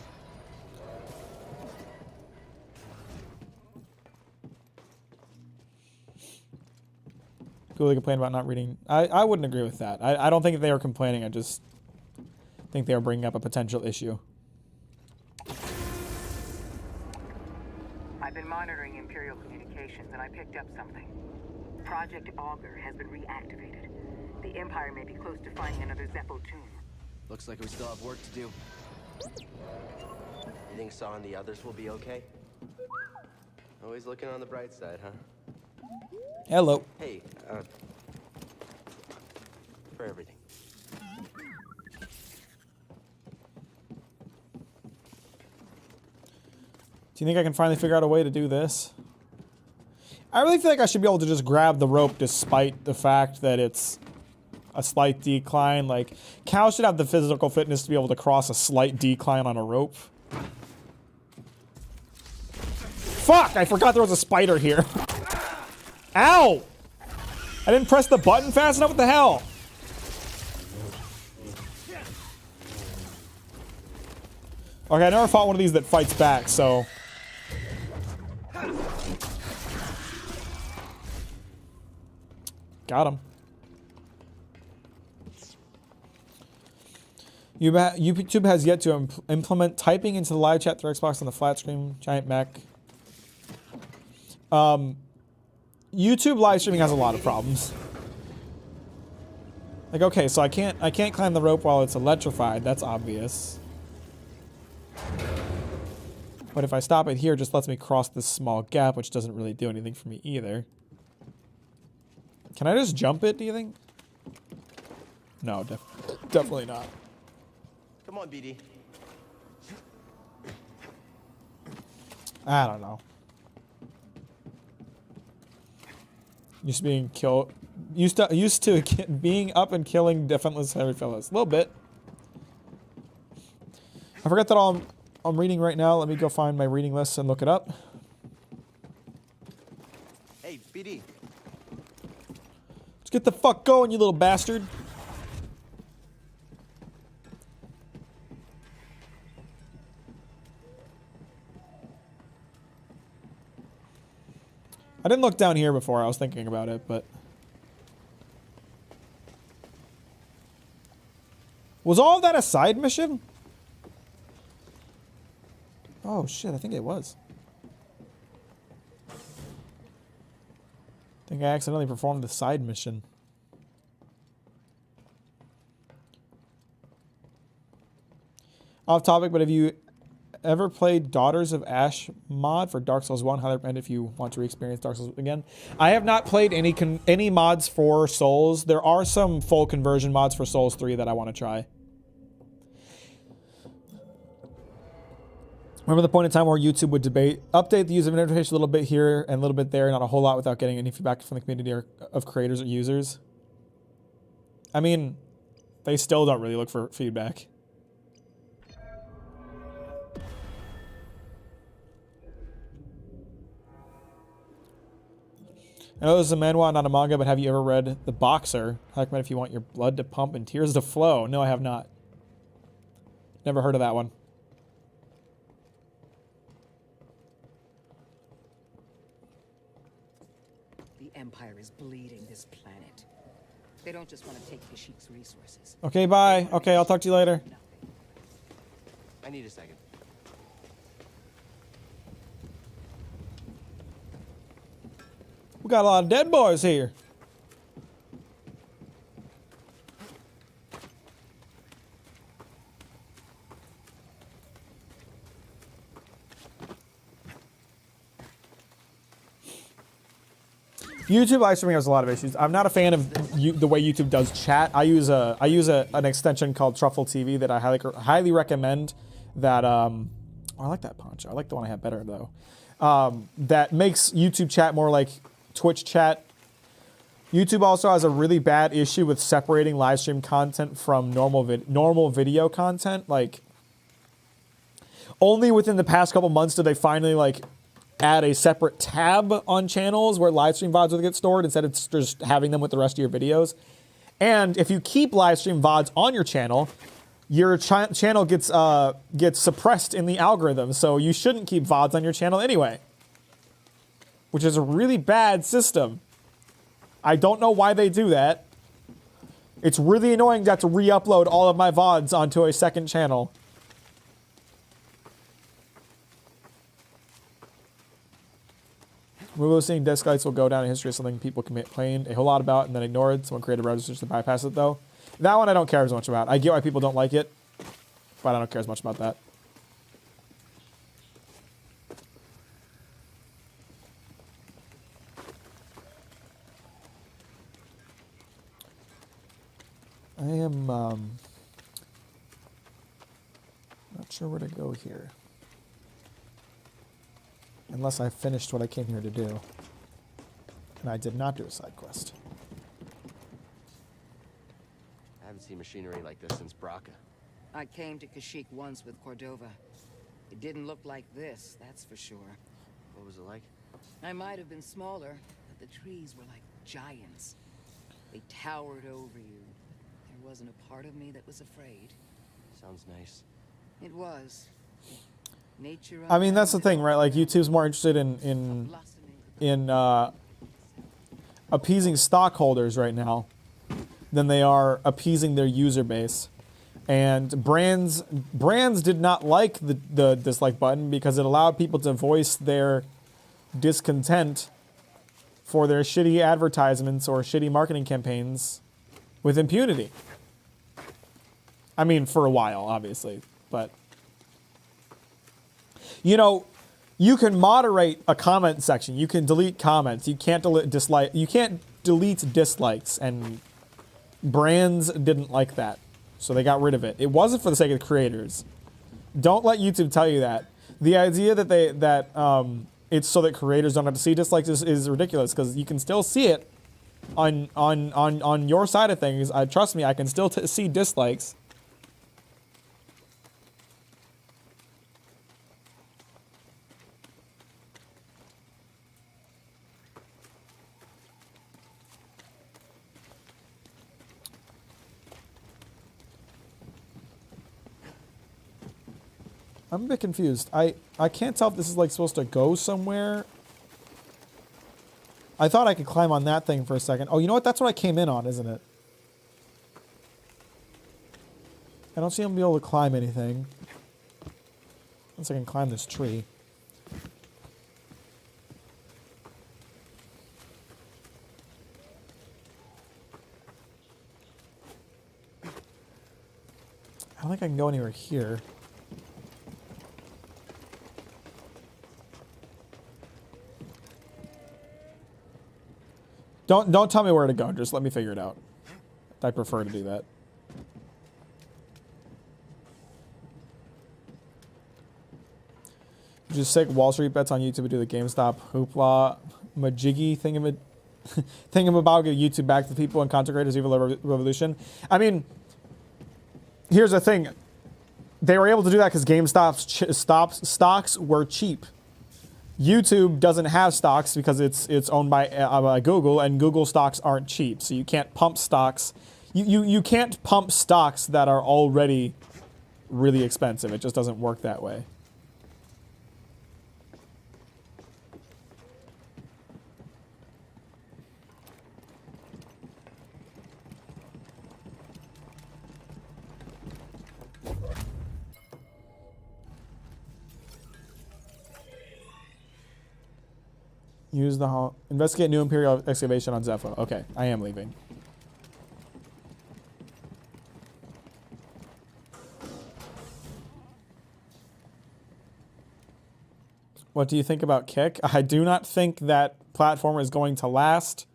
Ghoulie complained about not reading. I wouldn't agree with that. I don't think they were complaining. I just think they were bringing up a potential issue. I've been monitoring Imperial communications, and I picked up something. Project Augur has been reactivated. The Empire may be close to finding another Zeppo tomb. Looks like we still have work to do. You think Saw and the others will be okay? Always looking on the bright side, huh? Hello. Hey, for everything. Do you think I can finally figure out a way to do this? I really feel like I should be able to just grab the rope despite the fact that it's a slight decline. Like, Cal should have the physical fitness to be able to cross a slight decline on a rope. Fuck! I forgot there was a spider here. Ow! I didn't press the button fast enough. What the hell? Okay, I never fought one of these that fights back, so... Got him. YouTube has yet to implement typing into the live chat through Xbox on the flat screen. Giant Mack. YouTube live streaming has a lot of problems. Like, okay, so I can't climb the rope while it's electrified. That's obvious. But if I stop it here, it just lets me cross this small gap, which doesn't really do anything for me either. Can I just jump it, do you think? No, definitely not. Come on, BD. I don't know. Used to being up and killing defenseless heavy fellows. A little bit. I forgot that all I'm reading right now. Let me go find my reading list and look it up. Hey, BD. Let's get the fuck going, you little bastard. I didn't look down here before. I was thinking about it, but... Was all of that a side mission? Oh, shit. I think it was. I think I accidentally performed the side mission. Off topic, but have you ever played Daughters of Ash mod for Dark Souls 1? Highly recommend if you want to re-experience Dark Souls again. I have not played any mods for Souls. There are some full conversion mods for Souls 3 that I want to try. Remember the point in time where YouTube would update the user interface a little bit here and a little bit there, not a whole lot without getting any feedback from the community of creators or users? I mean, they still don't really look for feedback. I know this is a manhwa, not a manga, but have you ever read The Boxer? I recommend if you want your blood to pump and tears to flow. No, I have not. Never heard of that one. The Empire is bleeding this planet. They don't just want to take Kashyyyk's resources. Okay, bye. Okay, I'll talk to you later. I need a second. We got a lot of dead boys here. YouTube live streaming has a lot of issues. I'm not a fan of the way YouTube does chat. I use an extension called Truffle TV that I highly recommend. That oh, I like that poncho. I like the one I have better though. That makes YouTube chat more like Twitch chat. YouTube also has a really bad issue with separating live stream content from normal video content. Like, only within the past couple months did they finally like add a separate tab on channels where live stream VODs would get stored instead of just having them with the rest of your videos. And if you keep live stream VODs on your channel channel gets suppressed in the algorithm. So you shouldn't keep VODs on your channel anyway, which is a really bad system. I don't know why they do that. It's really annoying to have to re-upload all of my VODs onto a second channel. We're seeing dislikes will go down in history as something people complained a whole lot about and then ignored. Someone created registers to bypass it, though. That one I don't care as much about. I get why people don't like it, but I don't care as much about that. I am not sure where to go here. Unless I finished what I came here to do. And I did not do a side quest. I haven't seen machinery like this since Braca. I came to Kashyyyk once with Cordova. It didn't look like this, that's for sure. What was it like? I might have been smaller, but the trees were like giants. They towered over you. There wasn't a part of me that was afraid. Sounds nice. It was. Nature. I mean, that's the thing, right? Like, YouTube's more interested in appeasing stockholders right now than they are appeasing their user base. And brands did not like the dislike button because it allowed people to voice their discontent for their shitty advertisements or shitty marketing campaigns with impunity. I mean, for a while, obviously, but you know, you can moderate a comment section. You can delete comments. You can't delete dislikes, and brands didn't like that, so they got rid of it. It wasn't for the sake of the creators. Don't let YouTube tell you that. The idea that it's so that creators don't have to see dislikes is ridiculous, because you can still see it on your side of things. Trust me, I can still see dislikes. I'm a bit confused. I can't tell if this is like supposed to go somewhere. I thought I could climb on that thing for a second. Oh, you know what? That's what I came in on, isn't it? I don't see him be able to climb anything. Unless I can climb this tree. I don't think I can go anywhere here. Don't tell me where to go. Just let me figure it out. I prefer to do that. Just sick Wall Street bets on YouTube to do the GameStop hoopla majiggy thingamabout, give YouTube back to the people and content creators, evil revolution. I mean, here's the thing. They were able to do that because GameStop stocks were cheap. YouTube doesn't have stocks because it's owned by Google, and Google stocks aren't cheap. So you can't pump stocks. You can't pump stocks that are already really expensive. It just doesn't work that way. Use the hall. Investigate new Imperial excavation on Zepho. Okay, I am leaving. What do you think about Kick? I do not think that platform is going to last.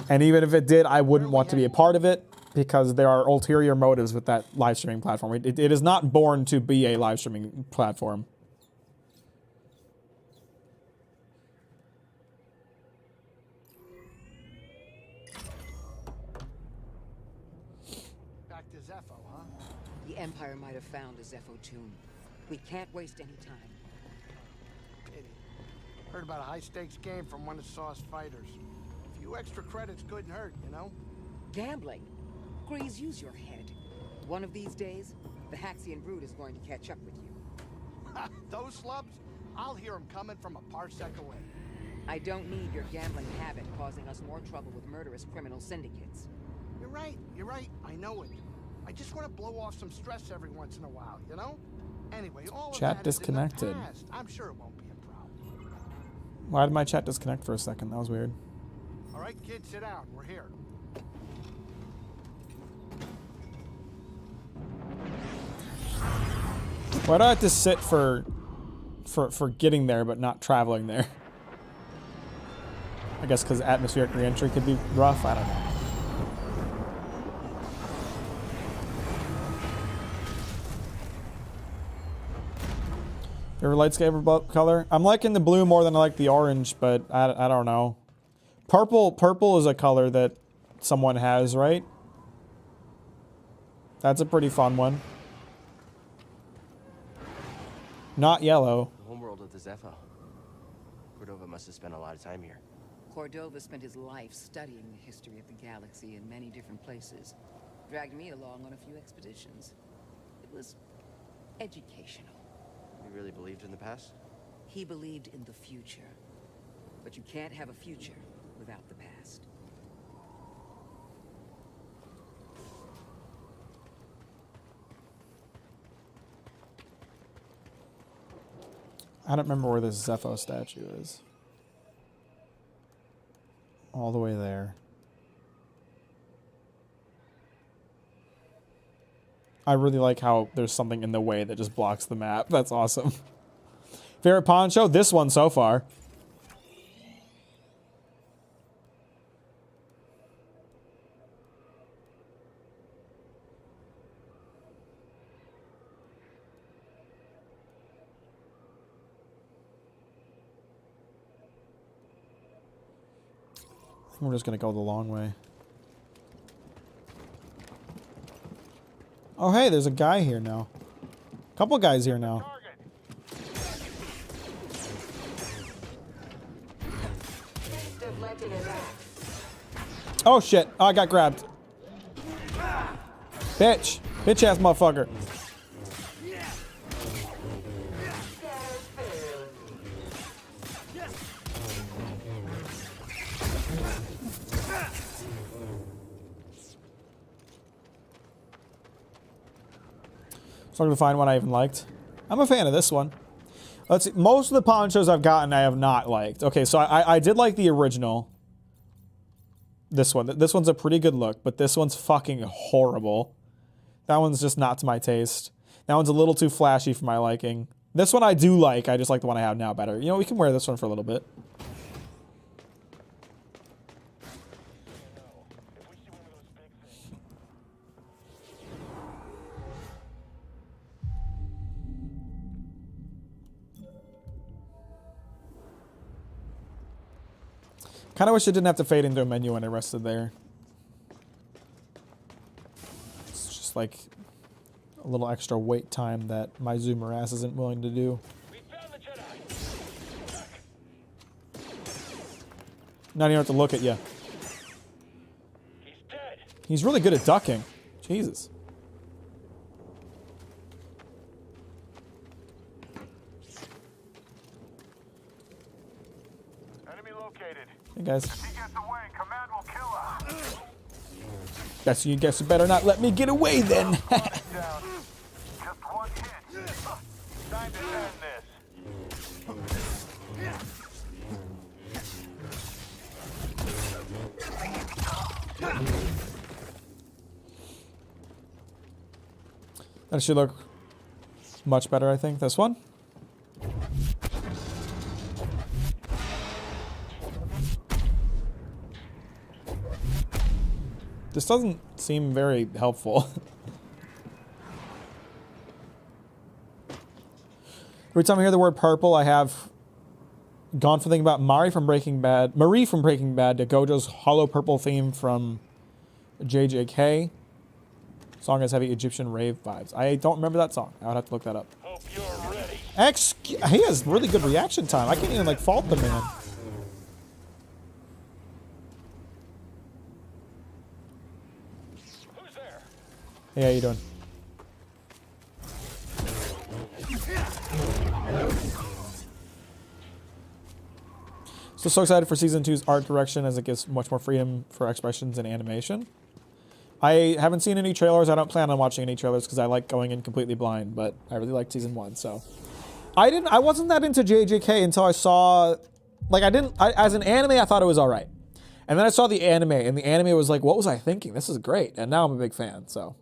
And even if it did, I wouldn't want to be a part of it because there are ulterior motives with that live streaming platform. It is not born to be a live streaming platform. The Empire might have found the Zepho tomb. We can't waste any time. Pity. Heard about a high-stakes game from one of Saw's fighters. A few extra credits couldn't hurt, you know? Gambling. Grease, use your head. One of these days, the Haxian brood is going to catch up with you. Those slubs? I'll hear them coming from a parsec away. I don't need your gambling habit causing us more trouble with murderous criminal syndicates. You're right, I know it. I just want to blow off some stress every once in a while, you know? Anyway, all of Chat that is in the disconnected. past. I'm sure it won't be a problem. Why did my chat disconnect for a second? That was weird. All right, kids, sit down. We're here. Why do I have to sit for getting there but not traveling there? I guess because atmospheric re-entry could be rough. I don't know. Favorite lightsaber color? I'm liking the blue more than I like the orange, but I don't know. Purple is a color that someone has, right? That's a pretty fun one. Not yellow. The homeworld of the Zepho. Cordova must have spent a lot of time here. Cordova spent his life studying the history of the galaxy in many different places. Dragged me along on a few expeditions. It was educational. He really believed in the past? He believed in the future. But you can't have a future without the past. I don't remember where this Zepho statue is. All the way there. I really like how there's something in the way that just blocks the map. That's awesome. Favorite poncho? This one so far. I think we're just gonna go the long way. Oh, hey, there's a guy here now. Couple guys here now. Oh, shit. Oh, I got grabbed. Bitch. Bitch-ass motherfucker. Struggling to find one I even liked. I'm a fan of this one. Let's see. Most of the ponchos I've gotten, I have not liked. Okay, so I did like the original. This one. This one's a pretty good look, but this one's fucking horrible. That one's just not to my taste. That one's a little too flashy for my liking. This one I do like. I just like the one I have now better. You know, we can wear this one for a little bit. Kind of wish it didn't have to fade into a menu when it rested there. It's just like a little extra wait time that my zoomer ass isn't willing to do. We found the Jedi. Not even have to look at you. He's dead. He's really good at ducking. Jesus. Enemy located. Hey guys. If he gets away, command will kill us. Guess you better not let me get away then. Down. Just one hit. Time to end this. That should look much better, I think. This one. This doesn't seem very helpful. Every time I hear the word purple, I have gone from thinking about Marie from Breaking Bad to Gojo's hollow purple theme from JJK. Song has heavy Egyptian rave vibes. I don't remember that song. I would have to look that up. Hope you're ready. He has really good reaction time. I can't even like fault the man. Who's there? Hey, how you doing? So excited for season 2's art direction as it gives much more freedom for expressions and animation. I haven't seen any trailers. I don't plan on watching any trailers because I like going in completely blind, but I really liked season 1, so. I wasn't that into JJK until I saw, like as an anime, I thought it was all right. And then I saw the anime, and the anime was like, what was I thinking? This is great. And now I'm a big fan, so.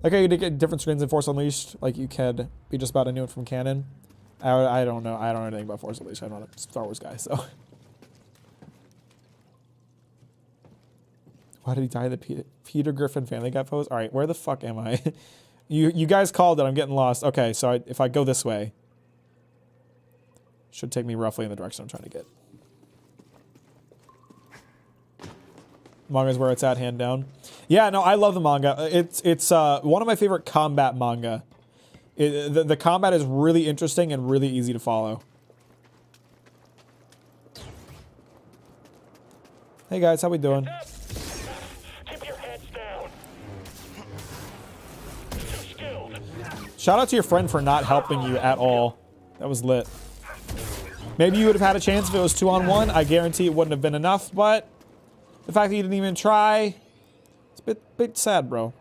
Like how you did get different screens in Force Unleashed, like you could be just about a new one from canon. I don't know. I don't know anything about Force Unleashed. I'm not a Star Wars guy, so. Why did he die? The Peter Griffin Family Guy pose? All right, where the fuck am I? you guys called it. I'm getting lost. Okay, so if I go this way, should take me roughly in the direction I'm trying to get. Manga's where it's at, hand down. Yeah, no, I love the manga. It's one of my favorite combat manga. The combat is really interesting and really easy to follow. Hey guys, how we doing? Keep your heads down. Too skilled. Shout out to your friend for not helping you at all. That was lit. Maybe you would have had a chance if it was 2-on-1. I guarantee it wouldn't have been enough, but the fact that you didn't even try, it's a bit sad, bro.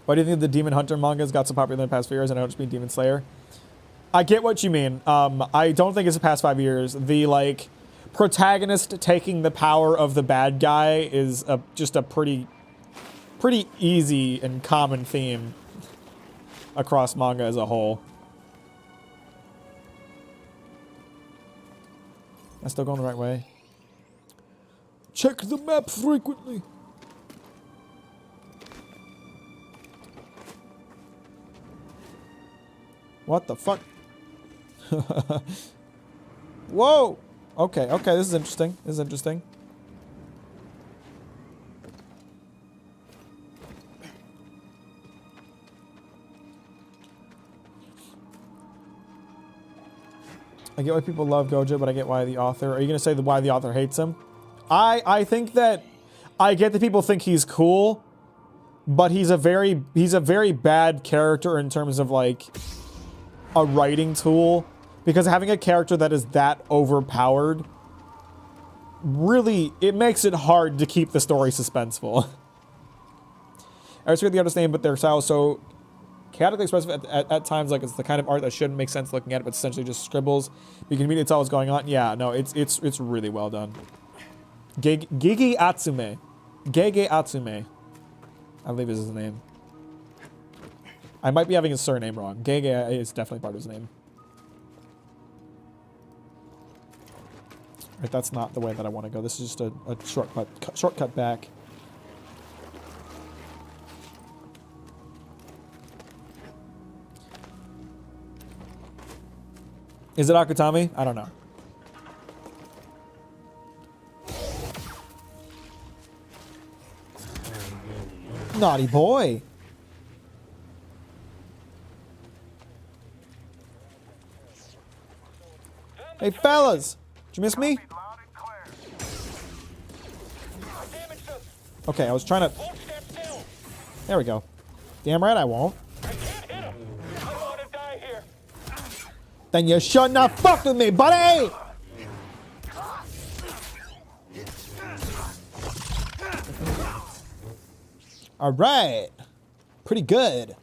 Why do you think the Demon Hunter manga's got so popular in the past 5 years? And I don't just mean Demon Slayer. I get what you mean. I don't think it's the past 5 years. The like protagonist taking the power of the bad guy is just a pretty easy and common theme across manga as a whole. Am I still going the right way? Check the map frequently. What the fuck? Whoa! Okay, this is interesting. I get why people love Gojo, but I get why the author... Are you going to say why the author hates him? I think that... I get that people think he's cool, but he's a very bad character in terms of, like, a writing tool. Because having a character that is that overpowered really, it makes it hard to keep the story suspenseful. I respect the artist's name, but their style is so chaotically expressive at times, like it's the kind of art that shouldn't make sense looking at it, but essentially just scribbles. You can immediately tell what's going on. Yeah, no, it's really well done. Gege Atsume. Gege Atsume. I believe is his name. I might be having his surname wrong. Gege is definitely part of his name. Right, that's not the way that I want to go. This is just a shortcut back. Is it Akutami? I don't know. Naughty boy. Hey fellas, did you miss me? Okay, I was trying to... There we go. Damn right I won't. Then you should not fuck with me, buddy! Alright. Pretty good.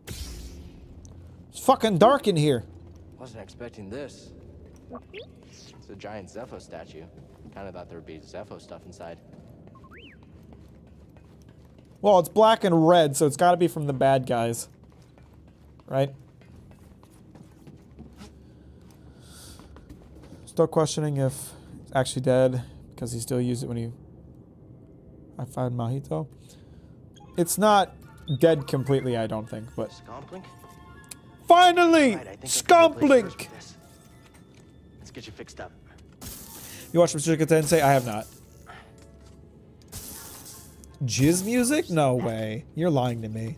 It's fucking dark in here. Wasn't expecting this. It's a giant Zepho statue. Kind of thought there'd be Zepho stuff inside. Well, it's black and red, so it's gotta be from the bad guys. Right? Still questioning if it's actually dead because he still used it when he... I found Mahito. It's not dead completely, I don't think, but... Scomplink? Finally! Right, Scomplink! Let's get you fixed up. You watched Mr. Tensei? I have not. Jizz music? No way. You're lying to me.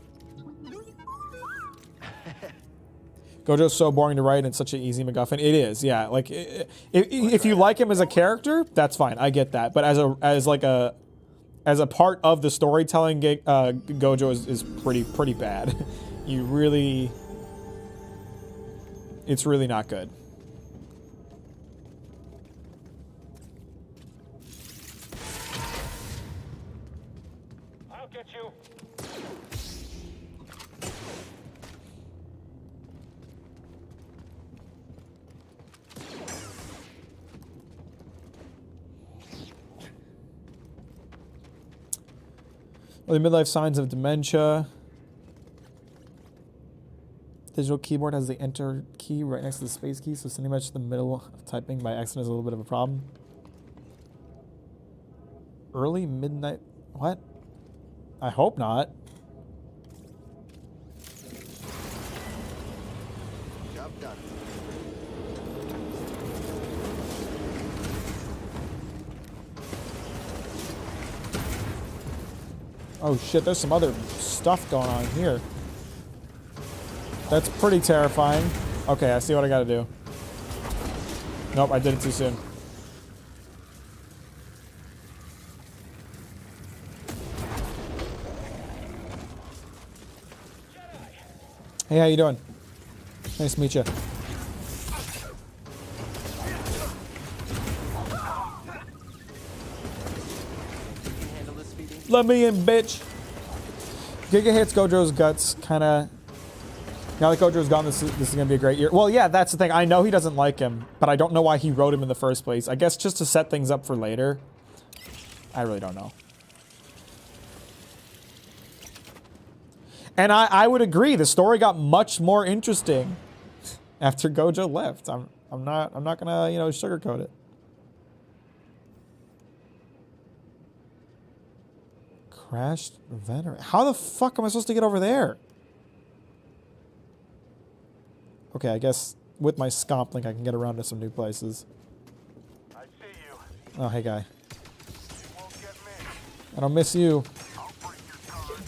Gojo's so boring to write and such an easy MacGuffin. It is, yeah. Like, if you like him as a character, that's fine. I get that. But as a part of the storytelling, Gojo is pretty bad. You really, it's really not good. I'll get you. Early midlife signs of dementia. Digital keyboard has the enter key right next to the space key, so sending much to the middle of typing by accident is a little bit of a problem. Early midnight... What? I hope not. Job done. Oh shit, there's some other stuff going on here. That's pretty terrifying. Okay, I see what I gotta do. Nope, I did it too soon. Hey, how you doing? Nice to meet you. Let me in, bitch. Giga hits Gojo's guts, kind of. Now that Gojo's gone, this is gonna be a great year. Well, yeah, that's the thing. I know he doesn't like him, but I don't know why he wrote him in the first place. I guess just to set things up for later. I really don't know. And I would agree. The story got much more interesting after Gojo left. I'm not gonna sugarcoat it. Crashed veteran. How the fuck am I supposed to get over there? Okay, I guess with my scomp link I can get around to some new places. I see you. Oh, hey guy. You won't get me. I don't miss you. I'll break your tongue.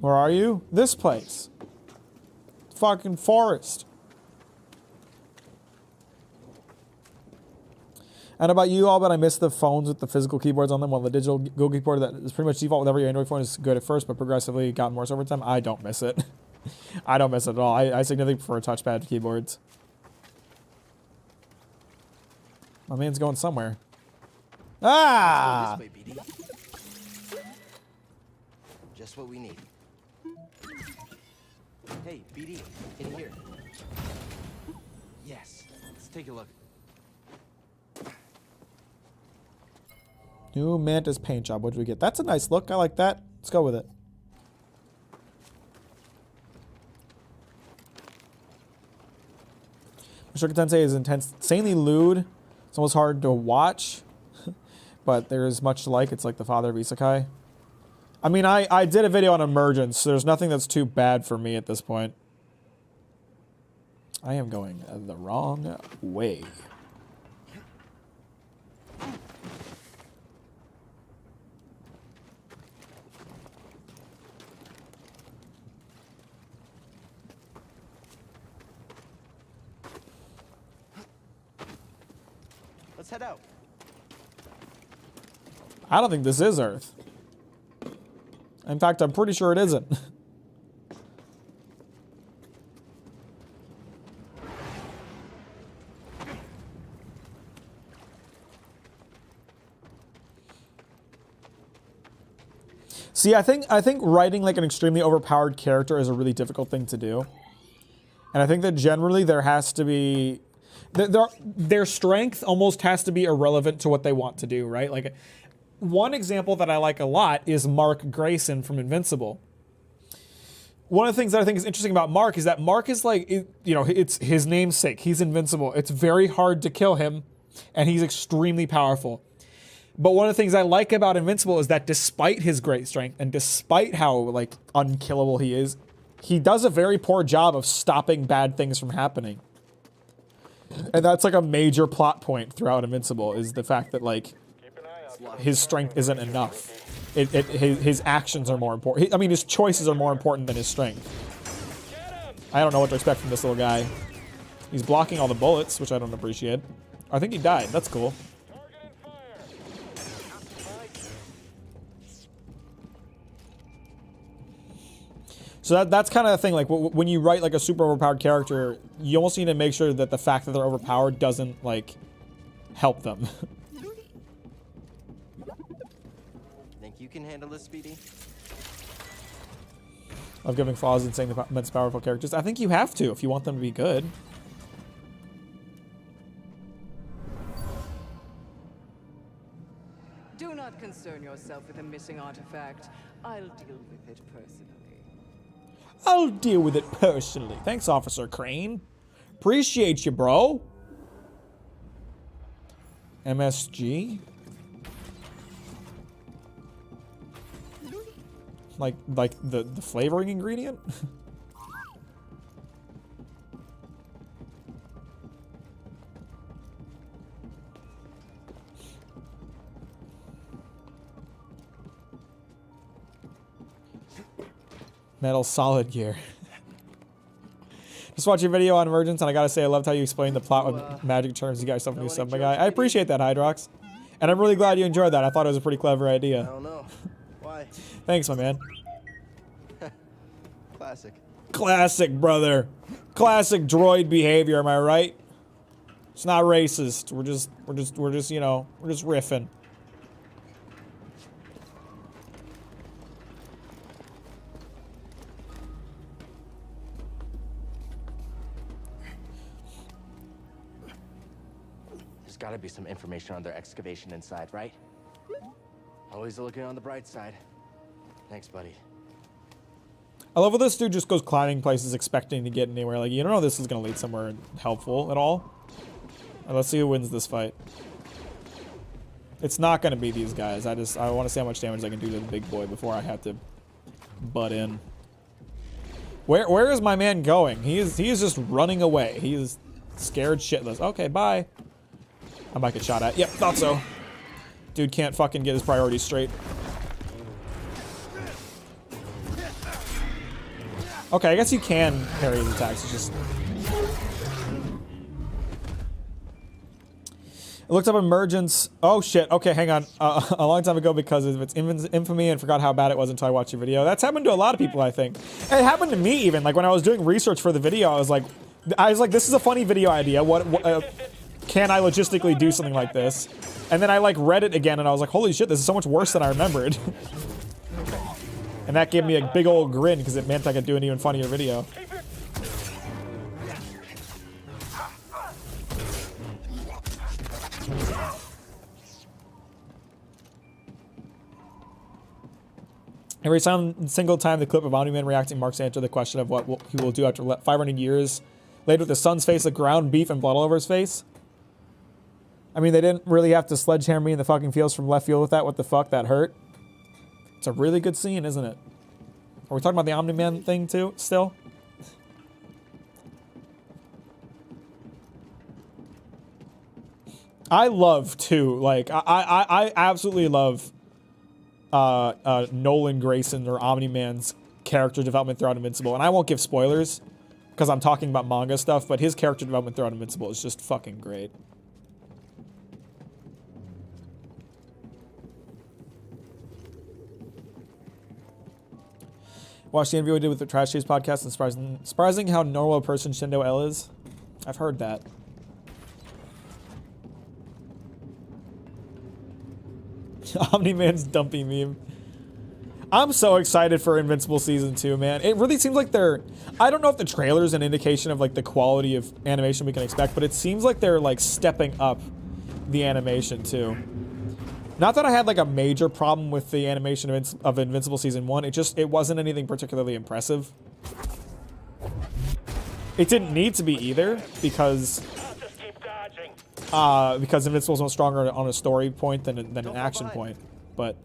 Where are you? This place. Fucking forest. And about you all, but I miss the phones with the physical keyboards on them. While the digital Go keyboard that is pretty much default with every Android phone is good at first, but progressively gotten worse over time. I don't miss it. I don't miss it at all. I significantly prefer touchpad to keyboards. My man's going somewhere. Ah! Let's go this way, BD. Just what we need. Hey, BD, in here. Yes, let's take a look. New Mantis paint job. What did we get? That's a nice look. I like that. Let's go with it. Mushoku Tensei is insanely lewd. It's almost hard to watch, but there is much to like. It's like the father of isekai. I mean, I did a video on Emergence, so there's nothing that's too bad for me at this point. I am going the wrong way. Let's head out. I don't think this is Earth. In fact, I'm pretty sure it isn't. See, I think writing like an extremely overpowered character is a really difficult thing to do. And I think that generally there has to be their strength almost has to be irrelevant to what they want to do, right? Like one example that I like a lot is Mark Grayson from Invincible. One of the things that I think is interesting about Mark is that Mark is like, you know, it's his namesake. He's invincible. It's very hard to kill him, and he's extremely powerful. But one of the things I like about Invincible is that despite his great strength and despite how like unkillable he is, he does a very poor job of stopping bad things from happening. And that's like a major plot point throughout Invincible is the fact that like his strength isn't enough. His actions are more important. I mean, his choices are more important than his strength. I don't know what to expect from this little guy. He's blocking all the bullets, which I don't appreciate. I think he died. That's cool. So that's kind of the thing, like when you write like a super overpowered character, you almost need to make sure that the fact that they're overpowered doesn't like help them. Think you can handle this, Speedy? Of giving flaws and saying the immense powerful characters. I think you have to if you want them to be good. Do not concern yourself with a missing artifact. I'll deal with it personally. I'll deal with it personally. Thanks, Officer Crane. Appreciate you, bro. MSG. Like the flavoring ingredient? Metal Solid Gear. Just watch your video on Emergence, and I gotta say, I loved how you explained the plot with magic terms. You got yourself a new sub, my guy. I appreciate that, Hydrox. And I'm really glad you enjoyed that. I thought it was a pretty clever idea. I don't know. Why? Thanks, my man. Classic. Classic, brother. Classic droid behavior, am I right? It's not racist. We're just, you know, we're just riffing. There's gotta be some information on their excavation inside, right? Always looking on the bright side. Thanks, buddy. I love how this dude just goes climbing places expecting to get anywhere. Like, you don't know this is going to lead somewhere helpful at all. Let's see who wins this fight. It's not going to be these guys. I want to see how much damage I can do to the big boy before I have to butt in. Where is my man going? He is just running away. He is scared shitless. Okay, bye. I might get shot at. Yep, thought so. Dude can't fucking get his priorities straight. Okay, I guess you can parry his attacks. It's just... I looked up Emergence. Oh shit. Okay, hang on. A long time ago because of its infamy and forgot how bad it was until I watched your video. That's happened to a lot of people, I think. It happened to me even. Like when I was doing research for the video, I was like, this is a funny video idea. What can I logistically do something like this? And then I like read it again and I was like, holy shit, this is so much worse than I remembered. And that gave me a big old grin because it meant I could do an even funnier video. Every single time the clip of Omni-Man reacting marks answer the question of what he will do after 500 years, laid with the sun's face of ground beef and blood all over his face. I mean, they didn't really have to sledgehammer me in the fucking fields from left field with that. What the fuck? That hurt. It's a really good scene, isn't it? Are we talking about the Omni-Man thing too, still? I love, too, like, I absolutely love Nolan Grayson or Omni-Man's character development throughout Invincible. And I won't give spoilers because I'm talking about manga stuff, but his character development throughout Invincible is just fucking great. Watched the interview we did with the Trash Chase podcast and surprising how normal a person Shindo L is. I've heard that. Omni-Man's dumpy meme. I'm so excited for Invincible Season 2, man. It really seems like they're... I don't know if the trailer is an indication of, like, the quality of animation we can expect, but it seems like they're, like, stepping up the animation, too. Not that I had, like, a major problem with the animation of Invincible Season 1. It wasn't anything particularly impressive. It didn't need to be either, because Invincible's much stronger on a story point than an action point, but...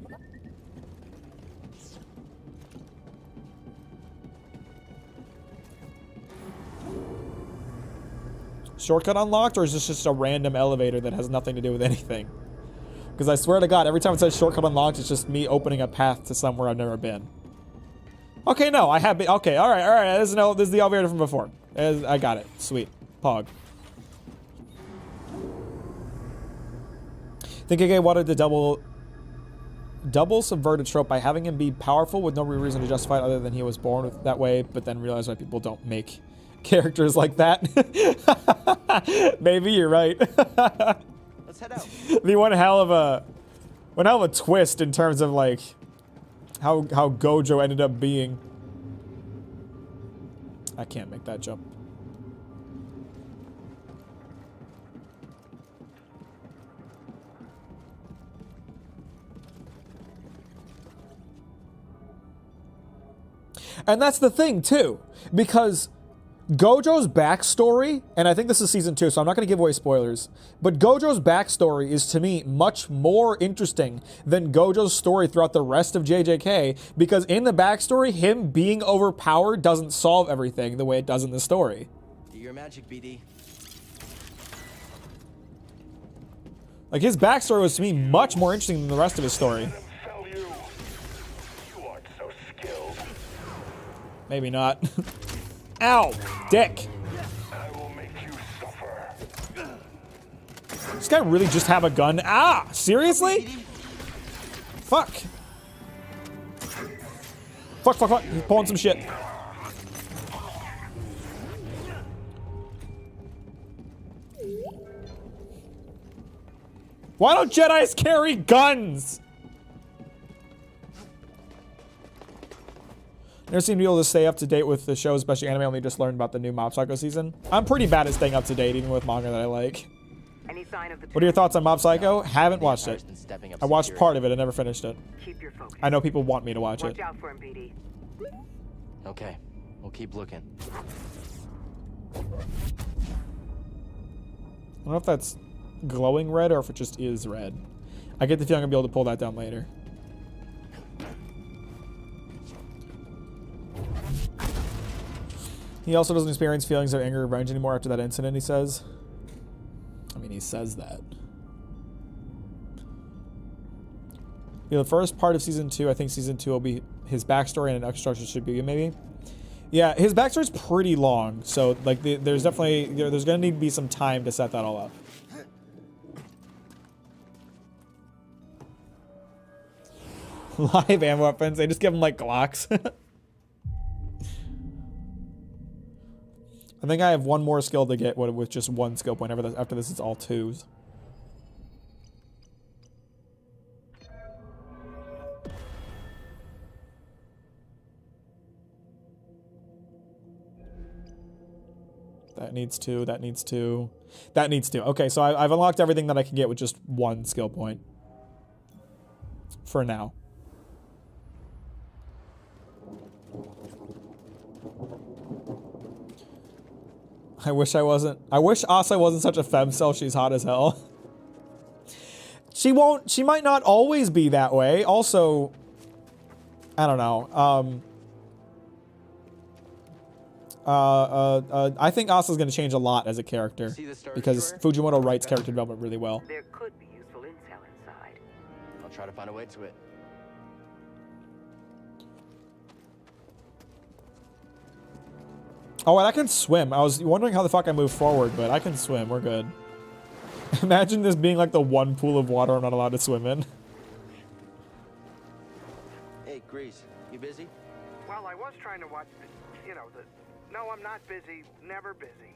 Shortcut unlocked, or is this just a random elevator that has nothing to do with anything? Because I swear to God, every time it says shortcut unlocked, it's just me opening a path to somewhere I've never been. Okay, no, I have been. Okay, all right. This is the elevator from before. I got it. Sweet. Pog. Think AK wanted to double subvert a trope by having him be powerful with no real reason to justify it other than he was born that way, but then realized why people don't make characters like that. Maybe you're right. Let's head out. The one hell of a twist in terms of like how Gojo ended up being. I can't make that jump. And that's the thing too, because Gojo's backstory, and I think this is season 2, so I'm not going to give away spoilers, but Gojo's backstory is, to me, much more interesting than Gojo's story throughout the rest of JJK, because in the backstory, him being overpowered doesn't solve everything the way it does in the story. Do your magic, BD. Like, his backstory was, to me, much more interesting than the rest of his story. Maybe not. Ow! Dick! I will make you suffer. Does this guy really just have a gun? Ah! Seriously? Fuck. Fuck. He's pulling some shit. Why don't Jedis carry guns? Never seem to be able to stay up to date with the show, especially anime. I only just learned about the new Mob Psycho season. I'm pretty bad at staying up to date, even with manga that I like. Any sign of the What are your thoughts on Mob Psycho? Haven't watched it. I watched part of it. I never finished it. Keep your focus. I know people want me to watch it. Watch out for him, BD. Okay, we'll keep looking. I don't know if that's glowing red or if it just is red. I get the feeling I'm gonna be able to pull that down later. He also doesn't experience feelings of anger or revenge anymore after that incident, he says. I mean, he says that. Yeah, the first part of season 2, I think season 2 will be his backstory and an extra should be maybe. Yeah, his backstory's pretty long, so like there's definitely there's gonna need to be some time to set that all up. Live ammo weapons. They just give them like Glocks. I think I have one more skill to get with just one skill point. After this, it's all 2s. That needs 2. That needs 2. That needs 2. Okay, so I've unlocked everything that I can get with just one skill point. For now. I wish Asa wasn't such a femcel. She's hot as hell. She might not always be that way. Also, I don't know. I think Asa's going to change a lot as a character because Fujimoto writes character development really well. There could be useful intel inside. I'll try to find a way to it. Oh, and I can swim. I was wondering how the fuck I move forward, but I can swim. We're good. Imagine this being like the one pool of water I'm not allowed to swim in. Hey, Grease, you busy? Well, I was trying to watch the, you know, the... No, I'm not busy. Never busy.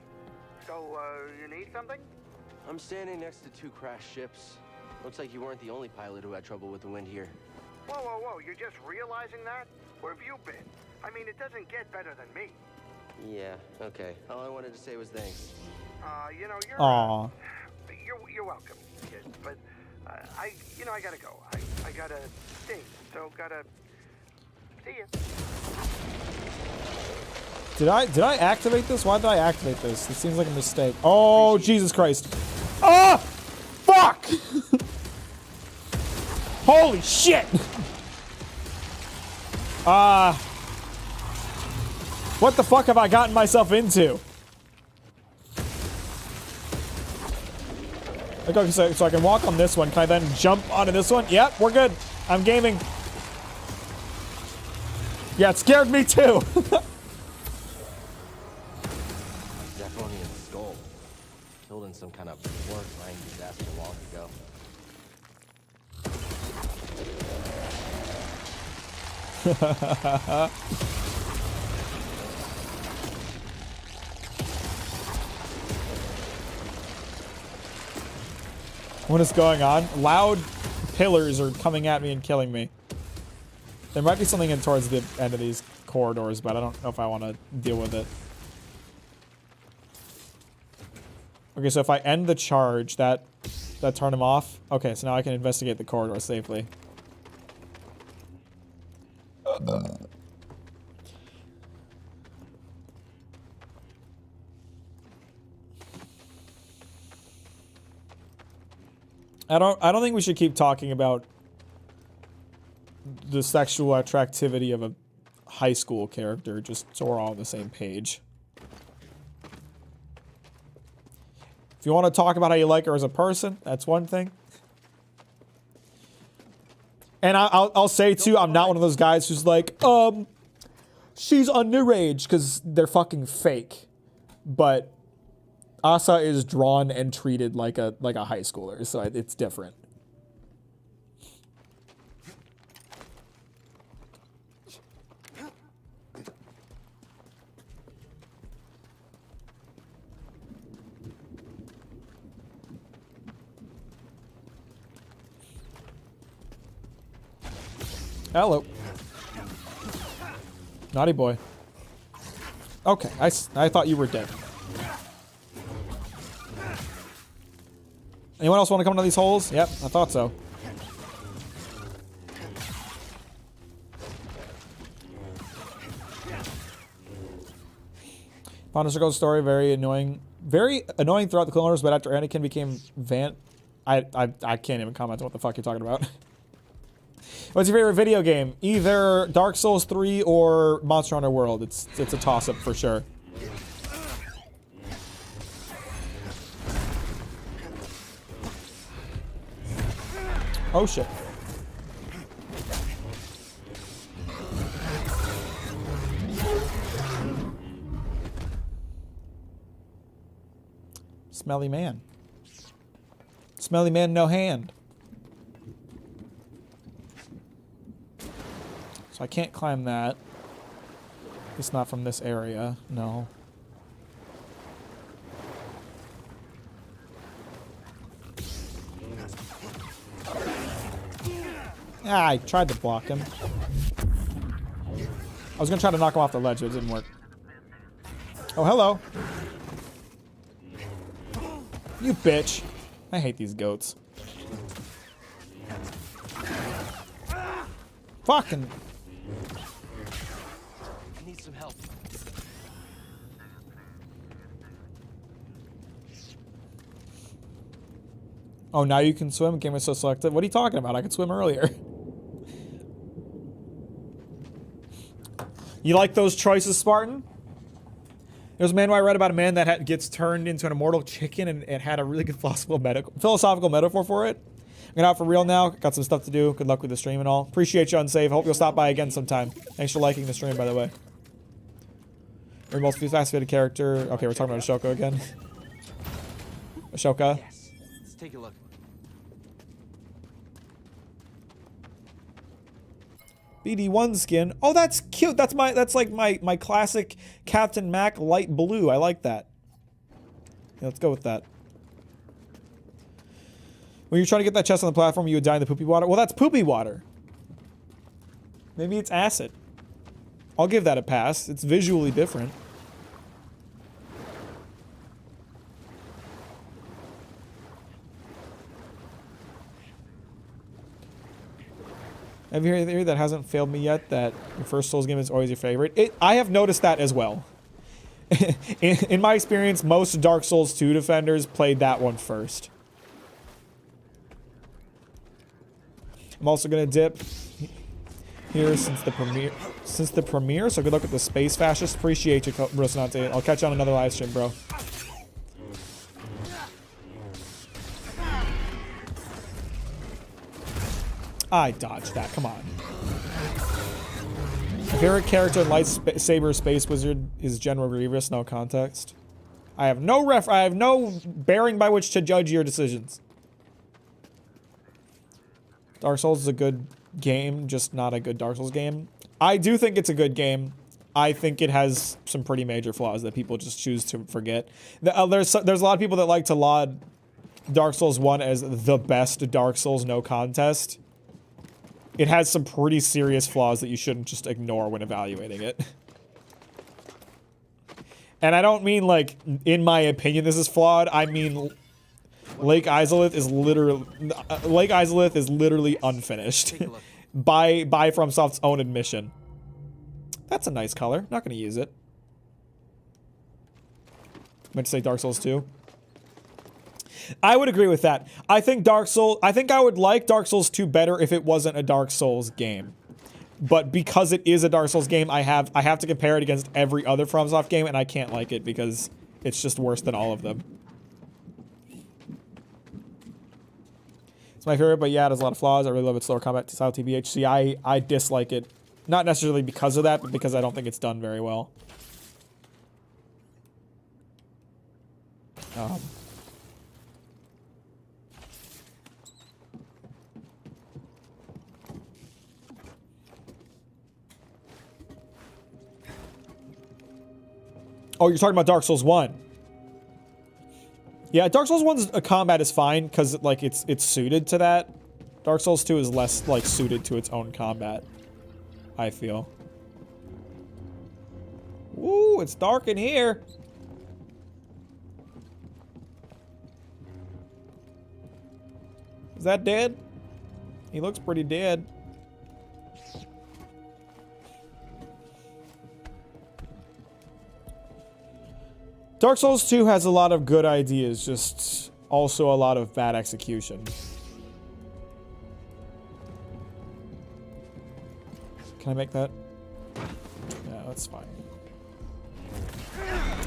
So, you need something? I'm standing next to 2 crashed ships. Looks like you weren't the only pilot who had trouble with the wind here. Whoa, whoa, whoa. You're just realizing that? Where have you been? I mean, it doesn't get better than me. Yeah, okay. All I wanted to say was thanks. You know, you're... Aww. You're welcome, kid. But, I gotta go. I gotta sting. So, gotta... See ya. Did I activate this? Why did I activate this? This seems like a mistake. Oh, Jesus Christ. Ah! Fuck! Holy shit! What the fuck have I gotten myself into? Okay, so I can walk on this one. Can I then jump onto this one? Yep, we're good. I'm gaming. Yeah, it scared me too. Zephonian skull. Killed in some kind of horrifying disaster long ago. What is going on? Loud pillars are coming at me and killing me. There might be something in towards the end of these corridors, but I don't know if I want to deal with it. Okay, so if I end the charge, that turned him off. Okay, so now I can investigate the corridor safely. I don't think we should keep talking about the sexual attractivity of a high school character, just so we're all on the same page. If you want to talk about how you like her as a person, that's one thing. And I'll say too, I'm not one of those guys who's like, she's underage, because they're fucking fake. But Asa is drawn and treated like a high schooler, so it's different. Hello. Naughty boy. Okay, I thought you were dead. Anyone else want to come into these holes? Yep, I thought so. Found a circle story, very annoying throughout the Clone Wars, but after Anakin became I can't even comment on what the fuck you're talking about. What's your favorite video game? Either Dark Souls 3 or Monster Hunter World. It's a toss-up for sure. Oh shit. Smelly man. Smelly man, no hand. So I can't climb that. It's not from this area. No. Ah, I tried to block him. I was gonna try to knock him off the ledge, but it didn't work. Oh, hello. You bitch. I hate these goats. Fucking. I need some help. Oh, now you can swim? Game is so selective. What are you talking about? I could swim earlier. You like those choices, Spartan? There's a man where I read about a man that gets turned into an immortal chicken and it had a really good philosophical metaphor for it. I'm out for real now. Got some stuff to do. Good luck with the stream and all. Appreciate you, Unsafe. Hope you'll stop by again sometime. Thanks for liking the stream, by the way. Your most fascinated character. Okay, we're talking about Ashoka again. Ashoka. Yes. Let's take a look. BD1 skin. Oh, that's cute. That's like my classic Captain Mack light blue. I like that. Yeah, let's go with that. When you're trying to get that chest on the platform, you would die in the poopy water. Well, that's poopy water. Maybe it's acid. I'll give that a pass. It's visually different. Have you heard a theory that hasn't failed me yet, that your first Souls game is always your favorite? I have noticed that as well. in my experience, most Dark Souls 2 defenders played that one first. I'm also gonna dip here since the premiere. So good luck with the Space Fascist. Appreciate you, Rosinante. I'll catch you on another live stream, bro. I dodged that. Come on. My favorite character in Lightsaber Space Wizard is General Grievous. No context. I have no bearing by which to judge your decisions. Dark Souls is a good game, just not a good Dark Souls game. I do think it's a good game. I think it has some pretty major flaws that people just choose to forget. There's a lot of people that like to laud Dark Souls 1 as the best Dark Souls, no contest. It has some pretty serious flaws that you shouldn't just ignore when evaluating it. And I don't mean like, in my opinion, this is flawed. I mean, Lake Izalith is literally unfinished by FromSoft's own admission. That's a nice color. Not gonna use it. Meant to say Dark Souls 2. I would agree with that. I think I would like Dark Souls 2 better if it wasn't a Dark Souls game. But because it is a Dark Souls game, I have to compare it against every other FromSoft game, and I can't like it because it's just worse than all of them. It's my favorite, but yeah, it has a lot of flaws. I really love its slower combat style TBH. See, I dislike it. Not necessarily because of that, but because I don't think it's done very well. Oh, you're talking about Dark Souls 1. Yeah, Dark Souls 1's combat is fine because like it's suited to that. Dark Souls 2 is less like suited to its own combat, I feel. Ooh, it's dark in here. Is that dead? He looks pretty dead. Dark Souls 2 has a lot of good ideas, just also a lot of bad execution. Can I make that? Yeah, that's fine.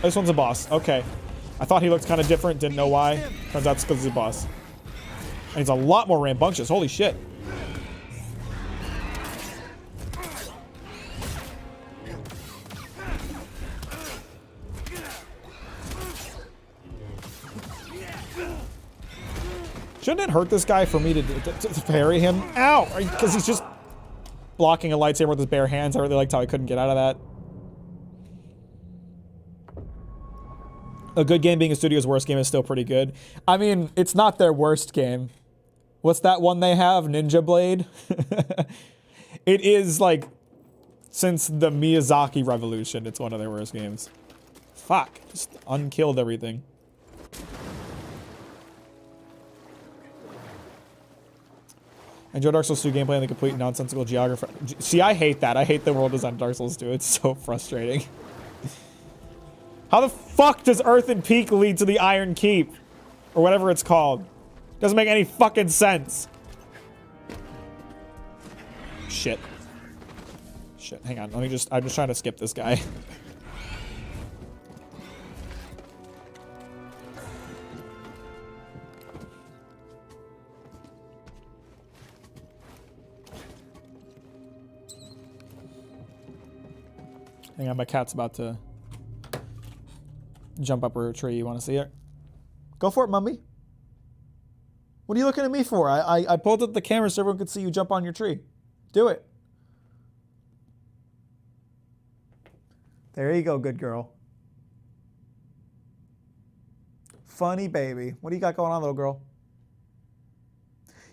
This one's a boss. Okay. I thought he looked kind of different, didn't know why. Turns out it's because he's a boss. And he's a lot more rambunctious. Holy shit. Shouldn't it hurt this guy for me to parry him? Ow! Because he's just... blocking a lightsaber with his bare hands. I really liked how I couldn't get out of that. A good game being a studio's worst game is still pretty good. I mean, it's not their worst game. What's that one they have? Ninja Blade? It is, like, since the Miyazaki Revolution, it's one of their worst games. Fuck. Just unkilled everything. Enjoy Dark Souls 2 gameplay and the complete nonsensical geography. See, I hate that. I hate the world design of Dark Souls 2. It's so frustrating. How the fuck does Earthen Peak lead to the Iron Keep? Or whatever it's called. Doesn't make any fucking sense. Shit. Shit, hang on. I'm just trying to skip this guy. Hang on, my cat's about to jump up a tree. You want to see it? Go for it, Mummy. What are you looking at me for? I pulled up the camera so everyone could see you jump on your tree. Do it. There you go, good girl. Funny baby. What do you got going on, little girl?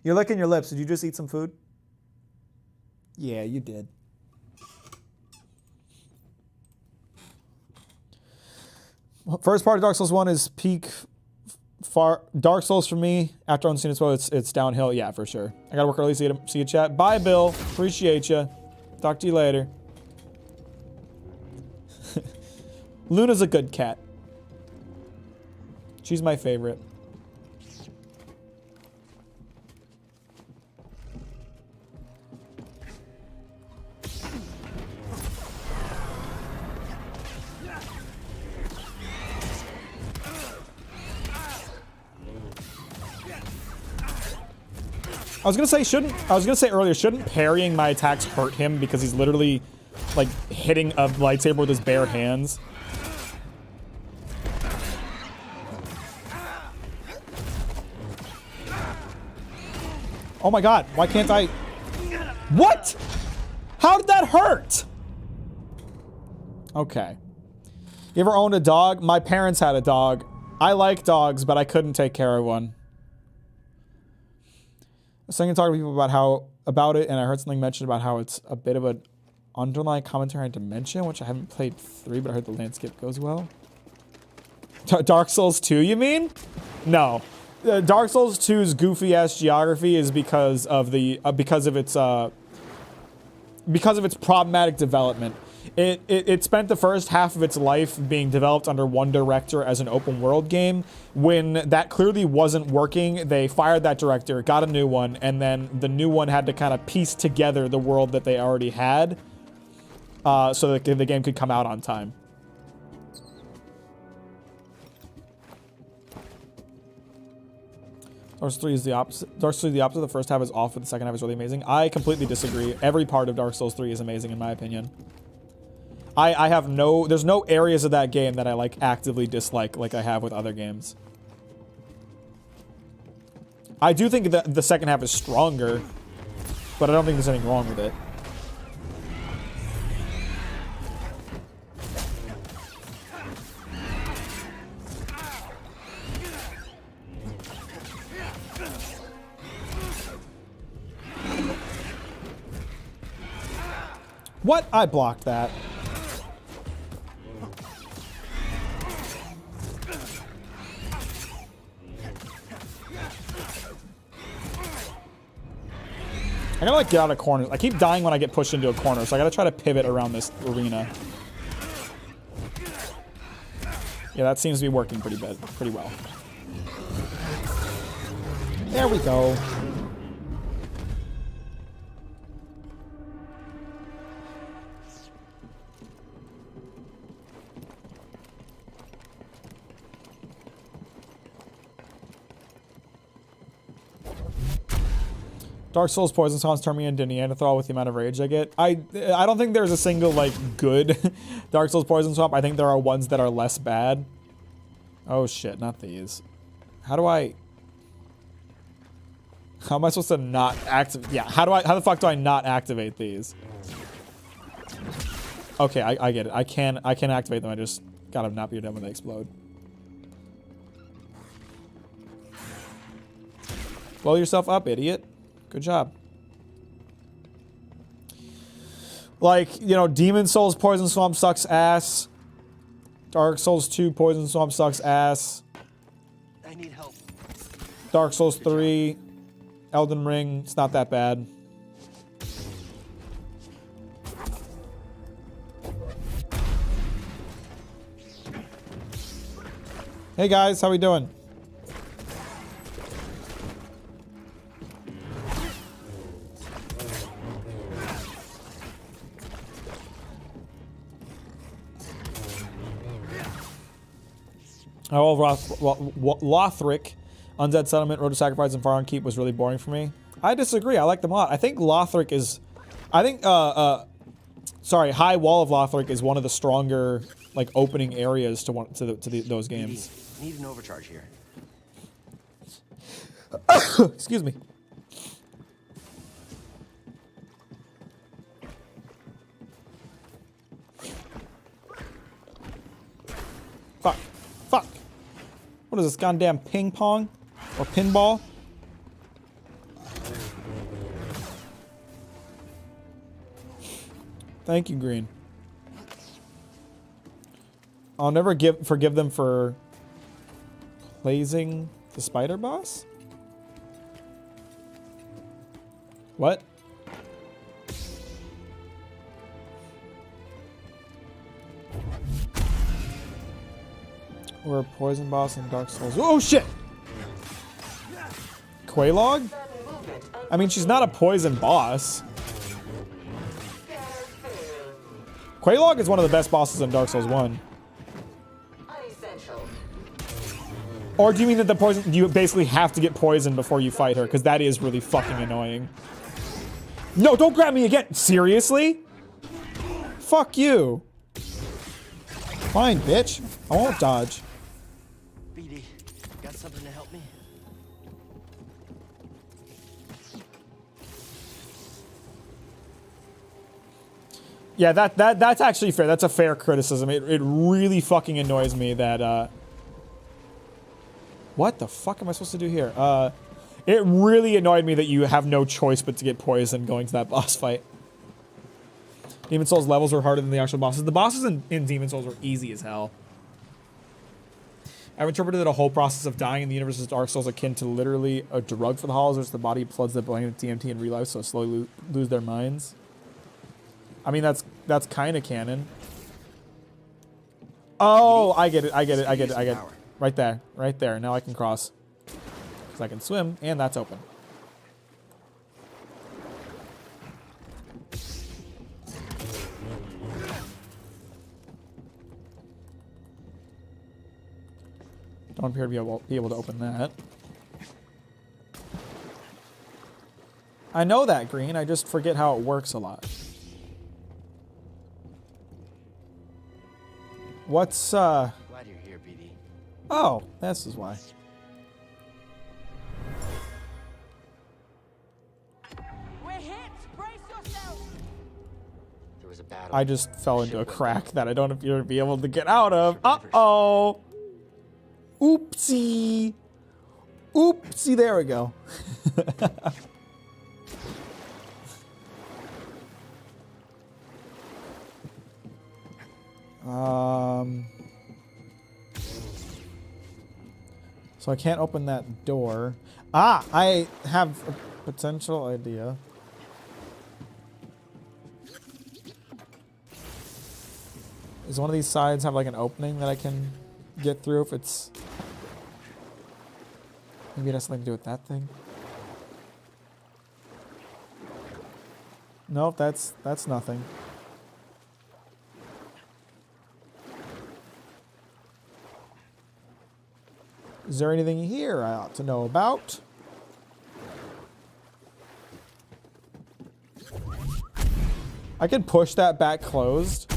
You're licking your lips. Did you just eat some food? Yeah, you did. First part of Dark Souls 1 is peak far Dark Souls for me. After unseen as well, it's downhill. Yeah, for sure. I gotta work early. See you chat. Bye, Bill. Appreciate you. Talk to you later. Luna's a good cat. She's my favorite. I was gonna say earlier, shouldn't parrying my attacks hurt him because he's literally like hitting a lightsaber with his bare hands? Oh my god, why can't I? What? How did that hurt? Okay. You ever owned a dog? My parents had a dog. I like dogs, but I couldn't take care of one. I was talking to people about it, and I heard something mentioned about how it's a bit of an underlying commentary on Dementia, which I haven't played 3, but I heard the landscape goes well. Dark Souls 2, you mean? No. Dark Souls 2's goofy ass geography is because of its problematic development. It spent the first half of its life being developed under one director as an open world game. When that clearly wasn't working, they fired that director, got a new one, and then the new one had to kind of piece together the world that they already had so that the game could come out on time. Dark Souls 3 is the opposite. Dark Souls 3 is the opposite. The first half is awful, the second half is really amazing. I completely disagree. Every part of Dark Souls 3 is amazing in my opinion. I have there's no areas of that game that I like actively dislike like I have with other games. I do think that the second half is stronger, but I don't think there's anything wrong with it. What? I blocked that. I gotta like get out of corners. I keep dying when I get pushed into a corner, so I gotta try to pivot around this arena. Yeah, that seems to be working pretty well. There we go. Dark Souls Poison Songs turn me into Neanderthal with the amount of rage I get. I don't think there's a single, like, good Dark Souls Poison Swamp. I think there are ones that are less bad. Oh shit, not these. How do I... How am I supposed to not activate? Yeah, how the fuck do I not activate these? Okay, I get it. I can activate them. I just gotta not be done when they explode. Blow yourself up, idiot. Good job. Like, you know, Demon Souls Poison Swamp sucks ass. Dark Souls 2 Poison Swamp sucks ass. I need help. Dark Souls 3, Elden Ring, it's not that bad. Hey guys, how we doing? Oh, Lothric, Undead Settlement, Road to Sacrifice, and Far and Keep was really boring for me. I disagree. I like them a lot. I think Lothric is, sorry, High Wall of Lothric is one of the stronger, like, opening areas to those games. Need an overcharge here. Excuse me. Fuck. Fuck. What is this, goddamn ping pong? Or pinball? Thank you, Green. I'll never forgive them for blazing the spider boss? What? Or a poison boss in Dark Souls. Oh shit! Quelaag? I mean, she's not a poison boss. Quelaag is one of the best bosses in Dark Souls 1. Or do you mean that the poison, you basically have to get poisoned before you fight her? Because that is really fucking annoying. No, don't grab me again! Seriously? Fuck you. Fine, bitch. I won't dodge. BD, got something to help me? Yeah, that's actually fair. That's a fair criticism. It really fucking annoys me that, what the fuck am I supposed to do here? It really annoyed me that you have no choice but to get poisoned going to that boss fight. Demon Souls levels were harder than the actual bosses. The bosses in Demon Souls were easy as hell. I've interpreted that a whole process of dying in the universe of Dark Souls akin to literally a drug for the hollows, which the body floods the brain with TMT and relife, so slowly lose their minds. I mean, that's kind of canon. Oh, I get it. Right there. Now I can cross. Because I can swim, and that's open. Don't appear to be able to open that. I know that, Green. I just forget how it works a lot. What's, Glad you're here, BD. Oh, this is why. We're hit! Brace yourself! There was a battle. I just fell into a crack that I don't appear to be able to get out of. Uh-oh! Oopsie! Oopsie, there we go. So I can't open that door. Ah, I have a potential idea. Does one of these sides have like an opening that I can get through if it's... Maybe it has something to do with that thing? Nope, that's nothing. Is there anything here I ought to know about? I can push that back closed.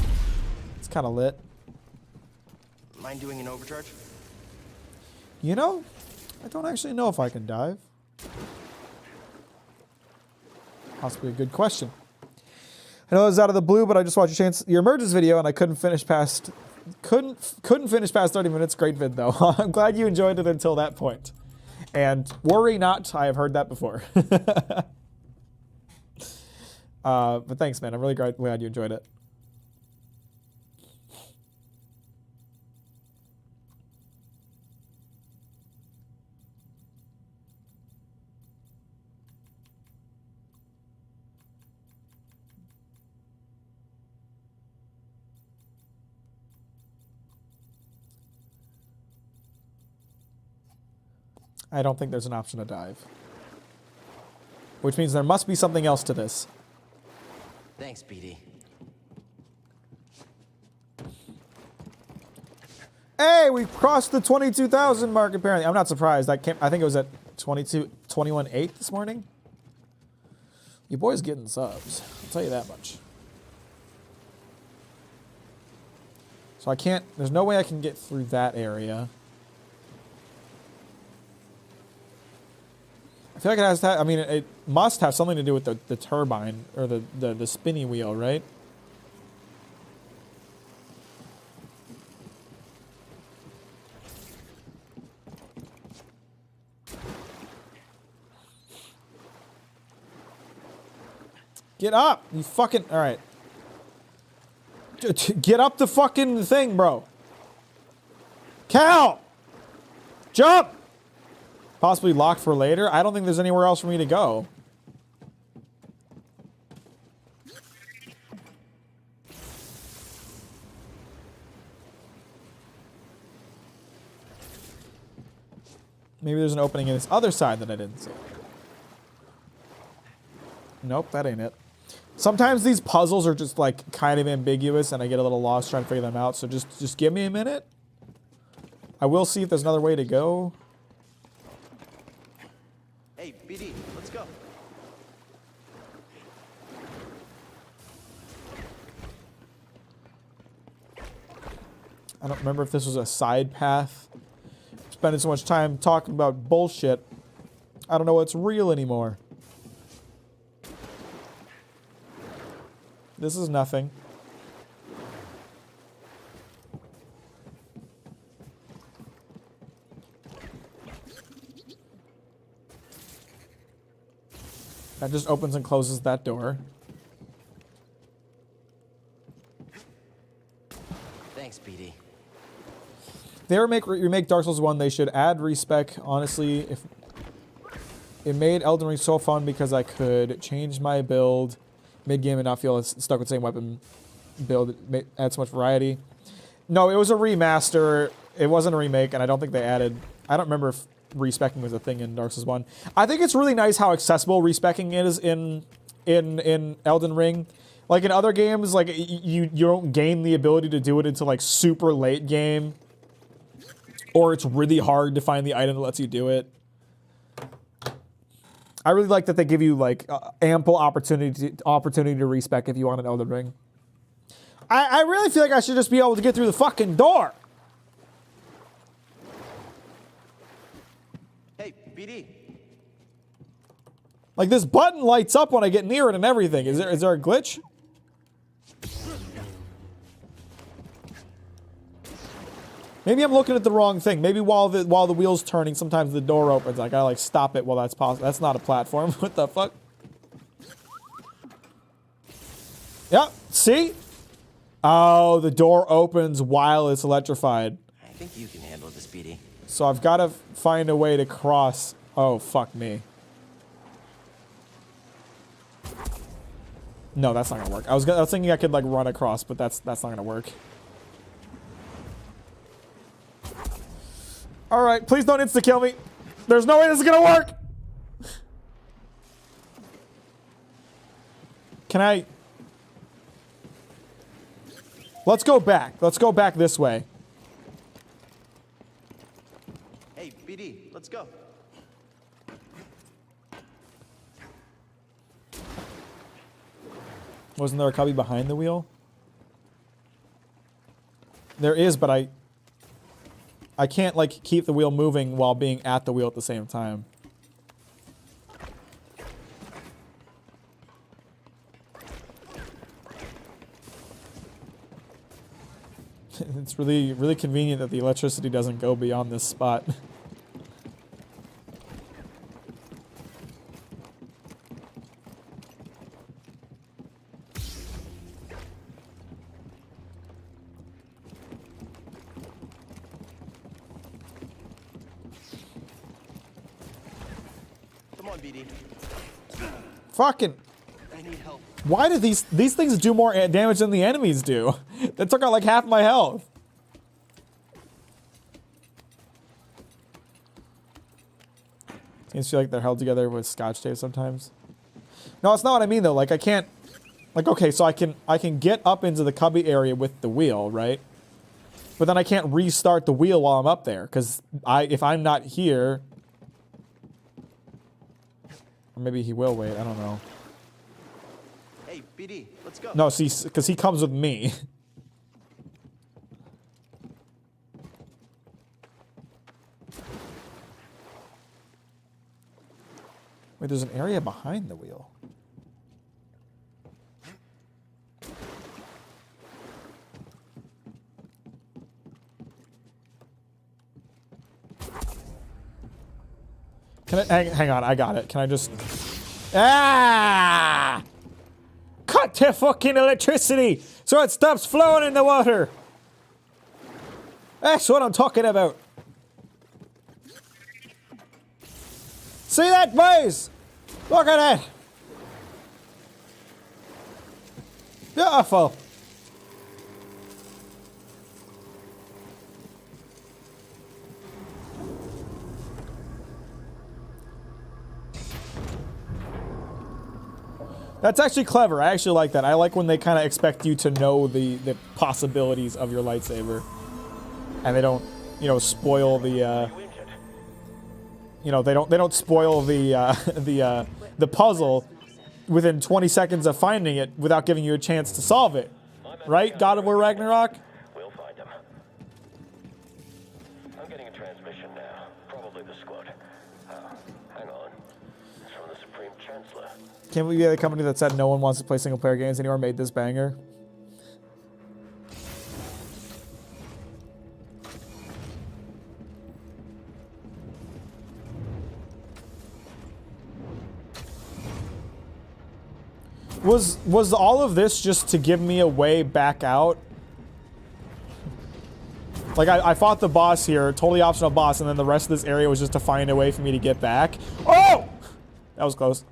It's kind of lit. Mind doing an overcharge? You know, I don't actually know if I can dive. Possibly a good question. I know it was out of the blue, but I just watched your emergence video and I couldn't finish past 30 minutes. Great vid though. I'm glad you enjoyed it until that point. And worry not, I have heard that before. But thanks, man. I'm really glad you enjoyed it. I don't think there's an option to dive. Which means there must be something else to this. Thanks, BD. Hey, we crossed the 22,000 mark apparently. I'm not surprised. I think it was at 21.8 this morning. Your boy's getting subs. I'll tell you that much. So I can't, there's no way I can get through that area. I feel like it has to have, I mean, it must have something to do with the turbine or the spinny wheel, right? Get up, you fucking, all right. Get up the fucking thing, bro. Cal! Jump! Possibly locked for later. I don't think there's anywhere else for me to go. Maybe there's an opening in this other side that I didn't see. Nope, that ain't it. Sometimes these puzzles are just like kind of ambiguous and I get a little lost trying to figure them out. So just give me a minute. I will see if there's another way to go. Hey, BD, let's go. I don't remember if this was a side path. Spending so much time talking about bullshit. I don't know what's real anymore. This is nothing. That just opens and closes that door. Thanks, BD. If they remake Dark Souls 1, they should add respec. Honestly, if it made Elden Ring so fun because I could change my build mid-game and not feel stuck with the same weapon build. It add so much variety. No, it was a remaster. It wasn't a remake, and I don't think they added... I don't remember if respecking was a thing in Dark Souls 1. I think it's really nice how accessible respecking is in Elden Ring. Like in other games, like you don't gain the ability to do it until like super late game, or it's really hard to find the item that lets you do it. I really like that they give you like ample opportunity to respec if you want an Elden Ring. I really feel like I should just be able to get through the fucking door. Hey, BD. Like this button lights up when I get near it and everything. Is there a glitch? Maybe I'm looking at the wrong thing. Maybe while the wheel's turning, sometimes the door opens. I gotta like stop it while that's possible. That's not a platform. What the fuck? Yep. See? Oh, the door opens while it's electrified. I think you can handle this, BD. So I've got to find a way to cross. Oh, fuck me. No, that's not gonna work. I was thinking I could like run across, but that's not gonna work. All right, please don't insta-kill me. There's no way this is gonna work. Can I? Let's go back. Let's go back this way. Hey, BD, let's go. Wasn't there a cubby behind the wheel? There is, but I can't like keep the wheel moving while being at the wheel at the same time. It's really, really convenient that the electricity doesn't go beyond this spot. Come on, BD. Fucking. I need help. Why do these things do more damage than the enemies do? That took out like half my health. Seems feel like they're held together with scotch tape sometimes. No, it's not what I mean though. Like I can't. Like okay, so I can get up into the cubby area with the wheel, right? But then I can't restart the wheel while I'm up there because if I'm not here, or maybe he will wait. I don't know. Hey, BD, let's go. No, see, because he comes with me. Wait, there's an area behind the wheel. Can I hang on? I got it. Can I just? Ah! Cut the fucking electricity so it stops flowing in the water. That's what I'm talking about. See that, boys? Look at that. Beautiful. That's actually clever. I actually like that. I like when they kind of expect you to know the possibilities of your lightsaber, and they don't, you know, spoil the. You know, they don't spoil the the puzzle within 20 seconds of finding it without giving you a chance to solve it, right? God of War Ragnarok. We'll find him. I'm getting a transmission now. Probably the squad. Hang on. It's from the Supreme Chancellor. Can't believe the company that said no one wants to play single player games anymore made this banger. Was all of this just to give me a way back out? Like I fought the boss here, totally optional boss, and then the rest of this area was just to find a way for me to get back. Oh! That was close.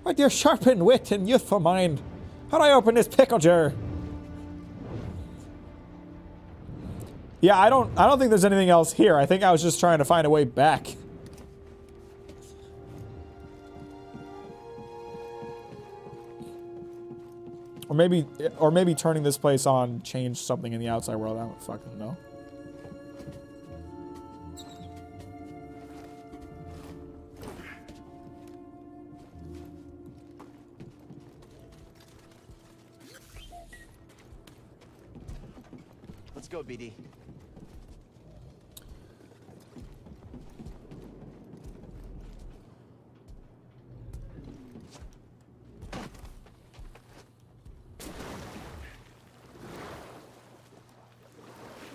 My dear sharpened wit and youthful mind, how do I open this pickle jar? Yeah, I don't think there's anything else here. I think I was just trying to find a way back. Or maybe turning this place on changed something in the outside world. I don't fucking know. Let's go, BD.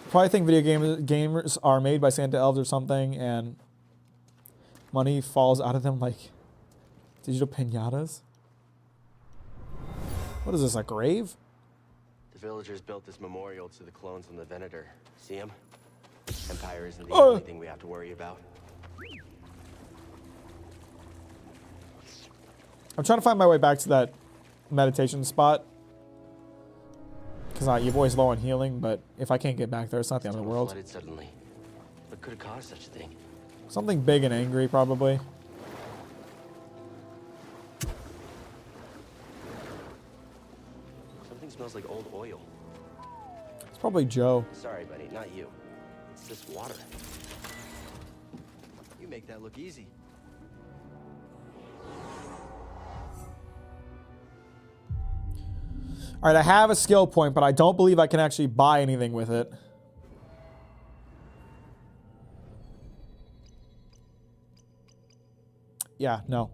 Probably think video gamers are made by Santa elves or something, and money falls out of them like digital pinatas. What is this, a grave? The villagers built this memorial to the clones on the Venator. See him? Empire isn't the only thing we have to worry about. I'm trying to find my way back to that meditation spot. Because your boy's low on healing, but if I can't get back there, it's not the end of the world. Flooded suddenly. What could have caused such a thing? Something big and angry, probably. Something smells like old oil. It's probably Joe. Sorry, buddy, not you. It's this water. You make that look easy. All right, I have a skill point, but I don't believe I can actually buy anything with it. Yeah, no.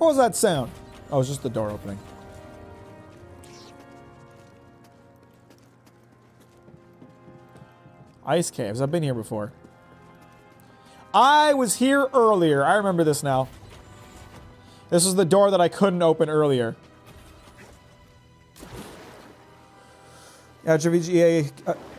What was that sound? Oh, it was just the door opening. Ice caves. I've been here before. I was here earlier. I remember this now. This was the door that I couldn't open earlier. GVGA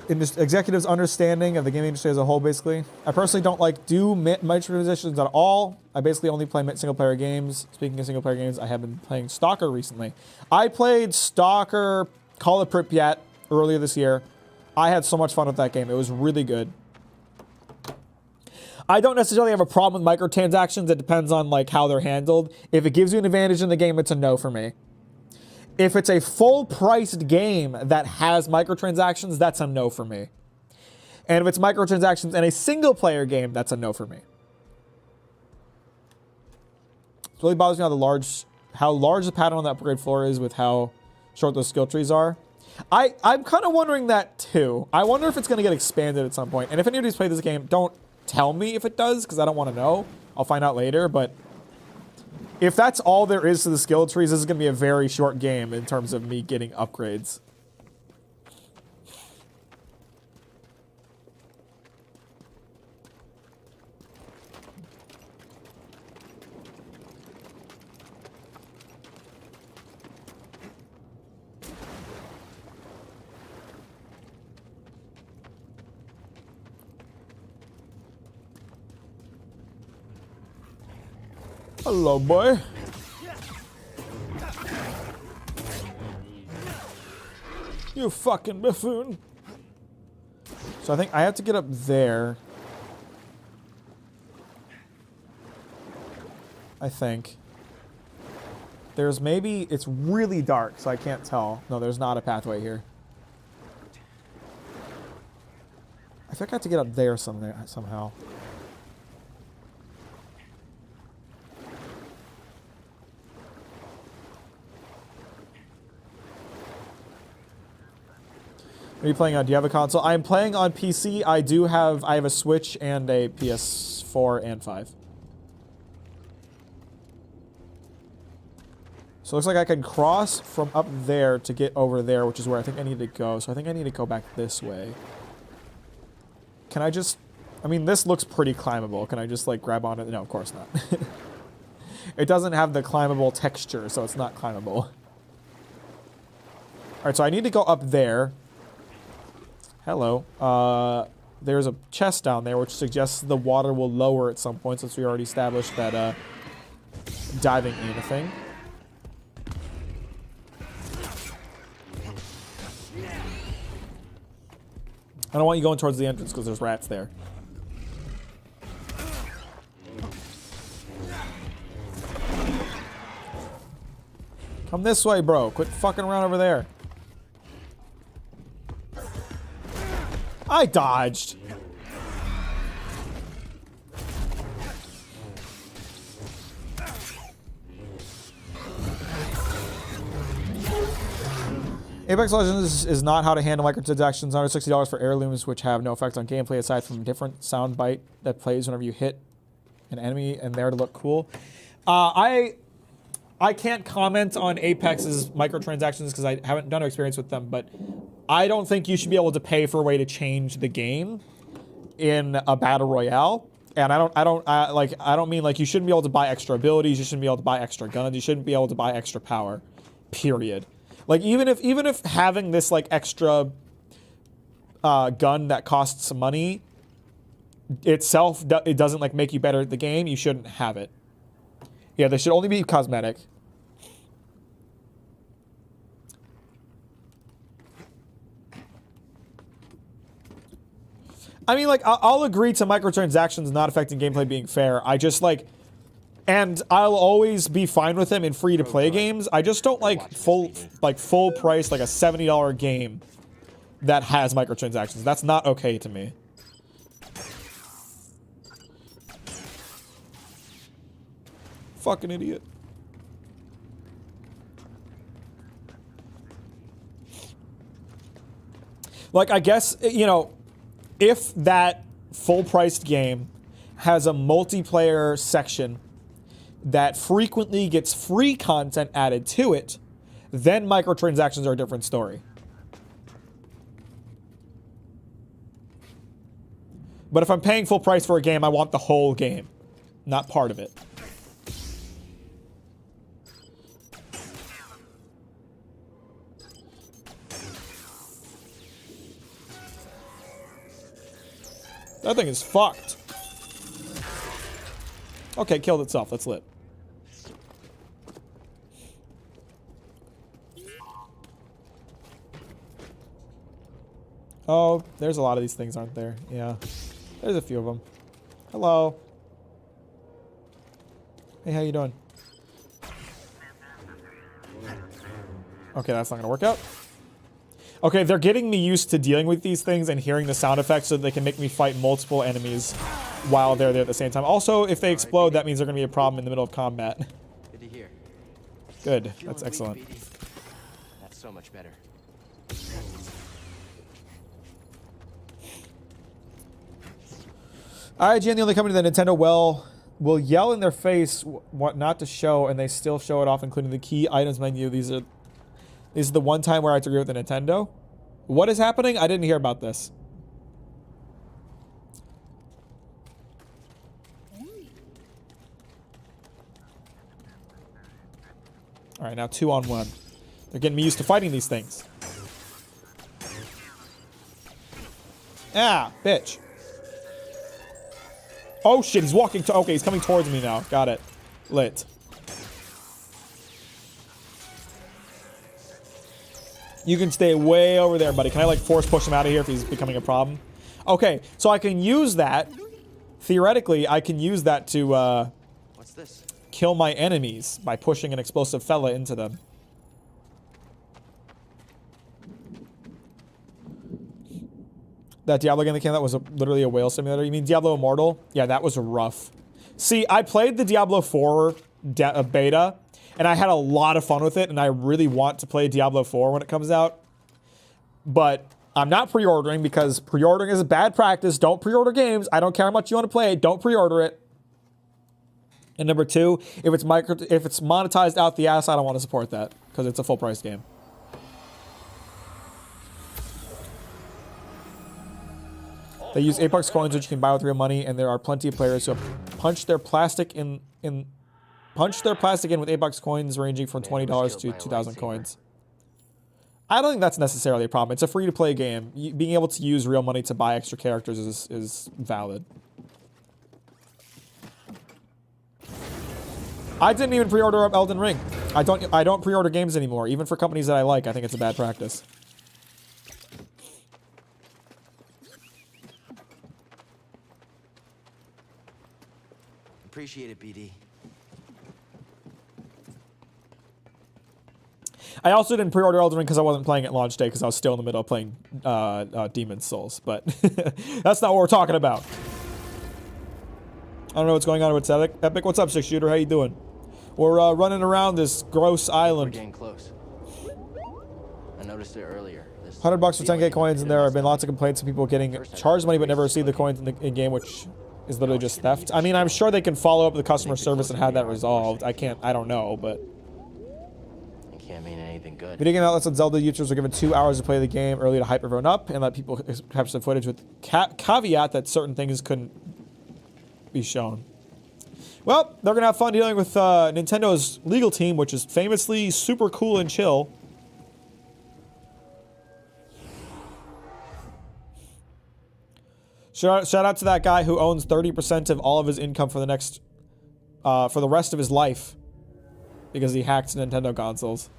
executives' understanding of the gaming industry as a whole, basically. I personally don't like microtransactions at all. I basically only play single-player games. Speaking of single-player games, I have been playing Stalker recently. I played Stalker Call of Pripyat earlier this year. I had so much fun with that game. It was really good. I don't necessarily have a problem with microtransactions. It depends on like how they're handled. If it gives you an advantage in the game, it's a no for me. If it's a full-priced game that has microtransactions, that's a no for me. And if it's microtransactions in a single-player game, that's a no for me. It really bothers me how large the pattern on the upgrade floor is with how short those skill trees are. I'm kind of wondering that too. I wonder if it's going to get expanded at some point. And if anybody's played this game, don't tell me if it does, because I don't want to know. I'll find out later, but if that's all there is to the skill trees, this is going to be a very short game in terms of me getting upgrades. Hello, boy. You fucking buffoon. So I think I have to get up there. I think. There's maybe, it's really dark, so I can't tell. No, there's not a pathway here. I think I have to get up there somehow. Are you playing on? Do you have a console? I'm playing on PC. I have a Switch and a PS4 and 5. So it looks like I can cross from up there to get over there, which is where I think I need to go. So I think I need to go back this way. Can I just... I mean, this looks pretty climbable. Can I just, like, grab onto it? No, of course not. It doesn't have the climbable texture, so it's not climbable. Alright, so I need to go up there. Hello. There's a chest down there, which suggests the water will lower at some point, since we already established that diving ain't a thing. I don't want you going towards the entrance because there's rats there. Come this way, bro. Quit fucking around over there. I dodged. Apex Legends is not how to handle microtransactions. $160 for heirlooms, which have no effect on gameplay aside from a different soundbite that plays whenever you hit an enemy and there to look cool. I can't comment on Apex's microtransactions because I haven't done no experience with them, but I don't think you should be able to pay for a way to change the game in a battle royale. And I don't mean like you shouldn't be able to buy extra abilities, you shouldn't be able to buy extra guns, you shouldn't be able to buy extra power. Period. Like even if having this like extra gun that costs some money itself, it doesn't like make you better at the game, you shouldn't have it. Yeah, they should only be cosmetic. I mean, like, I'll agree to microtransactions not affecting gameplay being fair. I just, like... And I'll always be fine with them in free-to-play games. I just don't like full price, like a $70 game that has microtransactions. That's not okay to me. Fucking idiot. Like, I guess, you know, if that full-priced game has a multiplayer section that frequently gets free content added to it, then microtransactions are a different story. But if I'm paying full price for a game, I want the whole game, not part of it. That thing is fucked. Okay, killed itself. That's lit. Oh, there's a lot of these things, aren't there? Yeah. There's a few of them. Hello. Hey, how you doing? Okay, that's not gonna work out. Okay, they're getting me used to dealing with these things and hearing the sound effects so they can make me fight multiple enemies while they're there at the same time. Also, if they explode, that means they're gonna be a problem in the middle of combat. Good to hear. Good. That's excellent. That's so much better. IGN, the only company that Nintendo will yell in their face what not to show, and they still show it off, including the key items menu. This is the one time where I have to agree with the Nintendo. What is happening? I didn't hear about this. All right, now 2-on-1. They're getting me used to fighting these things. Ah, bitch. Oh shit, he's walking to, okay, he's coming towards me now. Got it. Lit. You can stay way over there, buddy. Can I like force push him out of here if he's becoming a problem? Okay, so I can use that. Theoretically, I can use that to What's this? Kill my enemies by pushing an explosive fella into them. That Diablo game that came out was literally a whale simulator. You mean Diablo Immortal? Yeah, that was rough. See, I played the Diablo 4 beta, and I had a lot of fun with it, and I really want to play Diablo 4 when it comes out. But I'm not pre-ordering because pre-ordering is a bad practice. Don't pre-order games. I don't care how much you want to play it. Don't pre-order it. And number two, if it's monetized out the ass, I don't want to support that because it's a full price game. They use 8 coins, which you can buy with real money, and there are plenty of players who have punched their plastic in with 8 coins, ranging from $20 to 2,000 coins. I don't think that's necessarily a problem. It's a free-to-play game. Being able to use real money to buy extra characters is valid. I didn't even pre-order Elden Ring. I don't pre-order games anymore, even for companies that I like. I think it's a bad practice. Appreciate it, BD. I also didn't pre-order Elden Ring because I wasn't playing it launch day because I was still in the middle of playing Demon's Souls, but that's not what we're talking about. I don't know what's going on with Epic. What's up, 6-Shooter? How you doing? We're running around this gross island. We're getting close. I noticed it earlier. $100 for 10k coins, and there have been lots of complaints of people getting charged money but never receive the coins in-game, which is literally just theft. I mean, I'm sure they can follow up with the customer service and have that resolved. I don't know, but It can't mean anything good. video game outlets on Zelda users are given 2 hours to play the game early to hype everyone up and let people capture some footage with caveat that certain things couldn't be shown. Well, they're gonna have fun dealing with Nintendo's legal team, which is famously super cool and chill. Shout out to that guy who owns 30% of all of his income for the rest of his life because he hacked Nintendo consoles.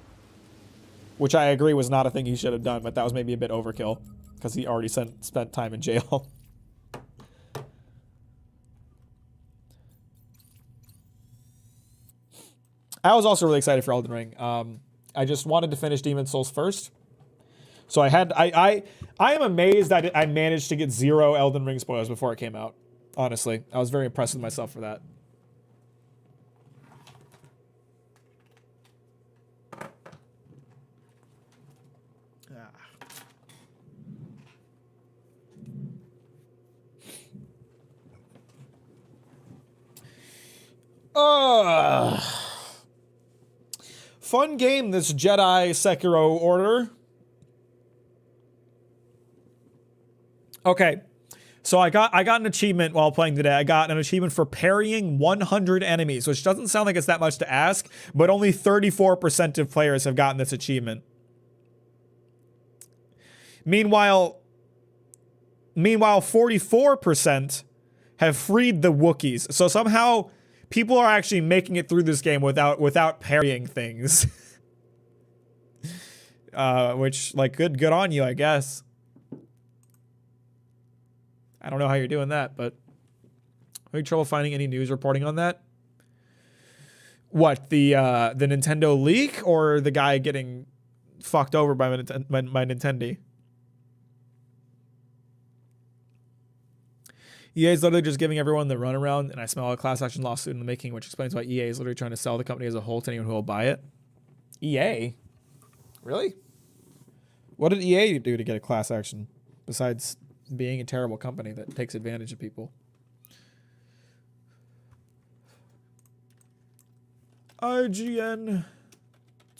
Which I agree was not a thing he should have done, but that was maybe a bit overkill because he already spent time in jail. I was also really excited for Elden Ring. I just wanted to finish Demon's Souls first. So I am amazed that I managed to get 0 Elden Ring spoilers before it came out. Honestly, I was very impressed with myself for that. fun game, this Jedi Sekiro Order. Okay. So I got an achievement while playing today. I got an achievement for parrying 100 enemies, which doesn't sound like it's that much to ask, but only 34% of players have gotten this achievement. Meanwhile 44% have freed the Wookiees. So somehow people are actually making it through this game without parrying things. Which, like, good on you, I guess. I don't know how you're doing that, but having trouble finding any news reporting on that. What, the Nintendo leak or the guy getting fucked over by my Nintendo? EA is literally just giving everyone the runaround, and I smell a class action lawsuit in the making, which explains why EA is literally trying to sell the company as a whole to anyone who will buy it. EA? Really? What did EA do to get a class action besides being a terrible company that takes advantage of people? IGN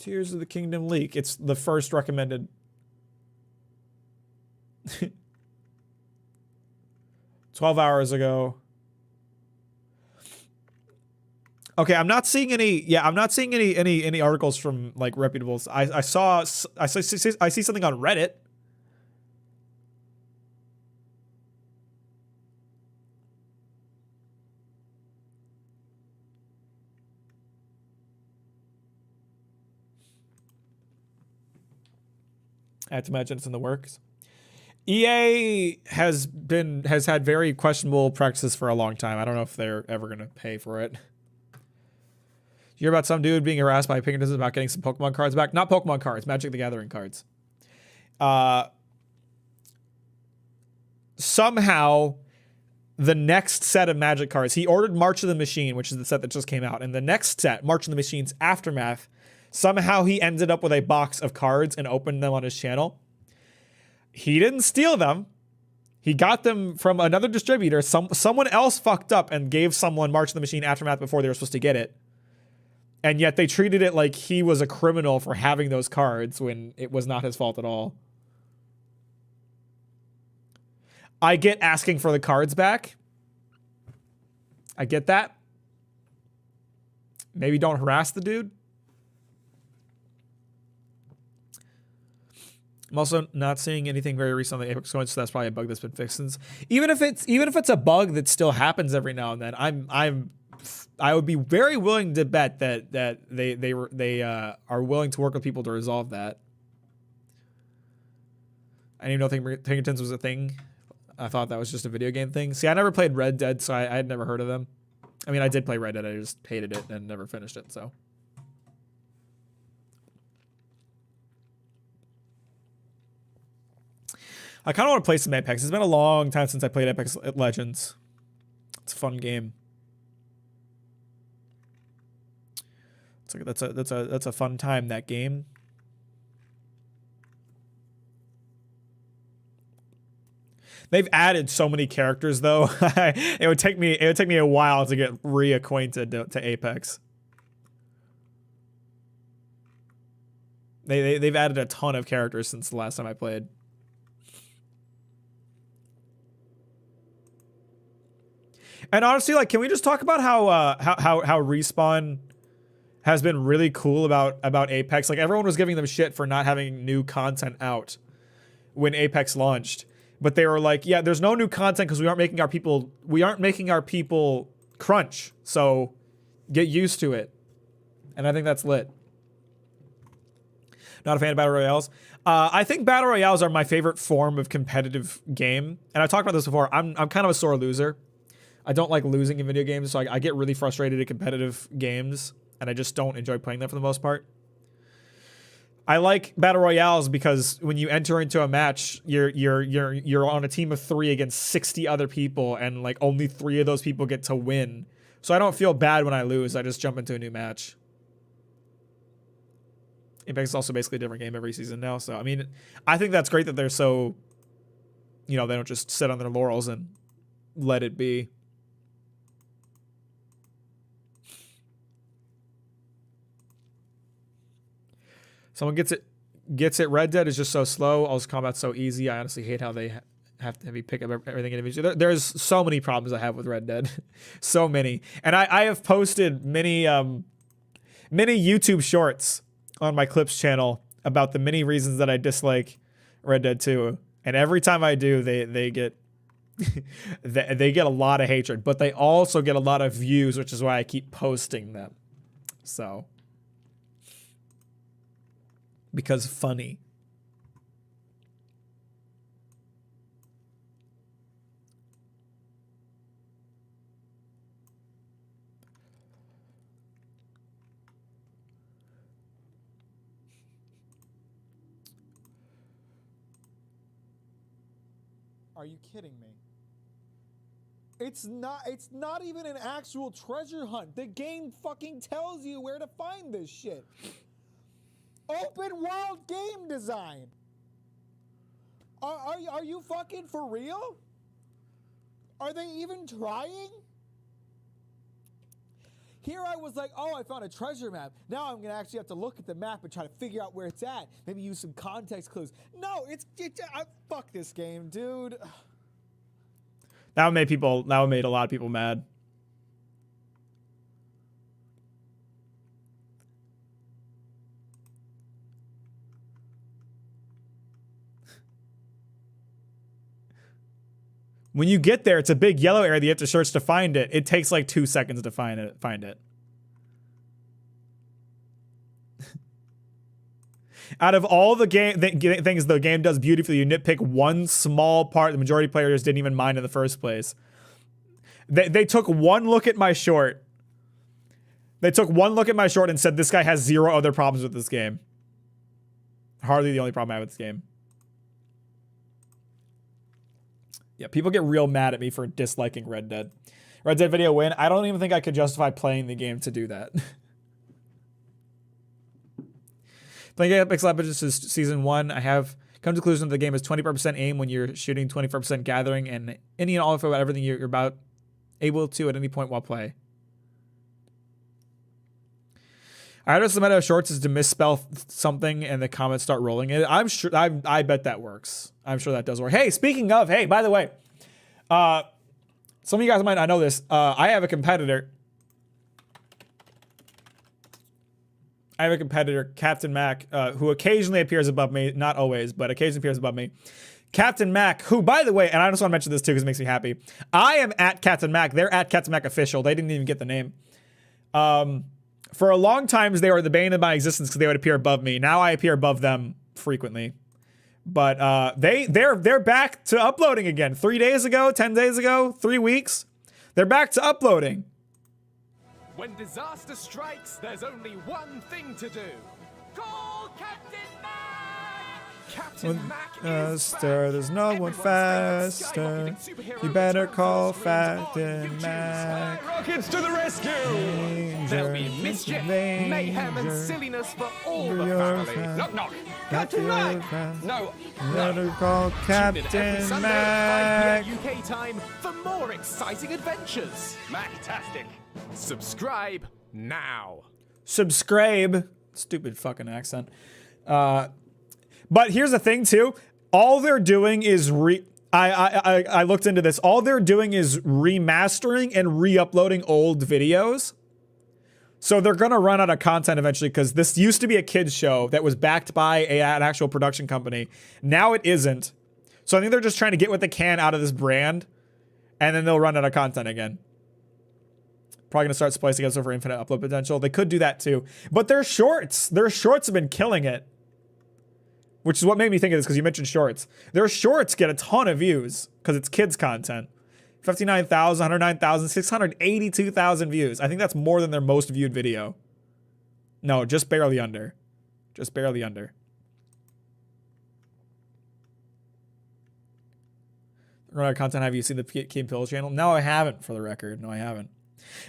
Tears of the Kingdom leak. It's the first recommended. 12 hours ago. Okay, I'm not seeing any. Yeah, I'm not seeing any articles from like reputable. I see something on Reddit. I have to imagine it's in the works. EA has had very questionable practices for a long time. I don't know if they're ever going to pay for it. You hear about some dude being harassed by Pinkertons about getting some Pokemon cards back? Not Pokemon cards, Magic the Gathering cards. Somehow, the next set of Magic cards, he ordered March of the Machine, which is the set that just came out, and the next set, March of the Machine's Aftermath, somehow he ended up with a box of cards and opened them on his channel. He didn't steal them. He got them from another distributor. Someone else fucked up and gave someone March of the Machine Aftermath before they were supposed to get it. And yet they treated it like he was a criminal for having those cards when it was not his fault at all. I get asking for the cards back. I get that. Maybe don't harass the dude. I'm also not seeing anything very recent on the Apex coins, so that's probably a bug that's been fixed since. Even if it's a bug that still happens every now and then, I would be very willing to bet that they are willing to work with people to resolve that. I didn't even know Pinkertons was a thing. I thought that was just a video game thing. See, I never played Red Dead, so I had never heard of them. I mean, I did play Red Dead, I just hated it and never finished it, so. I kind of want to play some Apex. It's been a long time since I played Apex Legends. It's a fun game. It's like that's a fun time, that game. They've added so many characters though. it would take me a while to get reacquainted to Apex. They've added a ton of characters since the last time I played. And honestly, like, can we just talk about how Respawn has been really cool about Apex? Like, everyone was giving them shit for not having new content out when Apex launched, but they were like, "Yeah, there's no new content because we aren't making our people crunch. So get used to it." And I think that's lit. Not a fan of battle royales. I think battle royales are my favorite form of competitive game, and I talked about this before. I'm kind of a sore loser. I don't like losing in video games, so I get really frustrated at competitive games, and I just don't enjoy playing them for the most part. I like battle royales because when you enter into a match, you're on a team of 3 against 60 other people, and like only 3 of those people get to win. So I don't feel bad when I lose. I just jump into a new match. Apex is also basically a different game every season now. So I mean, I think that's great that they're so, they don't just sit on their laurels and let it be. Someone gets it. Red Dead is just so slow. Also, combat's so easy. I honestly hate how they have to pick up everything individually. There's so many problems I have with Red Dead. So many. And I have posted many YouTube shorts on my Clips channel about the many reasons that I dislike Red Dead 2. And every time I do, they get they get a lot of hatred, but they also get a lot of views, which is why I keep posting them. So, because funny. Are you kidding me? It's not even an actual treasure hunt. The game fucking tells you where to find this shit. Open world game design. Are you fucking for real? Are they even trying? Here I was like, oh, I found a treasure map. Now I'm gonna actually have to look at the map and try to figure out where it's at. Maybe use some context clues. No, fuck this game, dude. That would made a lot of people mad. When you get there, it's a big yellow area that you have to search to find it. It takes like 2 seconds to find it. Out of all the things the game does beautifully, you nitpick one small part the majority of players didn't even mind in the first place. They took one look at my short. They took one look at my short and said, this guy has zero other problems with this game. Hardly the only problem I have with this game. Yeah, people get real mad at me for disliking Red Dead. Red Dead video win. I don't even think I could justify playing the game to do that. Playing Apex Legends is Season 1. I have come to the conclusion that the game is 24% aim when you're shooting, 24% gathering, and any and all info about everything you're about able to at any point while play. I noticed the meta of shorts is to misspell something and the comments start rolling it. I'm sure, I bet that works. I'm sure that does work. Hey, speaking of, hey, by the way, some of you guys might not know this. I have a competitor. Captain Mack, who occasionally appears above me. Not always, but occasionally appears above me. Captain Mack, who, by the way, and I just want to mention this too because it makes me happy. I am at Captain Mack. They're at Captain Mack Official. They didn't even get the name. For a long time, they were the bane of my existence because they would appear above me. Now I appear above them frequently. But they're back to uploading again. 3 days ago, 10 days ago, 3 weeks. They're back to uploading. When disaster strikes, there's only one thing to do. Call Captain Mack! Captain Mack is back. There's no one faster. You better call Captain Mack. Rockets to the rescue! There'll be mischief, mayhem, and silliness for all the family. Knock, knock. Captain Mack! No, Better call Captain Mack. 5 p.m. UK time for more exciting adventures. Macktastic. Subscribe now. Subscribe. Stupid fucking accent. But here's the thing too. All they're doing is I looked into this. All they're doing is remastering and re-uploading old videos. So they're gonna run out of content eventually because this used to be a kids show that was backed by an actual production company. Now it isn't. So I think they're just trying to get what they can out of this brand, and then they'll run out of content again. Probably gonna start splicing us over infinite upload potential. They could do that too. But their shorts have been killing it. Which is what made me think of this because you mentioned shorts. Their shorts get a ton of views because it's kids content. 59,000, 109,000, 682,000 views. I think that's more than their most viewed video. No, just barely under. Just barely under. Running content, have you seen the Key and Pills channel? No, I haven't, for the record. No, I haven't.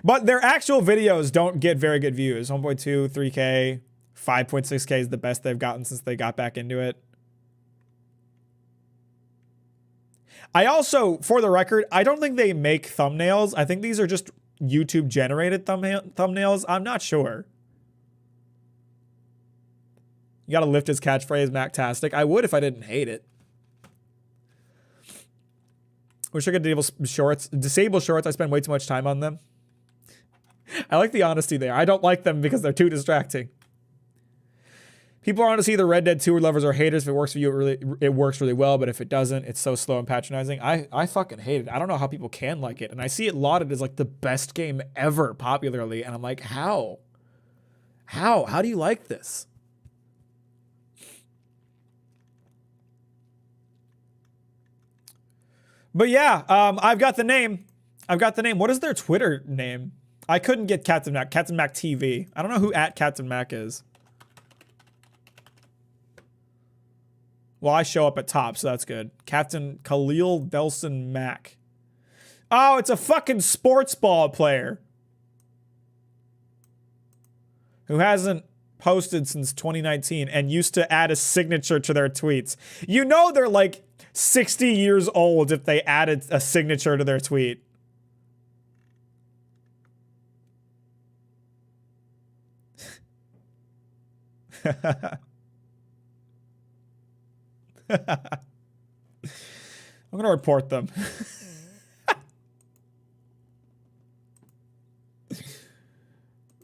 But their actual videos don't get very good views. 1.2, 3K, 5.6K is the best they've gotten since they got back into it. I also, for the record, I don't think they make thumbnails. I think these are just YouTube generated thumbnails. I'm not sure. You gotta lift his catchphrase, Macktastic. I would if I didn't hate it. Wish I could disable shorts. I spend way too much time on them. I like the honesty there. I don't like them because they're too distracting. People are honestly either Red Dead 2 lovers or haters. If it works for you, it works really well. But if it doesn't, it's so slow and patronizing. I fucking hate it. I don't know how people can like it. And I see it lauded as like the best game ever popularly. And I'm like, how? How do you like this? But yeah, I've got the name. What is their Twitter name? I couldn't get Captain Mack. Captain Mack TV. I don't know who @Captain Mack is. Well, I show up at top, so that's good. Captain Khalil Delson Mack. Oh, it's a fucking sports ball player who hasn't posted since 2019 and used to add a signature to their tweets. You know they're like 60 years old if they added a signature to their tweet. I'm gonna report them.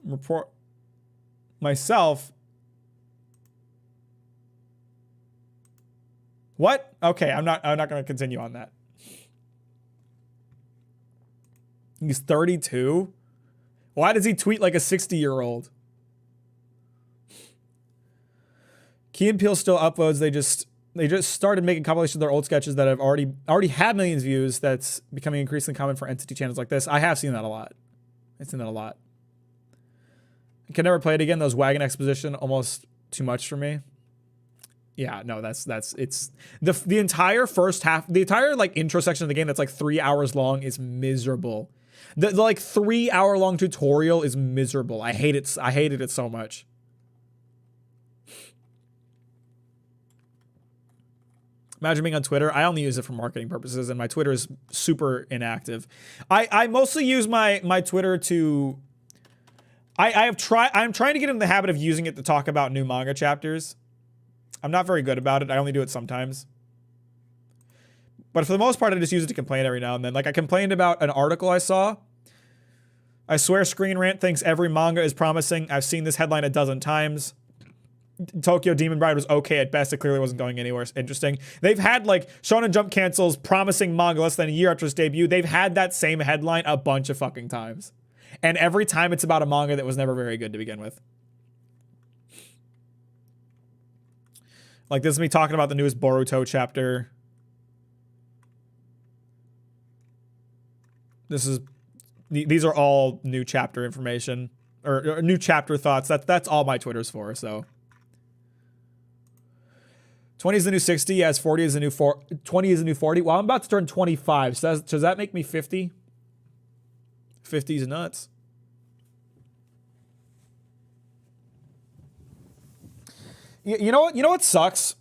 Report myself. What? Okay, I'm not gonna continue on that. He's 32. Why does he tweet like a 60-year-old? Key and Peele still uploads. They just started making compilations of their old sketches that have already had millions of views. That's becoming increasingly common for entity channels like this. I have seen that a lot. I've seen that a lot. I can never play it again. Those wagon exposition almost too much for me. Yeah, no, it's the entire first half, the entire like intro section of the game that's like 3 hours long is miserable. The like 3 hour long tutorial is miserable. I hate it. I hated it so much. Imagine being on Twitter. I only use it for marketing purposes, and my Twitter is super inactive. I mostly use my Twitter to. I'm trying to get in the habit of using it to talk about new manga chapters. I'm not very good about it. I only do it sometimes. But for the most part, I just use it to complain every now and then. Like I complained about an article I saw. I swear Screen Rant thinks every manga is promising. I've seen this headline a dozen times. Tokyo Demon Bride was okay at best. It clearly wasn't going anywhere interesting. They've had like Shonen Jump cancels promising manga less than a year after its debut. They've had that same headline a bunch of fucking times. And every time it's about a manga that was never very good to begin with. Like this is me talking about the newest Boruto chapter. These are all new chapter information or new chapter thoughts. That's all my Twitter's for, so. 20 is the new 60. Yes, 40 is the new 20 is the new 40. Well, I'm about to turn 25. So does that make me 50? 50's nuts. You know what? You know what sucks?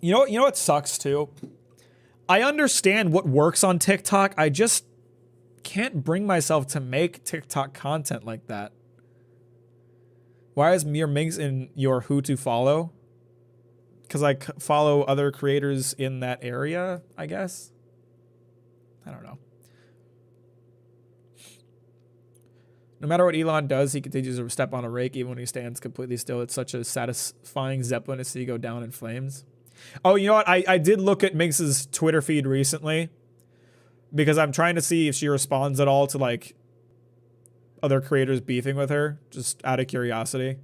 You know what sucks too? I understand what works on TikTok. I just can't bring myself to make TikTok content like that. Why is Mir Minx in your who to follow? Because I follow other creators in that area, I guess. I don't know. No matter what Elon does, he continues to step on a rake even when he stands completely still. It's such a satisfying Zeppelin to see go down in flames. Oh, you know what? I did look at Minx's Twitter feed recently because I'm trying to see if she responds at all to like other creators beefing with her, just out of curiosity.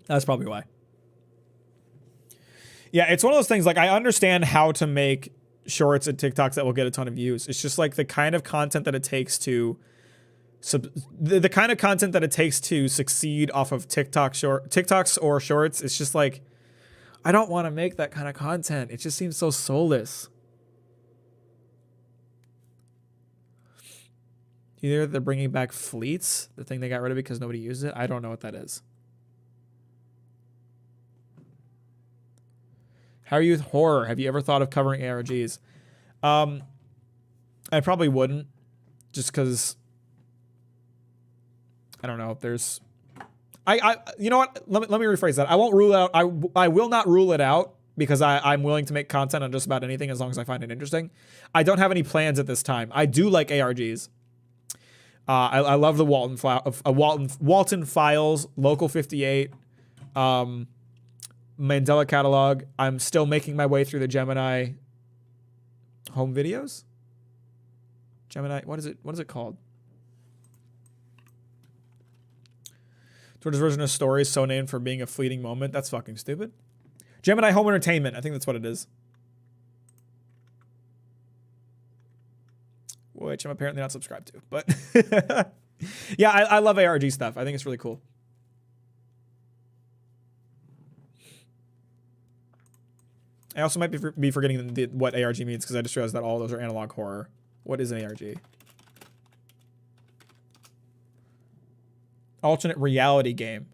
That's probably why. Yeah, it's one of those things, like, I understand how to make shorts and TikToks that will get a ton of views. It's just, like, the kind of content that it takes to... the kind of content that it takes to succeed off of TikToks or shorts, it's just, like, I don't want to make that kind of content. It just seems so soulless. Either they're bringing back fleets, the thing they got rid of because nobody used it. I don't know what that is. How are you with horror? Have you ever thought of covering ARGs? I probably wouldn't, just because I don't know. There's, you know what? Let me rephrase that. I won't rule out. I will not rule it out because I'm willing to make content on just about anything as long as I find it interesting. I don't have any plans at this time. I do like ARGs. I love the Walton Files, Local 58, Mandela Catalog. I'm still making my way through the Gemini home videos. Gemini, what is it called? Twitter's version of stories so named for being a fleeting moment. That's fucking stupid. Gemini Home Entertainment. I think that's what it is. Which I'm apparently not subscribed to. But yeah, I love ARG stuff. I think it's really cool. I also might be forgetting what ARG means because I just realized that all those are analog horror. What is an ARG? Alternate reality game.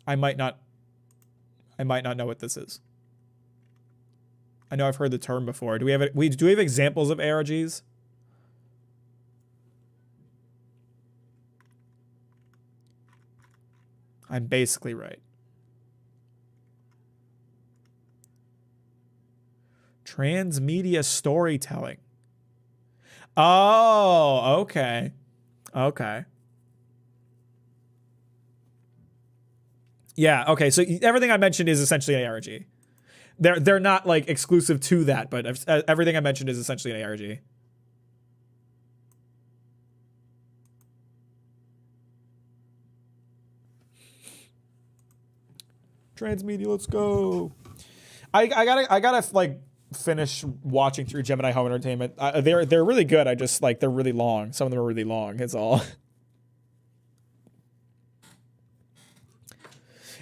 I might not know what this is. I know I've heard the term before. Do we have examples of ARGs? I'm basically right. Transmedia storytelling. Oh, okay. Okay. Yeah, okay. So everything I mentioned is essentially an ARG. They're not like exclusive to that, but everything I mentioned is essentially an ARG. Transmedia, let's go. I gotta like finish watching through Gemini Home Entertainment. They're really good. I just like they're really long. Some of them are really long. It's all.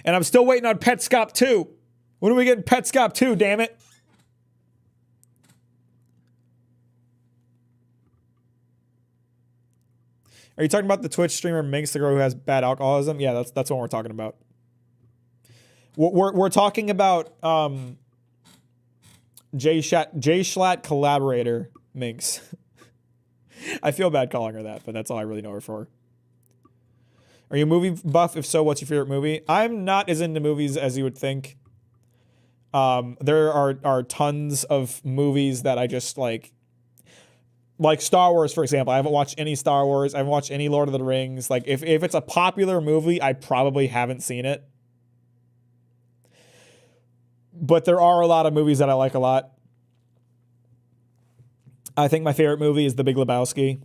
And I'm still waiting on Petscop 2. When are we getting Petscop 2, damn it? Are you talking about the Twitch streamer Minx, the girl who has bad alcoholism? Yeah, that's what we're talking about. We're talking about Jay Schlatt collaborator Minx. I feel bad calling her that, but that's all I really know her for. Are you a movie buff? If so, what's your favorite movie? I'm not as into movies as you would think. There are tons of movies that I just like Star Wars, for example. I haven't watched any Star Wars. I haven't watched any Lord of the Rings. Like if it's a popular movie, I probably haven't seen it. But there are a lot of movies that I like a lot. I think my favorite movie is The Big Lebowski.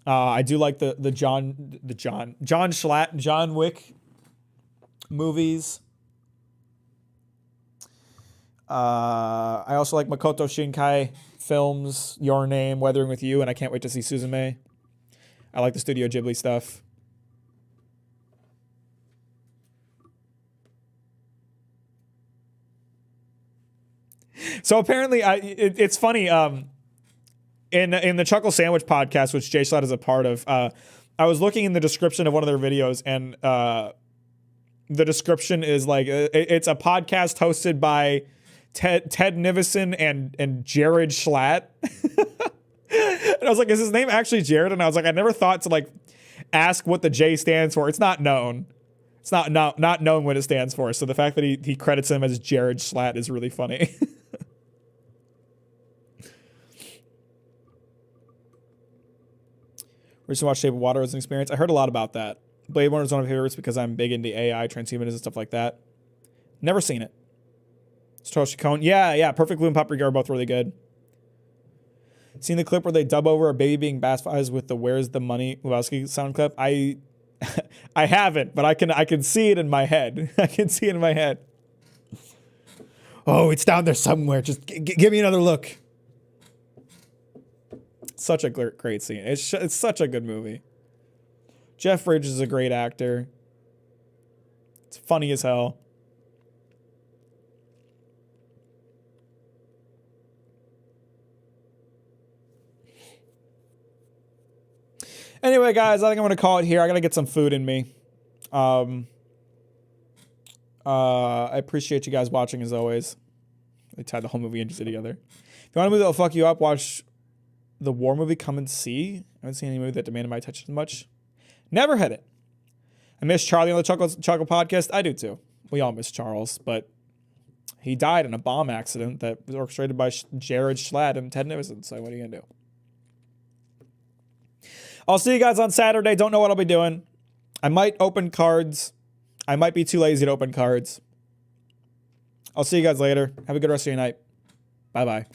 I do like the John Schlatt, John Wick movies. I also like Makoto Shinkai films, Your Name, Weathering with You, and I can't wait to see Suzume. I like the Studio Ghibli stuff. So apparently, it's funny. In the Chuckle Sandwich podcast, which Jay Schlatt is a part of, I was looking in the description of one of their videos, and the description is like it's a podcast hosted by Ted Nivison and Jared Schlatt. And I was like, is his name actually Jared? And I was like, I never thought to like ask what the J stands for. It's not known. It's not known what it stands for. So the fact that he credits him as Jared Schlatt is really funny. Recently watched Shape of Water as an experience. I heard a lot about that. Blade Runner is one of my favorites because I'm big into AI, transhumanism, and stuff like that. Never seen it. Satoshi Kon. Yeah. Perfect Blue and Paprika are both really good. Seen the clip where they dub over a baby being bastardized with the "Where's the Money" Lebowski sound clip? I haven't, but I can see it in my head. I can see it in my head. Oh, it's down there somewhere. Just give me another look. Such a great scene. It's such a good movie. Jeff Bridges is a great actor. It's funny as hell. Anyway, guys, I think I'm going to call it here. I got to get some food in me. I appreciate you guys watching as always. They tied the whole movie industry together. If you want a movie that'll fuck you up, watch the war movie Come and See. I haven't seen any movie that demanded my attention as much. Never had it. I miss Charlie on the Chocolate Podcast. I do too. We all miss Charles, but he died in a bomb accident that was orchestrated by Jared Schlatt and Ted Nivison. So what are you gonna do? I'll see you guys on Saturday. Don't know what I'll be doing. I might open cards. I might be too lazy to open cards. I'll see you guys later. Have a good rest of your night. Bye-bye.